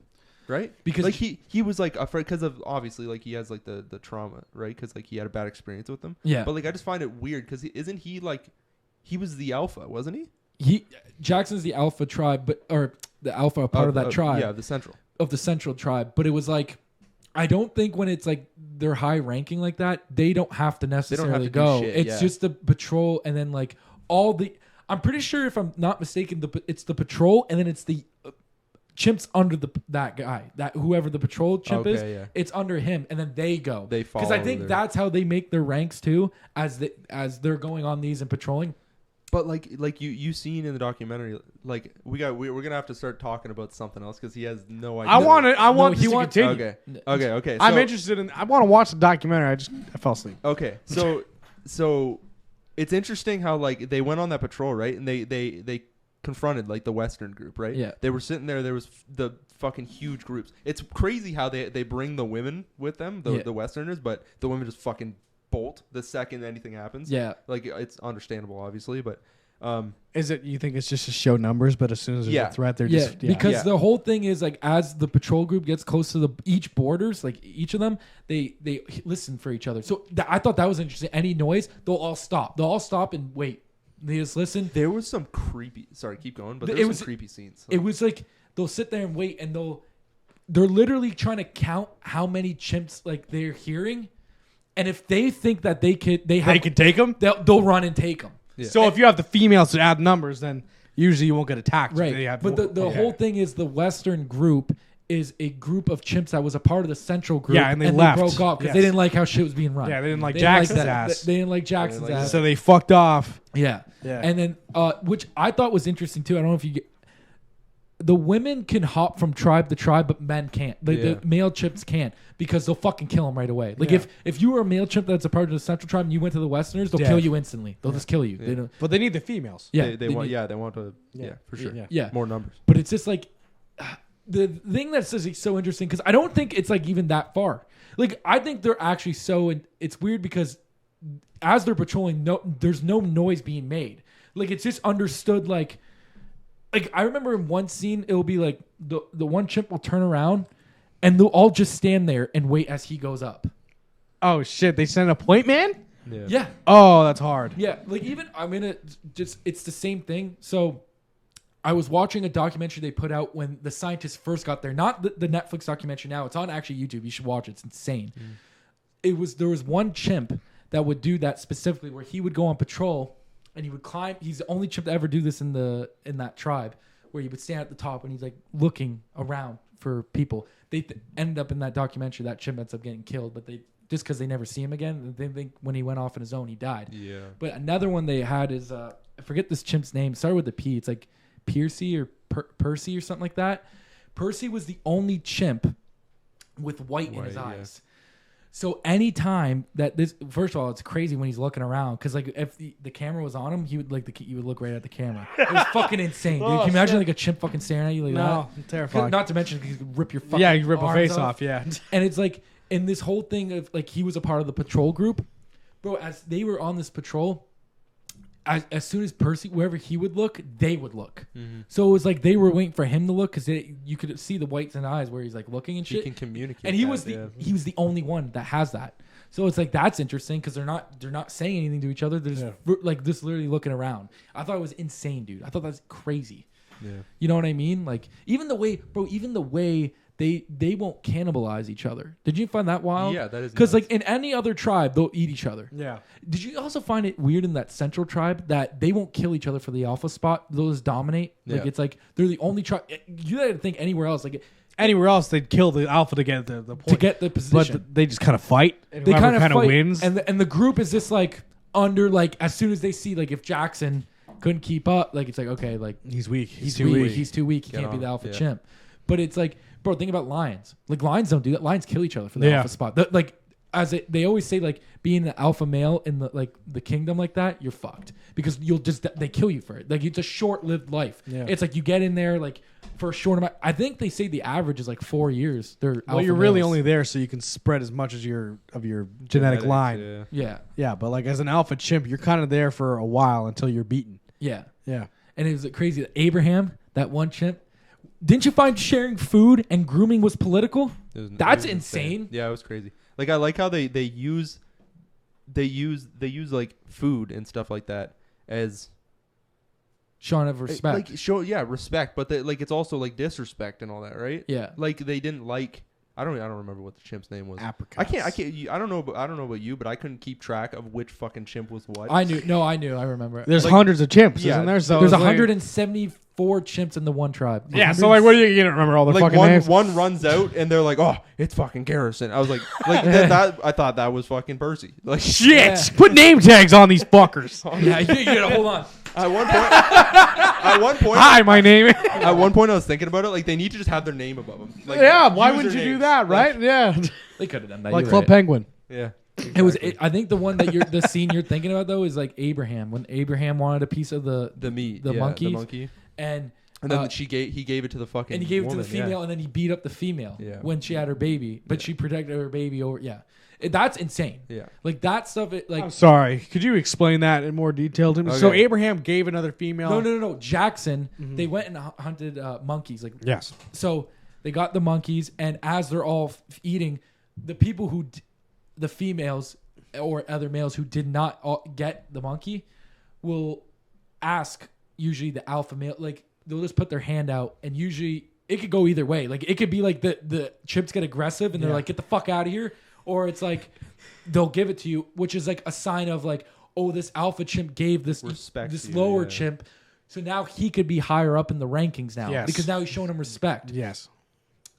right? Because like he was like afraid because of obviously like he has like the trauma, right? Because like he had a bad experience with them. Yeah. But like I just find it weird because isn't he like he was the alpha, wasn't he? Jackson's the alpha tribe, or the alpha part of that tribe. Yeah, the central. Of the central tribe. But it was like, I don't think when it's like they're high ranking like that, they don't have to necessarily go. Shit, it's just the patrol and then like all the. I'm pretty sure if I'm not mistaken, it's the patrol and then it's the chimps under that guy, that whoever the patrol chimp is. Yeah. It's under him and then they go. They follow. Because I think that's how they make their ranks too, as they're going on these and patrolling. But like you seen in the documentary, like we're gonna have to start talking about something else because he has no idea. I want this to continue. Okay. I'm interested in. I want to watch the documentary. I fell asleep. Okay, so it's interesting how like they went on that patrol, right? And they confronted like the Western group, right? Yeah. They were sitting there. There was the fucking huge groups. It's crazy how they bring the women with them, the Westerners, but the women just fucking bolt the second anything happens. Yeah. Like it's understandable, obviously, but. Is it? You think it's just to show numbers, but as soon as there's a threat, they're just because the whole thing is like as the patrol group gets close to each borders, like each of them, they listen for each other. So I thought that was interesting. Any noise, they'll all stop. They'll all stop and wait. They just listen. There was some creepy. Sorry, keep going. But there was some creepy scenes. It was like they'll sit there and wait, and they're literally trying to count how many chimps like they're hearing, and if they think that they could take them. They'll run and take them. Yeah. So if you have the females to add numbers, then usually you won't get attacked. Right. But the whole thing is the Western group is a group of chimps that was a part of the Central group. Yeah, and they left. Broke off because they didn't like how shit was being run. Yeah, they didn't like Jackson's ass. They didn't like Jackson's ass. So they fucked off. Yeah. And then, which I thought was interesting too. I don't know if you get. The women can hop from tribe to tribe, but men can't. The male chimps can't because they'll fucking kill them right away. Like if you were a male chimp that's a part of the Central tribe and you went to the Westerners, they'll kill you instantly. They'll just kill you. Yeah. They don't. But they need the females. Yeah, they want to. Yeah, for sure. Yeah. More numbers. But it's just like the thing that's just so interesting because I don't think it's like even that far. Like I think they're actually so, and it's weird because as they're patrolling, there's no noise being made. Like it's just understood. Like I remember in one scene, it'll be like the one chimp will turn around, and they'll all just stand there and wait as he goes up. Oh shit! They sent a point man. Yeah. Oh, that's hard. Yeah. Like even it's the same thing. So I was watching a documentary they put out when the scientists first got there. Not the Netflix documentary now. It's on actually YouTube. You should watch it. It's insane. There was one chimp that would do that specifically where he would go on patrol and he would climb. He's the only chimp to ever do this in that tribe where he would stand at the top and he's like looking around for people. They ended up in that documentary. That chimp ends up getting killed, but just because they never see him again. They think when he went off on his own, he died. Yeah. But another one they had is I forget this chimp's name. It started with a P. It's like Percy or Percy or something like that. Percy was the only chimp with white in his eyes. So anytime that first of all, it's crazy when he's looking around because like if the camera was on him, he would you would look right at the camera. It was fucking insane, dude. Can you imagine like a chimp fucking staring at you like that? No, terrifying. Not to mention he could rip your fucking you rip a arms face off. Yeah. And it's like in this whole thing of like he was a part of the patrol group, bro. As they were on this patrol, as soon as Percy, wherever he would look, they would look. Mm-hmm. So it was like they were waiting for him to look because you could see the whites in the eyes where he's like looking and shit. He can communicate. And he was the only one that has that. So it's like that's interesting because they're not saying anything to each other. They're just like just literally looking around. I thought it was insane, dude. I thought that's crazy. Yeah. You know what I mean? Like even the way they won't cannibalize each other. Did you find that wild? Yeah, that is because like in any other tribe they'll eat each other. Yeah. Did you also find it weird in that Central tribe that they won't kill each other for the alpha spot? Those dominate. Like it's like they're the only tribe. You gotta think anywhere else. Like anywhere else, they'd kill the alpha to get the point. To get the position. But they just kind of fight. And they kind of fight, wins. And the group is just like under like as soon as they see like if Jackson couldn't keep up, like it's like okay, like he's weak. He's too weak. He's too weak. He can't be the alpha chimp. But it's like, bro, think about lions. Like lions don't do that. Lions kill each other for the alpha spot. Like they always say, like, being the alpha male in the kingdom like that, you're fucked because they kill you for it. Like, it's a short-lived life. Yeah. It's like you get in there like for a short amount. I think they say the average is like 4 years. They're Well, alpha you're really males. only there so you can spread as much as your genetic line. Yeah. Yeah, Yeah, but like as an alpha chimp, you're kind of there for a while until you're beaten. yeah. Yeah. And it was crazy that Abraham, that one chimp, didn't you find sharing food and grooming was political? That's insane. Yeah, it was crazy. Like, I like how they use like food and stuff like that as Showing of respect. like respect, but like it's also like disrespect and all that, right? Yeah. Like they didn't like. I don't remember what the chimp's name was. Apricots. I can't. I don't know about you, but I couldn't keep track of which fucking chimp was what. I knew. I remember it. There's Like- hundreds of chimps, Yeah, isn't there? So There's it's like- 174 chimps in the one tribe. Yeah, so like, what do you don't remember all their like fucking one names? one runs out and they're like, oh, it's fucking Garrison. I was like that I thought that was fucking Percy. Like Shit! Yeah. Put name tags on these fuckers. Yeah, you gotta hold on. at one point, Hi, my name. is... at one point I was thinking about it. Like they need to just have their name above them. Like, Yeah, why wouldn't you do usernames. that, right? Yeah, They could have done that. like you're Club right. Penguin. Yeah. It was. I think the one that the scene you're thinking about though is like Abraham when Abraham wanted a piece of the meat. the Yeah, monkeys. The monkey. and And then uh, he gave it to the fucking and he gave it to woman, the female yeah. and then he beat up the female Yeah. when she had her baby, but she protected her baby over. Yeah, that's insane. Yeah. Like that stuff. I'm sorry. Could you explain that in more detail to me? Okay. So Abraham gave another female. No. Jackson. They went and hunted monkeys. Like Yes. so, they got the monkeys, and as they're all eating, the people the females or other males who did not get the monkey will ask usually the alpha male, like they'll just put their hand out, and usually it could go either way. Like it could be like the chimps get aggressive and they're like, get the fuck out of here, or it's like they'll give it to you, which is like a sign of like, oh, this alpha chimp gave this Respect this you, lower yeah. chimp, so now he could be higher up in the rankings now Yes. because now he's showing him respect. Yes.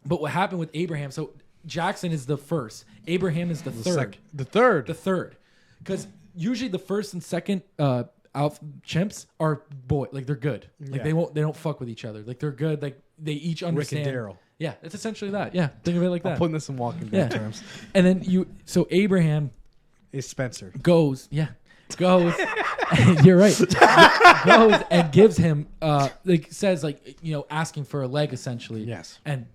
But what happened with Abraham? So Jackson is the first. Abraham is the third. The third. The third, because usually the first and second alpha chimps are like they're good. Like Yeah. they don't fuck with each other. Like they're good. Like they each Rick and understand. Daryl. Yeah, it's essentially that. Yeah, think of it like I'm that. putting this in Walking Dead Yeah. terms. And then so Abraham Is Spencer. goes. You're right. Goes and gives him like says like asking for a leg essentially. Yes. And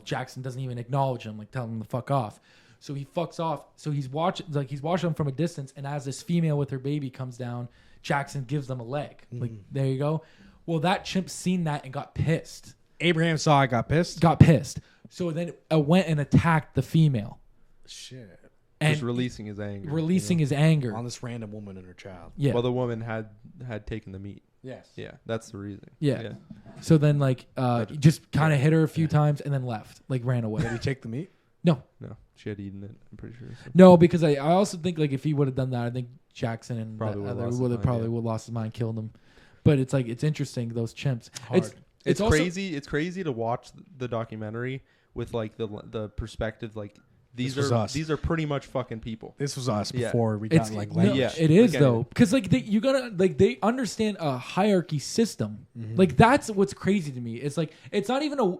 Jackson doesn't even acknowledge him, like telling him to fuck off. So he fucks off. So he's watching him from a distance, and as this female with her baby comes down, Jackson gives them a leg. Like there you go. Well, that chimp seen that and got pissed. Abraham saw it, got pissed. So then it went and attacked the female. Shit. And Just releasing his anger. releasing his anger. On this random woman and her child. Yeah. Well, the woman had taken the meat. Yes. Yeah, that's the reason. Yeah. So then just kind of hit her a few times and then left, like ran away. Did he take the meat? No, She had eaten it. I'm pretty sure. So. no, because I also think like if he would have done that, I think Jackson and Probably that would've other lost his would have mind, probably yeah. would lost his mind, killed him. But it's like it's interesting those chimps. Hard. It's also, crazy. It's crazy to watch the documentary with like the perspective like This was us. these are pretty much fucking people. This was us Yeah. before we It's got like no, language. Yeah. it is Like, though, because like you gotta like they understand a hierarchy system. Like that's what's crazy to me. It's like it's not even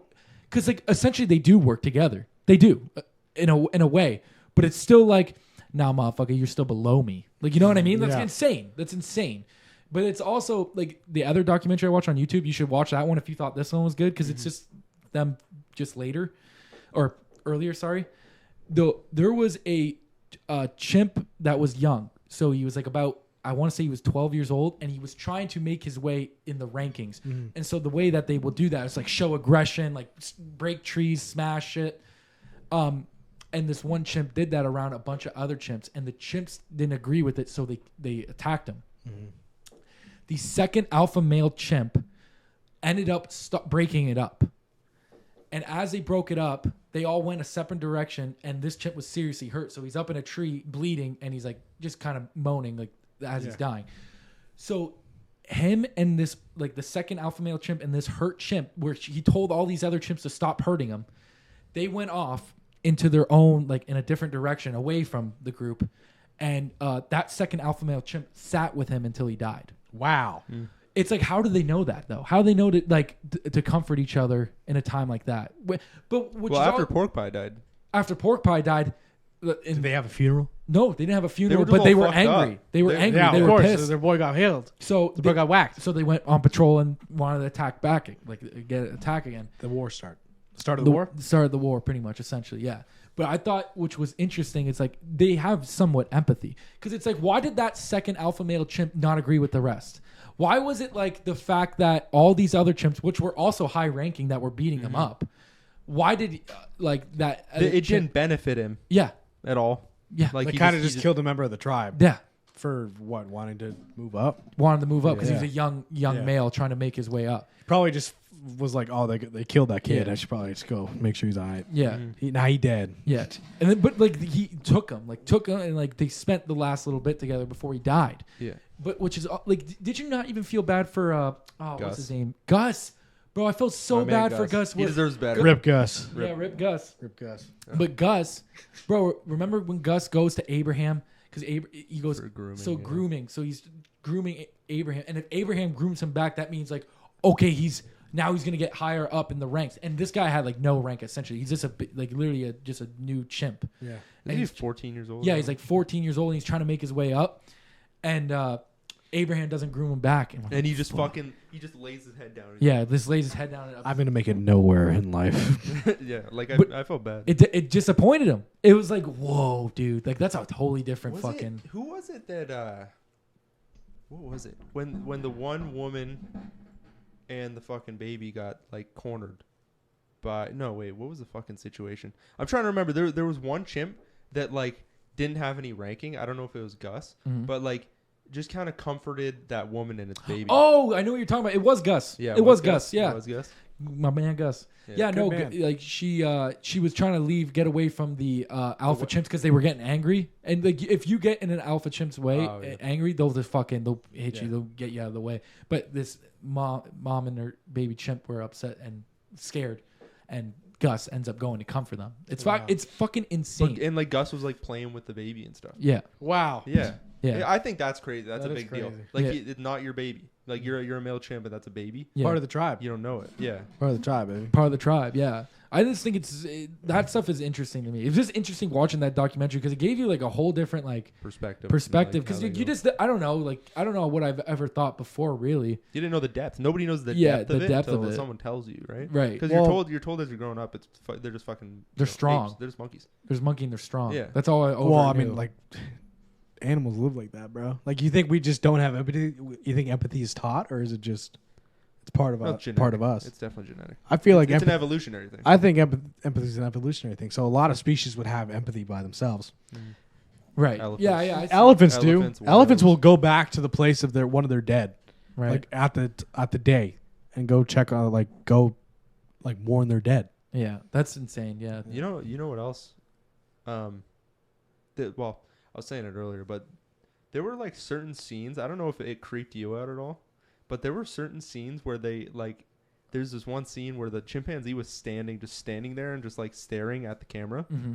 because like essentially they do work together. They do in a way, but it's still like, nah, motherfucker, you're still below me. Like you know what I mean? That's Yeah. insane. That's insane. But it's also like the other documentary I watched on YouTube. You should watch that one if you thought this one was good because it's just them just later or earlier. Sorry. There was a chimp that was young. So he was like about, I want to say he was 12 years old, and he was trying to make his way in the rankings. And so the way that they will do that is like show aggression, like break trees, smash shit. And this one chimp did that around a bunch of other chimps, and the chimps didn't agree with it, so they attacked him. The second alpha male chimp ended up breaking it up. And as they broke it up, they all went a separate direction, and this chimp was seriously hurt. So he's up in a tree bleeding, and he's like just kind of moaning like as he's dying. So him and this like the second alpha male chimp and this hurt chimp, where he told all these other chimps to stop hurting him, they went off into their own like in a different direction away from the group, and that second alpha male chimp sat with him until he died. Wow. It's like, how do they know that though? How do they know to like to comfort each other in a time like that? But Well, after Porkpie died. after Porkpie died, Did they have a funeral? No, they didn't have a funeral, just but all they were fucked angry. up. They were They- angry. Yeah, They of were course. pissed. Their boy got killed. So The boy got whacked. So they went on patrol and wanted to attack back, like get attack again. The war started. Start of the war? Started the war, pretty much, essentially, yeah. But I thought, which was interesting, it's like they have somewhat empathy. Because it's like, why did that second alpha male chimp not agree with the rest? Why was it like the fact that all these other chimps, which were also high ranking, that were beating him up, why did like that? It didn't benefit him Yeah. at all. Yeah. Like They he kind of he just killed a member of the tribe. Yeah. For what? Wanting to move up? Wanted to move up because Yeah. he was a young Yeah. male trying to make his way up. Probably just was like, oh, they killed that kid. Yeah. I should probably just go make sure he's all right. Yeah. He dead. Yeah. And then, but like he took him, and like they spent the last little bit together before he died. Yeah. But which is like, did you not even feel bad for what's Gus. his name? Gus. Bro, I felt so My man bad for Gus. He deserves better. Rip Gus. Yeah, rip Gus. Rip Gus. But Gus, bro, remember when Gus goes to Abraham? Because he goes, For grooming, so yeah. grooming. So he's grooming Abraham. And if Abraham grooms him back, that means like, okay, he's going to get higher up in the ranks. And this guy had like no rank, essentially. He's just literally just a new chimp. Yeah. And He's 14 years old. yeah, now. he's like 14 years old and he's trying to make his way up. And Abraham doesn't groom him back. And he just he just lays his head down. Yeah, this lays his head down. And I'm gonna make it nowhere in life. Yeah, like But- I felt bad. it disappointed him. It was like, whoa, dude, like that's a totally different fucking. Who was it that what was it? When the one woman and the fucking baby got like cornered by what was the fucking situation? I'm trying to remember. There was one chimp that like didn't have any ranking. I don't know if it was Gus, but like just kind of comforted that woman and its baby. Oh, I know what you're talking about. It was Gus. Yeah, it was Gus. Yeah, It was Gus. my man Gus. Yeah, Good no, man. like she was trying to get away from the alpha chimps because they were getting angry. And like if you get in an alpha chimp's way, angry, they'll hit you. They'll get you out of the way. But this mom and her baby chimp were upset and scared, and Gus ends up going to comfort them. It's it's fucking insane. And like Gus was like playing with the baby and stuff. Yeah, Wow. Yeah. Yeah. I think that's crazy. That's That a is big deal. crazy. Like Yeah. it's not your baby. Like you're a male chimp, but that's a baby. yeah. Part of the tribe. You don't know it. Yeah. Part of the tribe, baby. Part of the tribe. Yeah, I just think that stuff is interesting to me. It's just interesting watching that documentary because it gave you like a whole different like Perspective. because Like, how you they just I don't know what I've ever thought before really. You didn't know the depth. Nobody knows the Yeah, depth the of it depth of until it. someone tells you, right? Right. Because Well- you're told as you're growing up, they're just fucking. They're apes. strong. They're just monkeys. There's monkey and they're strong. Yeah. That's all I over Well, I knew. mean, like, animals live like that, bro. Like, you think we just don't have empathy? You think empathy is taught, or is it just it's part of No, us? genetic. Part of us. It's definitely genetic. I feel like It's an empathy. evolutionary thing. I think empathy is an evolutionary thing. So a lot of species would have empathy by themselves. right. Elephants. Yeah, yeah. I see. Elephants do. Elephants, Elephants whales. will go back to the place of one of their dead, Right. like at the day, and go check on mourn their dead. Yeah, that's insane. Yeah. You know what else? Well, I was saying it earlier, but there were like certain scenes. I don't know if it creeped you out at all, but there were certain scenes where they like. There's this one scene where the chimpanzee was just standing there and just like staring at the camera, Mm-hmm.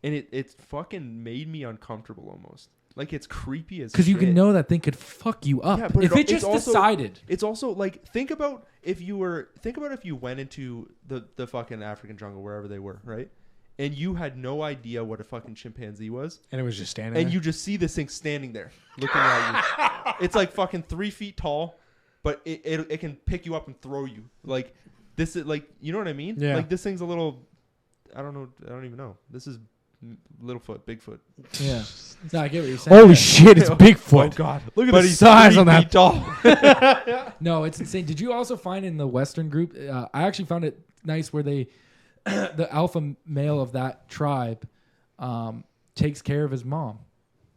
and it fucking made me uncomfortable almost. Like it's creepy as Because you can shit. know that thing could fuck you up Yeah, but if it it just also- decided. It's also like think about if you went into the fucking African jungle wherever they were, right? And you had no idea what a fucking chimpanzee was, And it was just standing and there. you just see this thing standing there looking at you. It's like fucking 3 feet tall, but it can pick you up and throw you. Like this is like, you know what I mean? Yeah. Like this thing's a little, I don't know, I don't even know. This is Littlefoot, Bigfoot. Yeah. No, I get what you're saying. Holy shit! It's Bigfoot. Oh God! Look at But the he's size 3 on that. feet tall. No, it's insane. Did you also find in the Western group? I actually found it nice where they, the alpha male of that tribe, takes care of his mom.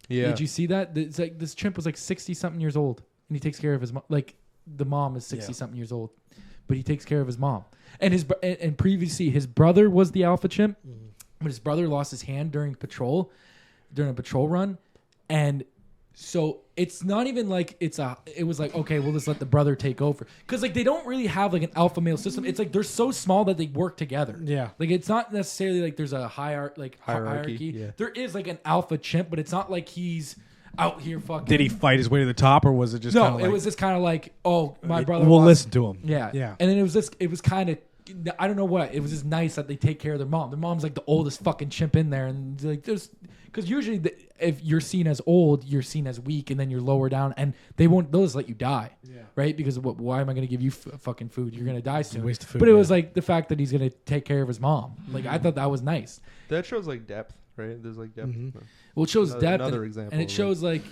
Yeah. Did you see that? It's like this chimp was like 60-something years old, and he takes care of his mom. Like the mom is 60-something years old, but he takes care of his mom. And and previously his brother was the alpha chimp, but his brother lost his hand during a patrol run, and so it's not even like it was like, okay, we'll just let the brother take over, because like they don't really have like an alpha male system. It's like they're so small that they work together. Yeah. Like it's not necessarily like there's a hierarchy. yeah. There is like an alpha chimp, but it's not like he's out here fucking. Did he fight his way to the top, or was it just No, kinda it was just kind of like, oh, my brother. We'll lost- listen to him. Yeah, Yeah. And then it was kind of I don't know what. It was just nice that they take care of their mom. Their mom's like the oldest fucking chimp in there, and like there's because usually if you're seen as old, you're seen as weak, and then you're lower down, and they'll just let you die, right? Because of why am I going to give you fucking food? You're going to die soon. Waste of food, but it was like the fact that he's going to take care of his mom. Like I thought that was nice. That shows like depth, right? There's like depth. Well, it shows depth, another example and it of shows like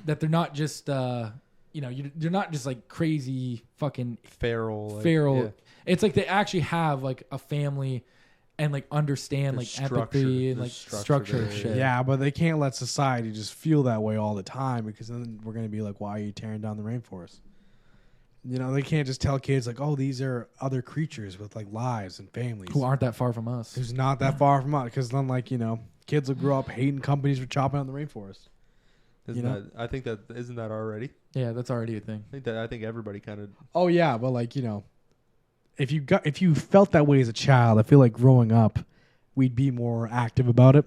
that they're not just you're not just like crazy fucking feral. feral. Yeah. It's like they actually have like a family and like understand There's like empathy and like There's structure there, and shit. Yeah, but they can't let society just feel that way all the time because then we're going to be like, why are you tearing down the rainforest? You know, they can't just tell kids like, oh, these are other creatures with like lives and families. Who aren't that far from us. Who's not that far from us. Because then, like, kids will grow up hating companies for chopping down the rainforest. I think that isn't that already. Yeah, that's already a thing. I think everybody kind of. Oh, yeah, but like, if you felt that way as a child, I feel like growing up, we'd be more active about it.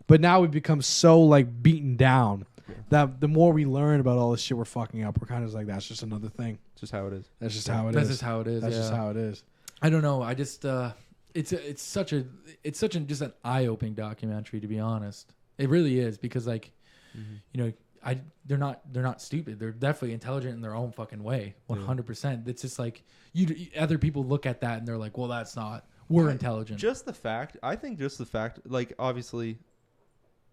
But now we've become so like beaten down that the more we learn about all this shit we're fucking up, we're kind of just like, that's just another thing. It's just how it is. That's just how it That's is. just how it is. That's yeah. just how it is. I don't know. I just it's such just an eye-opening documentary, to be honest. It really is, because like they're not stupid. They're definitely intelligent in their own fucking way. 100%. It's just like other people look at that and they're like, well, that's not. We're intelligent. I think just the fact, like, obviously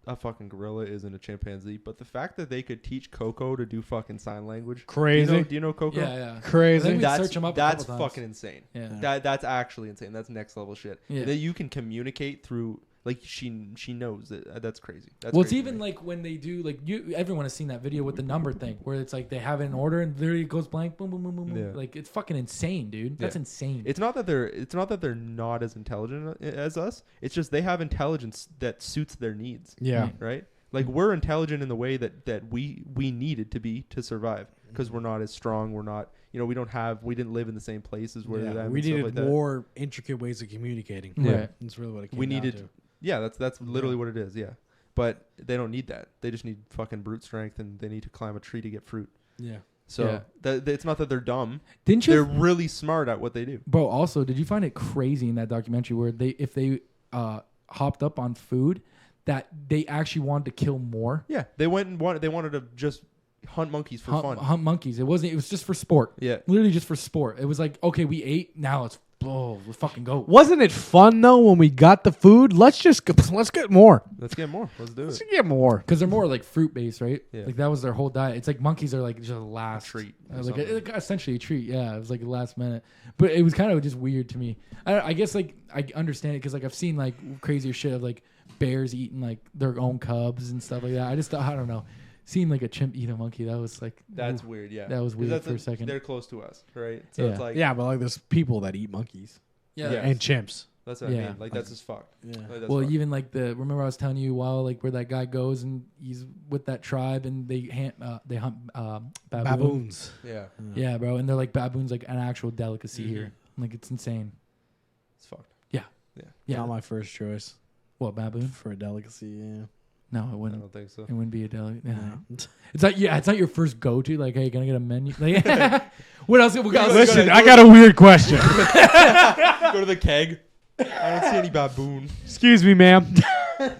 a fucking gorilla isn't a chimpanzee, but the fact that they could teach Coco to do fucking sign language. Crazy. Do you know Coco? Yeah. Crazy. I think we search 'em up a That's couple times. fucking insane. Yeah. That's actually insane. That's next level shit. Yeah. That you can communicate through, like, she knows that. That's crazy. That's Well, it's crazy even to me. like when they do, like, everyone has seen that video with the number thing where it's like they have it in order and literally it goes blank, boom, boom, boom, boom, boom. Yeah. Like, it's fucking insane, dude. That's Yeah. insane. It's not that they're not as intelligent as us. It's just they have intelligence that suits their needs. Yeah. Right? Like, we're intelligent in the way that we needed to be to survive, because we're not as strong. We're not, we didn't live in the same places where they're at we and stuff needed like that. more intricate ways of communicating. Right. That's really what it came We down needed, to. yeah, that's literally what it is. Yeah. But they don't need that. They just need fucking brute strength, and they need to climb a tree to get fruit. Yeah. So it's not that they're dumb. Didn't you? They're really smart at what they do. Bro, also, did you find it crazy in that documentary where if they hopped up on food, that they actually wanted to kill more? Yeah, they wanted to just hunt monkeys for fun. Hunt monkeys. It was just for sport. Yeah. Literally just for sport. It was like, okay, we ate, now let's fucking go. Wasn't it fun though when we got the food? Let's get more. Let's get more. Let's do Let's it. get more. Because they're more like fruit based, right? Yeah. Like that was their whole diet. It's like monkeys are like just a last treat or like something. essentially a treat. Yeah, it was like the last minute, but it was kind of just weird to me. I guess like I understand it because like I've seen like crazier shit of like bears eating like their own cubs and stuff like that. I just thought, I don't know, seeing like a chimp eat a monkey, that was like That's weird. Yeah, that was 'Cause weird that's for a second. They're close to us, right? So Yeah. it's like, Yeah, but like there's people that eat monkeys yeah. Yeah. and chimps. that's what I Yeah. mean. Like, that's just fucked. Yeah. Like, that's Well, fucked. even like remember I was telling you like where that guy goes and he's with that tribe and they hunt Baboons. Yeah, Yeah, bro, and they're like baboons like an actual delicacy Mhm. here. Like it's insane. it's fucked. Yeah. Not my first choice What, baboon? for a delicacy. Yeah. No, it I wouldn't. don't think so. It wouldn't be a deli. Yeah. Yeah. It's not your first go to. Like, hey, can I get a menu? Like, what else? We got Listen, I got a weird question. Go to the keg. I don't see any baboon. Excuse me, ma'am.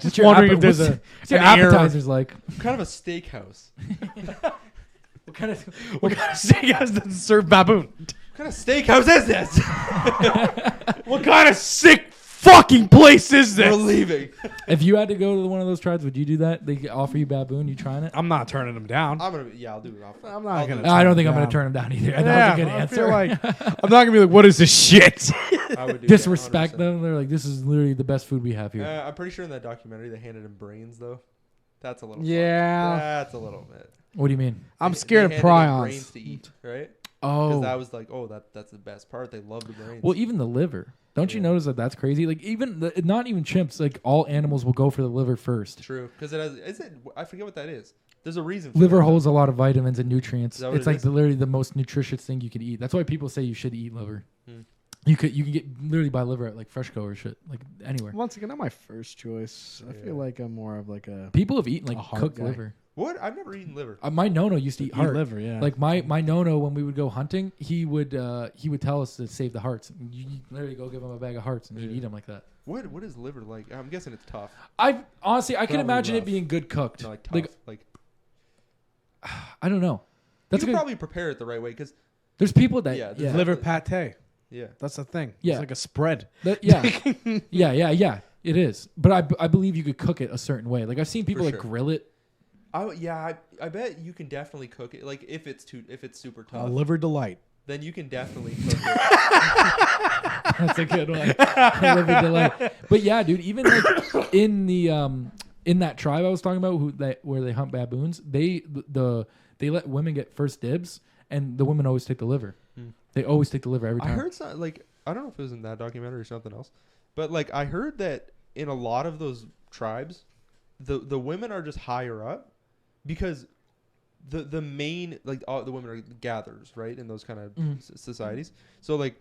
Just wondering if there's what's your an error. appetizers like? What kind of a steakhouse? What kind of? What kind of steakhouse doesn't serve baboon? What kind of steakhouse is this? What kind of sick fucking place is We're this? leaving. If you had to go to one of those tribes, would you do that? They offer you baboon. You trying it? I'm not turning them down. I'll do it. I'm not gonna. No, I don't think I'm down. gonna turn them down either. Yeah, That was a good I answer. feel like I'm not gonna be like, what is this shit? I would do Disrespect 100%. them. They're like, this is literally the best food we have here. I'm pretty sure in that documentary they handed him brains though. That's a little. Yeah. fucked. That's a little bit. What do you mean? I'm They scared of handed him brains prions. to eat, right? Because Oh, that was like, that's the best part. They love the brains. well, even the liver. Don't you Yeah. notice that that's crazy? Like even not even chimps. Like all animals will go for the liver first. True, because it has. Is it? I forget what that is. There's a reason. For Liver that. holds a lot of vitamins and nutrients. Is that what It's it like is? literally the most nutritious thing you could eat. That's why people say you should eat liver. Hmm. You can get literally buy liver at like Freshco or shit, like anywhere. Once again, not my first choice. I Yeah. feel like I'm more of like a. People have eaten A like heart cooked guy. liver. What? I've never eaten liver. My nono used to eat heart. liver, yeah. Like my nono, when we would go hunting, he would tell us to save the hearts. You literally go give him a bag of hearts and he'd eat them like that. What is liver like? I'm guessing it's tough. I honestly I can Probably imagine it rough. being good cooked. No, like tough. Like I don't know. you That's can good. probably prepare it the right way because There's people that Yeah, yeah, Liver pate. yeah. That's the thing. Yeah. It's like a spread. yeah. It is, but I believe you could cook it a certain way. Like I've seen people For like sure. grill it. I bet you can definitely cook it. Like if it's super A tough, liver delight. then you can definitely cook it. That's a good one. Liver delight. But yeah, dude, even like in the in that tribe I was talking about where they hunt baboons, they let women get first dibs, and the women always take the liver. They always take the liver every I time. heard some, like I don't know if it was in that documentary or something else, but like I heard that in a lot of those tribes, the women are just higher up because the main like all the women are gatherers, right, in those kind of societies. So like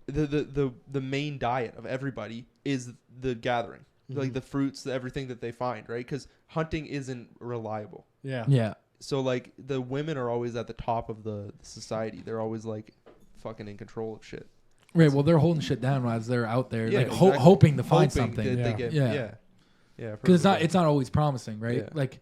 the main diet of everybody is the gathering, like the fruits, everything that they find, right? Because hunting isn't reliable. Yeah. Yeah. So like the women are always at the top of the society. They're always like fucking in control of shit. Right. Well, they're holding shit down as they're out there, Yeah, like exactly. hoping to find Hoping something. that they Yeah. get, Yeah. yeah. Because it's not always promising, right? Yeah. Like,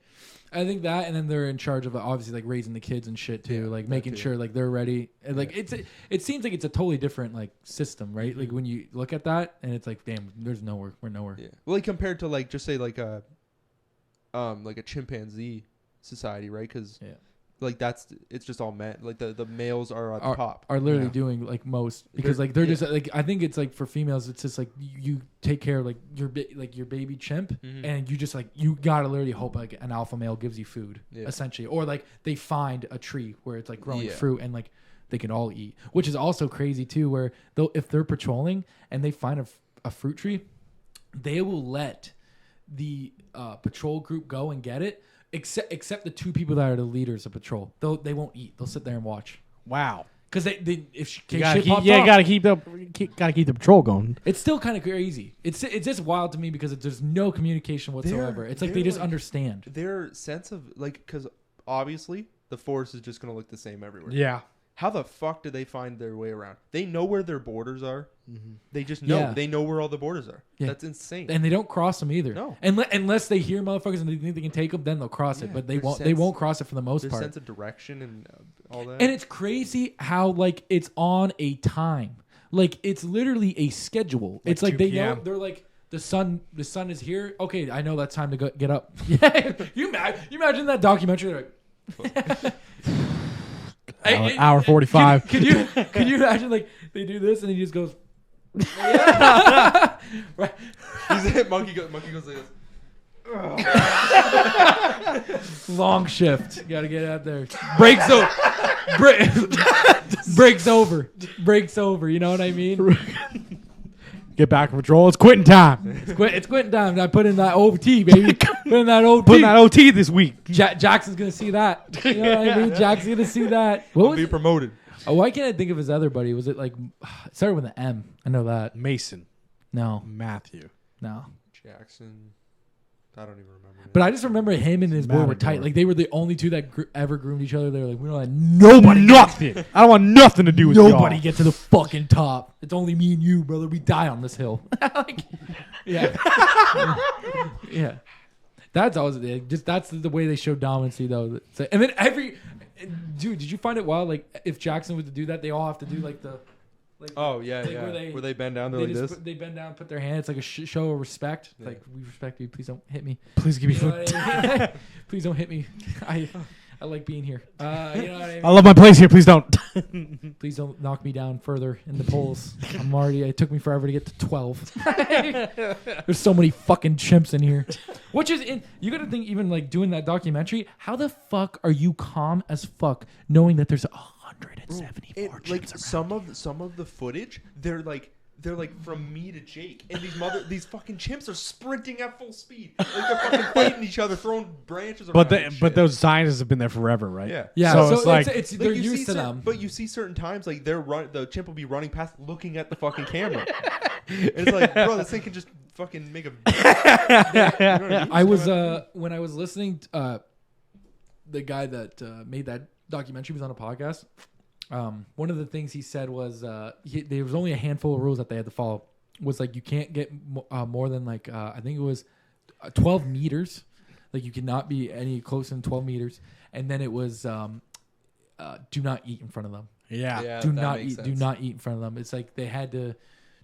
I think that, and then they're in charge of obviously like raising the kids and shit too, Yeah, like that making too. sure like they're ready. And, like it seems like it's a totally different like system, right? Like when you look at that, and it's like, damn, we're nowhere. Yeah. Well, like compared to like just say like a chimpanzee society, right? Because Yeah. like it's just all men. Like the males are at the top. Are literally Yeah. doing like most because They're- like they're yeah. just like I think it's like for females it's just like you take care of like your baby chimp and you just like you gotta literally hope like an alpha male gives you food essentially, or like they find a tree where it's like growing fruit and like they can all eat, which is also crazy too, where if they're patrolling and they find a fruit tree, they will let the patrol group go and get it. Except the two people that are the leaders of patrol, they won't eat. They'll sit there and watch. Wow. Because they if shit You gotta pops keep, off, gotta keep the patrol going. it's still kind of crazy. It's just wild to me because there's no communication whatsoever. It's like they they're just like- understand. Their sense of like, because obviously the forest is just gonna look the same everywhere. Yeah. How the fuck do they find their way around? They know where their borders are. They just know. Yeah. They know where all the borders are. Yeah. That's insane. And they don't cross them either. No. Unless they hear motherfuckers and they think they can take them, then they'll cross it. Yeah, But they their won't. They sense- won't cross it for the most Their part. sense of direction and all that. And it's crazy how like it's on a time. Like it's literally a schedule. It's like 2 they p.m. know they're like the sun is here. Okay, I know that's time to get up. Yeah, you imagine that documentary? They're like, Hour 45. Could you imagine like they do this and he just goes. Right. Monkey goes like this. Long shift. Got to get out there. Breaks over. Breaks over. You know what I mean? Get back on patrol. It's quitting time. It's quitting time. I put in that OT, baby. Put in that OT. Putting that OT this week. Jackson's gonna see that. You know what I mean? Jackson's gonna see that. What was Be it? promoted. Oh, why can't I think of his other buddy? Was it like it started with an M? I know that. Mason. No. Matthew. Jackson. I don't even remember. But I just remember him and his boy were tight. Matador. Like they were the only two that ever groomed each other. They were like, we don't let nobody Nothing. I don't want nothing to do with Nobody y'all. get to the fucking top. It's only me and you, brother. We die on this hill. Like, yeah. Yeah. That's always that's the way they show dominancy though. And then dude, did you find it wild? Like if Jackson was to do that, they all have to do like the Oh yeah, like, yeah. Where they bend down, they're they like just this. they bend down, put their hand. It's like a show of respect. Yeah. Like we respect you. Please don't hit me. Please give me You know food. what I mean? Please don't hit me. I like being here. You know what I mean? I love my place here. Please don't. Please don't knock me down further in the polls. It took me forever to get to 12. There's so many fucking chimps in here. You gotta think, even like doing that documentary, how the fuck are you calm as fuck knowing that there's 174 chimps Like around? some of the footage, they're like from me to Jake, and these fucking chimps are sprinting at full speed, like they're fucking fighting each other, throwing branches around. But those scientists have been there forever, right? Yeah. Yeah, So so, it's like- it's Like, they're you used see to them. But you see certain times, like the chimp will be running past, looking at the fucking camera, and it's like, bro, this thing can just fucking make a. You know what I mean? I was when I was listening. the guy that made that documentary was on a podcast. One of the things he said was there was only a handful of rules that they had to follow. Was like you can't get more than like I think it was 12 meters. Like you cannot be any closer than 12 meters. And then it was do not eat in front of them. Yeah. Do not eat. Do not eat in front of them. It's like they had to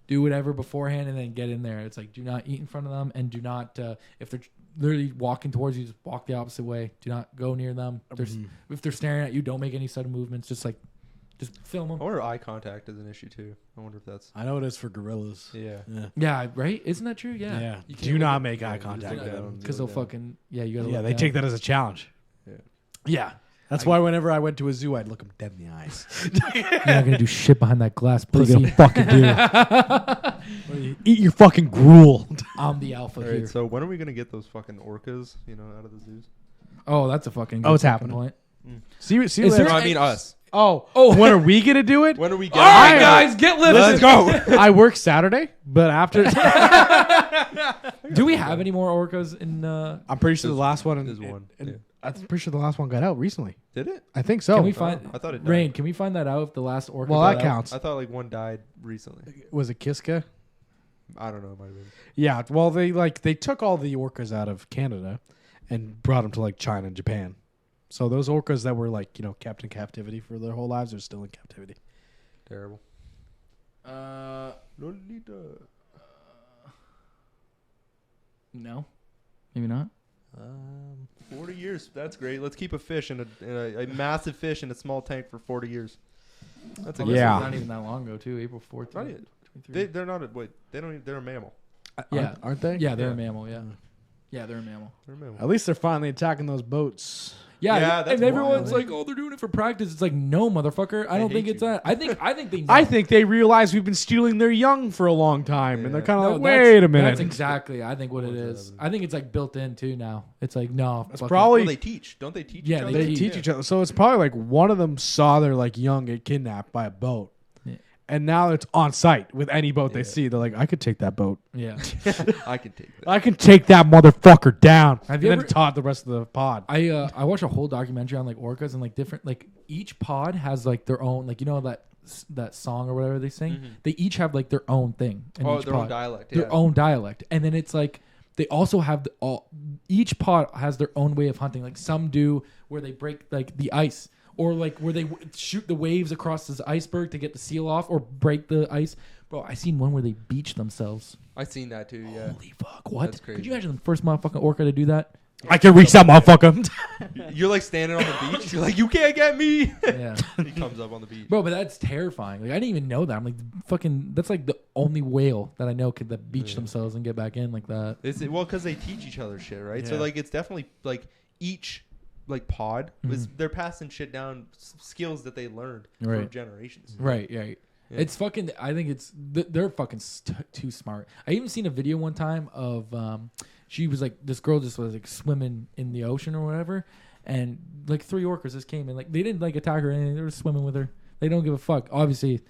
do whatever beforehand and then get in there. It's like do not eat in front of them and do not if they're literally walking towards you, just walk the opposite way. Do not go near them. If they're staring at you, don't make any sudden movements. Just film them. I wonder if eye contact is an issue too. I wonder if that's. I know it is for gorillas. Yeah. Yeah, right? Isn't that true? Yeah. Yeah. You can't Do look not at- make eye just contact look with at them. because they'll fucking you gotta Yeah, look they down. take that as a challenge. Yeah. That's why whenever I went to a zoo, I'd look them dead in the eyes. You're not gonna do shit behind that glass, pussy. Fucking do. Eat your fucking gruel. I'm the alpha All here. right. So when are we gonna get those fucking orcas? Out of the zoos. Oh, that's a fucking. Oh, it's good fucking happening. Point. See, Is what- there- No, I mean us. oh, Oh. when are we gonna do it? When are we All right, getting? guys, get lifted. Let's go. I work Saturday, but after Do we have any more orcas in? I'm pretty sure the last one. There's one. Yeah. I'm pretty sure the last one got out recently. Did it? I think so. Can we find? I thought it died. Rain, can we find that out if the last orca? Well, got that out? counts. I thought like one died recently. Was it Kiska? I don't know. It might have been. Yeah. Well, they took all the orcas out of Canada and brought them to like China and Japan. So those orcas that were like kept in captivity for their whole lives are still in captivity. Terrible. Lolita. No, maybe not. 40 years. That's great. Let's keep a fish in a massive fish in a small tank for 40 years. That's a Oh, good this Yeah. was not even that long ago, too. April 4th. Not yet. They're not a wait. They don't. They're a mammal. Yeah. Aren't they? Yeah, they're a Yeah. mammal. Yeah, yeah, they're a mammal. They're a mammal. At least they're finally attacking those boats. Yeah, Yeah, that's and everyone's wild. like, "Oh, they're doing it for practice." It's like, no, motherfucker. I don't think hate it's you. that. I think they. Know. I think they realize we've been stealing their young for a long time, and they're Yeah. kind of No, like, that's- wait a minute. That's exactly. I think what it is. I think it's like built in too now. It's like no. That's fucking- probably Well, they teach. Don't they teach? Yeah, each other? they teach each other. So it's probably like one of them saw their like young get kidnapped by a boat. Yeah. And now it's on site with any boat they Yeah. see. They're like, I could take that boat. Yeah. I can take that. I can take that motherfucker down. Have And you then ever- taught the rest of the pod. I watched a whole documentary on like orcas and like different like each pod has like their own like that song or whatever they sing. Mhm. They each have like their own thing. In Oh, each their pod. own dialect. Their Yeah. own dialect, and then it's like they also have each pod has their own way of hunting. Like some do where they break like the ice, or like where they shoot the waves across this iceberg to get the seal off, or break the ice. Bro, I seen one where they beach themselves. I seen that too. Yeah. Holy fuck! What? That's crazy. Could you imagine the first motherfucking orca to do that? I can reach that motherfucker. You're like standing on the beach. You're like, you can't get me. Yeah. He comes up on the beach. Bro, but that's terrifying. Like I didn't even know that. I'm like, fucking. That's like the only whale that I know could that beach Yeah. themselves and get back in like that. Well, because they teach each other shit, right? So Yeah. like, it's definitely like each like pod is they're passing shit down skills that they learned for Right. generations. Right, right. Yeah. It's fucking. I think it's they're fucking too smart. I even seen a video one time of she was like this girl just was like swimming in the ocean or whatever, and like 3 orcas just came in. Like they didn't like attack her or anything. They were swimming with her. They don't give a fuck. Obviously,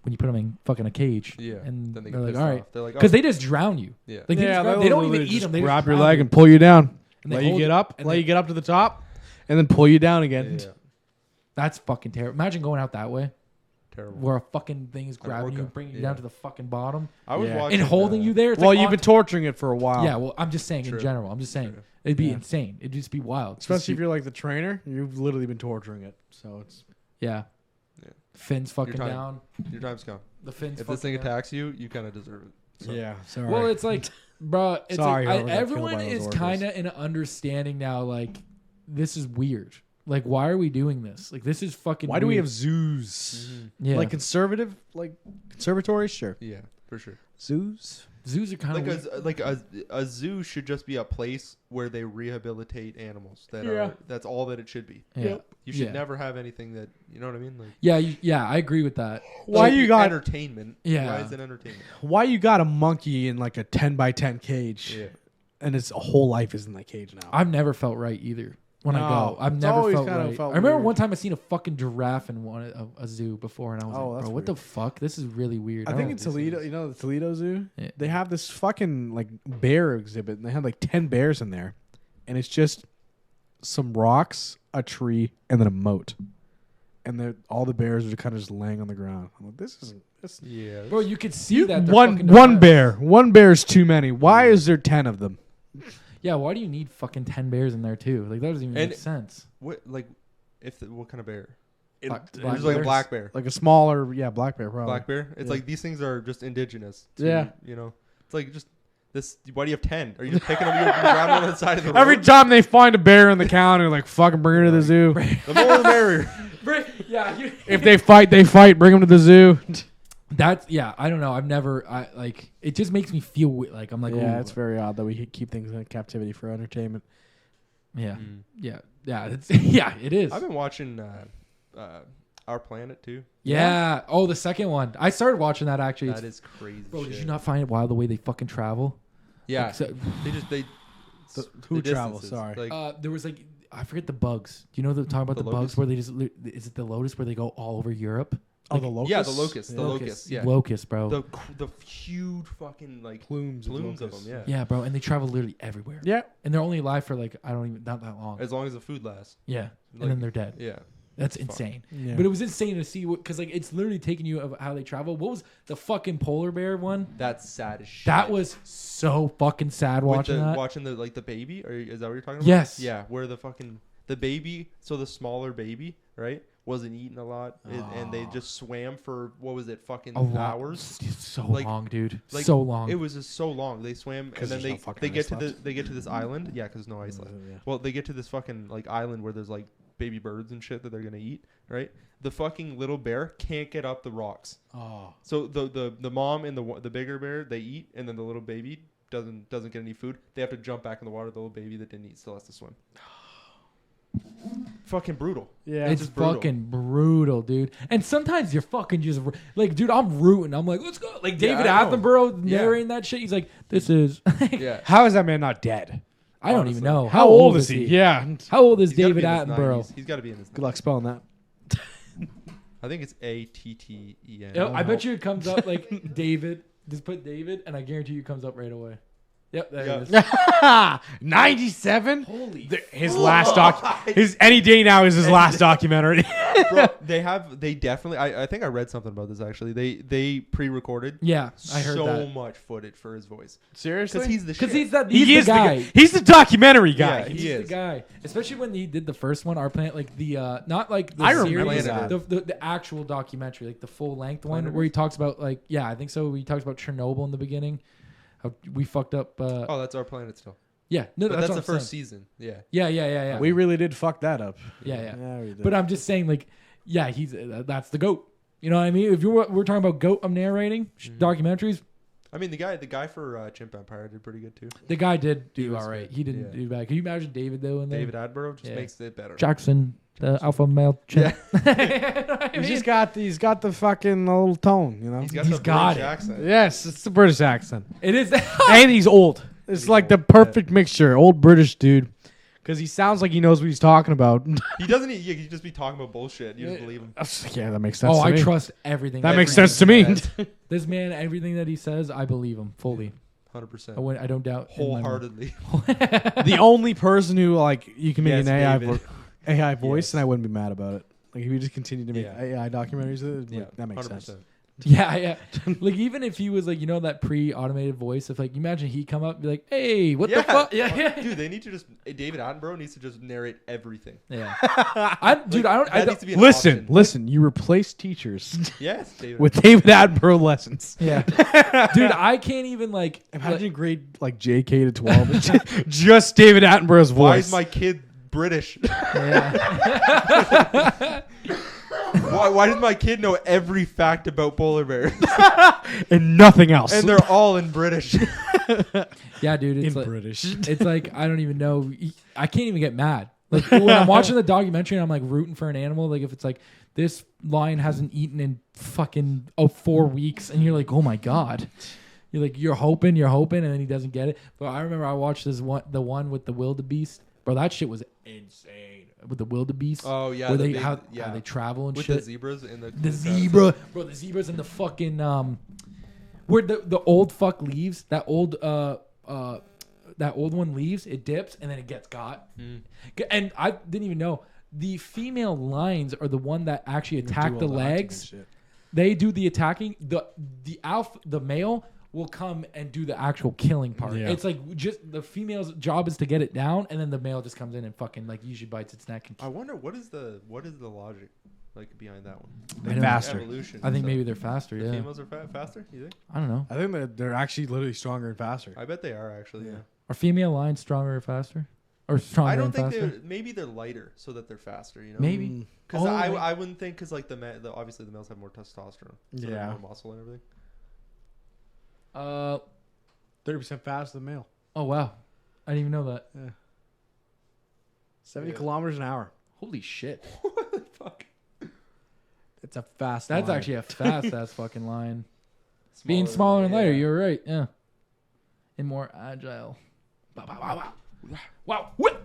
when you put them in fucking a cage, Yeah. and Then they they're get like, pissed all right, off. They're like, because oh, they just drown you. yeah. Like they, just drown- they don't even eat them. They grab just your drown leg you. and pull you down. And they Let you hold get it, up. and Let they- you get up to the top, and then pull you down again. Yeah. That's fucking terrible. Imagine going out that way, Terrible. where a fucking thing is grabbing you orca. and bringing you Yeah. down to the fucking bottom I was Yeah. watching and holding you there. It's Well, like you've on been torturing it for a while. Yeah, well, I'm just saying True. in general. I'm just saying True. it'd be Yeah. insane. It'd just be wild. Especially if you're like the trainer, you've literally been torturing it. So it's yeah. Yeah. Fins fucking time. down. Your time's come. The fins. If this thing fucking down. attacks you, you kind of deserve it. So. yeah. Sorry. Well, it's like, bro, it's Sorry, like whoever got killed everyone by those is orcas. kind of in an understanding now. Like, this is weird. Like, why are we doing this? Like, this is fucking. why do we weird. have zoos? Yeah. Like conservative, like conservatories? Sure. Yeah, for sure. Zoos. zoos are kind of Like a zoo should just be a place where they rehabilitate animals. That's all that it should be. yeah. Yep. You should Yeah. never have anything that you know what I mean. Like Yeah, I agree with that. Why should you be got entertainment? Yeah. Why is it entertainment? why you got a monkey in like a 10 by 10 cage, Yeah. and its whole life is in that cage now? I've never felt right either. When I No, go, I've it's never always felt kinda right. felt I remember weird. one time I seen a fucking giraffe in a zoo before, and I was Oh, like, that's bro, what the fuck? This is really weird. I think in don't- Toledo, you know the Toledo Zoo, Yeah. they have this fucking like bear exhibit, and they have like 10 bears in there, and it's just some rocks, a tree, and then a moat. And all the bears are kind of just laying on the ground. I'm like, this isn't. Yeah. Bro, you could see that. they're One fucking one depressed. bear. One bear is too many. Why is there 10 of them? Yeah, why do you need fucking 10 bears in there too? Like that doesn't even And- make sense. What what kind of bear? Black It's like a bears? black bear. Like a smaller, black bear probably. Black bear. It's Yeah. like these things are just indigenous. Yeah. It's like just this. Why do you have 10? Are you just picking them? You're grabbing them on the side of the road. Every time they find a bear in the county, like fucking bring her to the zoo. The more the merrier. Yeah, If they fight, they fight. Bring them to the zoo. that's I don't know. I've never it just makes me feel like I'm like Yeah, ooh. it's very odd that we keep things in captivity for entertainment. yeah. Mm. Yeah, it's, yeah, it is. I've been watching Our Planet too. Yeah. Oh, the second one. I started watching that actually. That is crazy. Bro, did shit. you not find it wild the way they fucking travel? Yeah. Like, so- Who the travels? distances, Sorry. Like, there was I forget the bugs. Do you know talking about The the bugs locust? where they just is it the lotus where they go all over Europe? Oh, the locusts? yeah, the locusts. The locusts. Yeah. Locust, bro. The huge fucking like Plumes of of locusts. them. yeah, bro, and they travel literally everywhere. Yeah. And they're only alive for not that long. As long as the food lasts. Yeah, like- and then they're dead. Yeah. That's insane. Yeah. But it was insane to see because it's literally taking you of how they travel. What was the fucking polar bear one? That's sad as shit. That was so fucking sad With watching that. watching the baby. Is that what you're talking about? Yes. Yeah, where the baby. So the smaller baby, right, wasn't eating a lot, and they just swam for what was it, fucking hours. So Like- long, dude. Like, so long. It was just so long. They swam and 'Cause then there's no fucking they get ice to left. they get to this island. Yeah, because no ice left. Yeah. Well, they get to this fucking like island where there's like baby birds and shit that they're gonna eat. Right. The fucking little bear can't get up the rocks. Oh. So the mom and the bigger bear they eat, and then the little baby doesn't get any food. They have to jump back in the water. The little baby that didn't eat still has to swim. Fucking brutal. Yeah. it's just brutal. fucking brutal, dude. And sometimes you're fucking just like, dude, I'm rooting. I'm like, let's go. Like David I know. Attenborough Yeah. narrating that shit. He's like, this is. Yeah. How is that man not dead? I don't Honestly. even know. How old is he? Yeah. How old is He's gotta David be in his Attenborough? 90s. He's got to be in his. Good luck spelling that. I think it's Atten. Yep, I bet you it comes up like David. Just put David, and I guarantee you it comes up right away. Yep, there it is. 97? Holy His last his any day now is his last documentary. Bro, they definitely. I think I read something about this actually. They pre-recorded. Yeah, I heard so that. much footage for his voice Seriously? because he's the shit. Because he's the He is guy. He's the documentary guy. Yeah, He's he the is. guy, especially when he did the first one, Our Planet, like the not like the I series, remember that. the actual documentary, like the full length one, Planet where he Earth? talks about like I think so. He talks about Chernobyl in the beginning, how we fucked up. Oh, that's Our Planet still. Yeah, no, But that's, that's what the I'm first saying. season. Yeah. Yeah. We really did fuck that up. Yeah. We did. But I'm just saying, like, yeah, he's that's the goat. You know what I mean? If we're talking about goat, I'm narrating documentaries. I mean, the guy for Chimp Empire did pretty good too. The guy did do was all right. good. He didn't Yeah. do bad. Can you imagine David though? In there? David Attenborough just Yeah. makes it better. Jackson, the alpha male chimp. he's got the fucking little tone, you know. He's got He's the got British it. accent. Yes, it's the British accent. It is. And he's old. It's like the perfect mixture. Old British dude. Because he sounds like he knows what he's talking about. He doesn't. He just be talking about bullshit. You just believe him. Yeah, that makes sense. Oh, to I me. trust everything. That makes man sense to me. says. This man, everything that he says, I believe him fully. 100%. I don't doubt. in my mind. Wholeheartedly. The only person who you can make Yes, an AI David. AI voice, Yes. and I wouldn't be mad about it. Like if you just continue to make Yeah. AI documentaries, Yeah, that makes 100%. sense. Yeah. Like even if he was like, that pre-automated voice, if like, imagine he come up and be like, "Hey, what the Yeah. fuck?" Yeah. Dude, they need to just. David Attenborough needs to just narrate everything. Yeah. I That needs don't. to be an Listen, option. you replace teachers Yes, David. with David Attenborough lessons. Yeah. Dude, I can't even like. Imagine grade like JK to 12, just David Attenborough's Why voice. is my kid British? Yeah. Why does my kid know every fact about polar bears? and nothing else. And they're all in British. Yeah, dude. It's in like, British. It's like I don't even know. I can't even get mad. Like when I'm watching the documentary and I'm like rooting for an animal. Like if it's like this lion hasn't eaten in fucking 4 weeks, and you're like, oh my god. You're like you're hoping, and then he doesn't get it. But I remember I watched the one with the wildebeest. Bro, that shit was insane. With the wildebeest. Oh yeah, where the they big- how yeah. they travel and with shit. the zebras in the The zebra, bro. The zebras and the fucking where the old fuck leaves that old that old one leaves, it dips, and then it gets got. And I didn't even know the female lions are the one that actually attack the legs. They do the attacking. The male will come and do the actual killing part. Yeah. It's like just the female's job is to get it down, and then the male just comes in and fucking like usually bites its neck. And I wonder what is the logic like behind that one? They're faster. Evolution. I think maybe they're faster. the Yeah, females are faster. You think? I don't know. I think that they're actually literally stronger and faster. I bet they are actually. Yeah. Are female lions stronger or faster? Or stronger I don't and think faster? maybe they're lighter so that they're faster. You know. Maybe. Because Oh, I wouldn't think because like obviously the males have more testosterone. So they have Yeah. more muscle and everything. 30% faster than male. Oh wow, I didn't even know that. 70 Yeah. kilometers an hour. Holy shit, What the fuck? It's a fast. that's lion. actually a fast ass fucking lion. Being smaller and lighter, you're right. Yeah, and more agile. Wow, wow, wow, wow. Wow. What?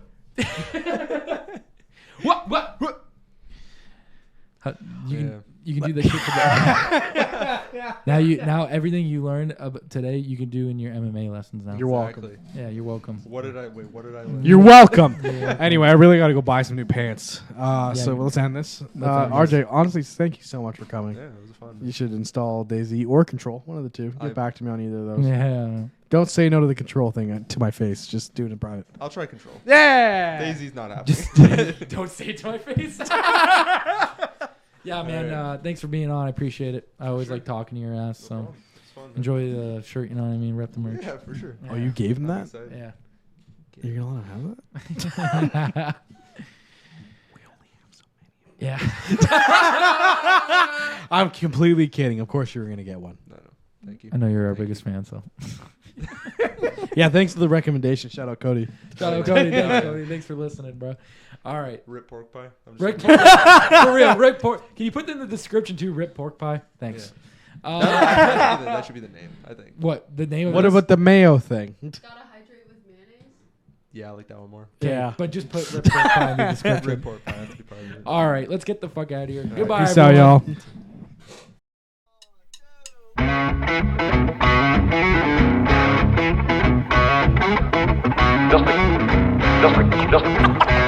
What? You can do that shit today. Now everything you learned today you can do in your MMA lessons now. You're welcome. Exactly. Yeah, you're welcome. What did I learn? You're welcome. Anyway, I really got to go buy some new pants. So Yeah. let's end this. Let's end this. RJ, honestly, thank you so much for coming. Yeah, it was fun. You should install Daisy or Control, one of the two. Get back to me on either of those. Yeah. Don't say no to the Control thing to my face. Just do it in private. I'll try Control. Yeah. Daisy's not happening. Don't say it to my face. Yeah, man. Thanks for being on. I appreciate it. I always like talking to your ass. So problem. It's fun, man. enjoy the shirt. You know what I mean? Rep the merch. Yeah, for sure. Oh, you gave him I'm that? excited. Yeah. You're gonna let him have that? Yeah. I'm completely kidding. Of course, you were gonna get one. No, thank you. I know you're our Thank biggest fan, so. Yeah. Thanks for the recommendation. Shout out Cody. Shout out Cody. Thanks, Cody. Thanks for listening, bro. All right. Rip pork pie. I'm just Rick kidding. Pork For real, Rick Pork. Can you put in the description too? Rip Pork Pie. Thanks. That should be the name, I think. What the name? What of about the mayo thing? Gotta hydrate with mayonnaise. Yeah, I like that one more. Yeah. But just put Rip Pork Pie in the description. Rip pork pie. That's a good part of it. All right, let's get the fuck out of here. Goodbye, Peace out, everyone. y'all.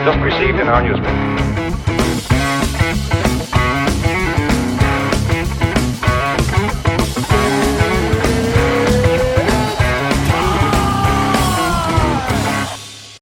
Just received in our newspaper.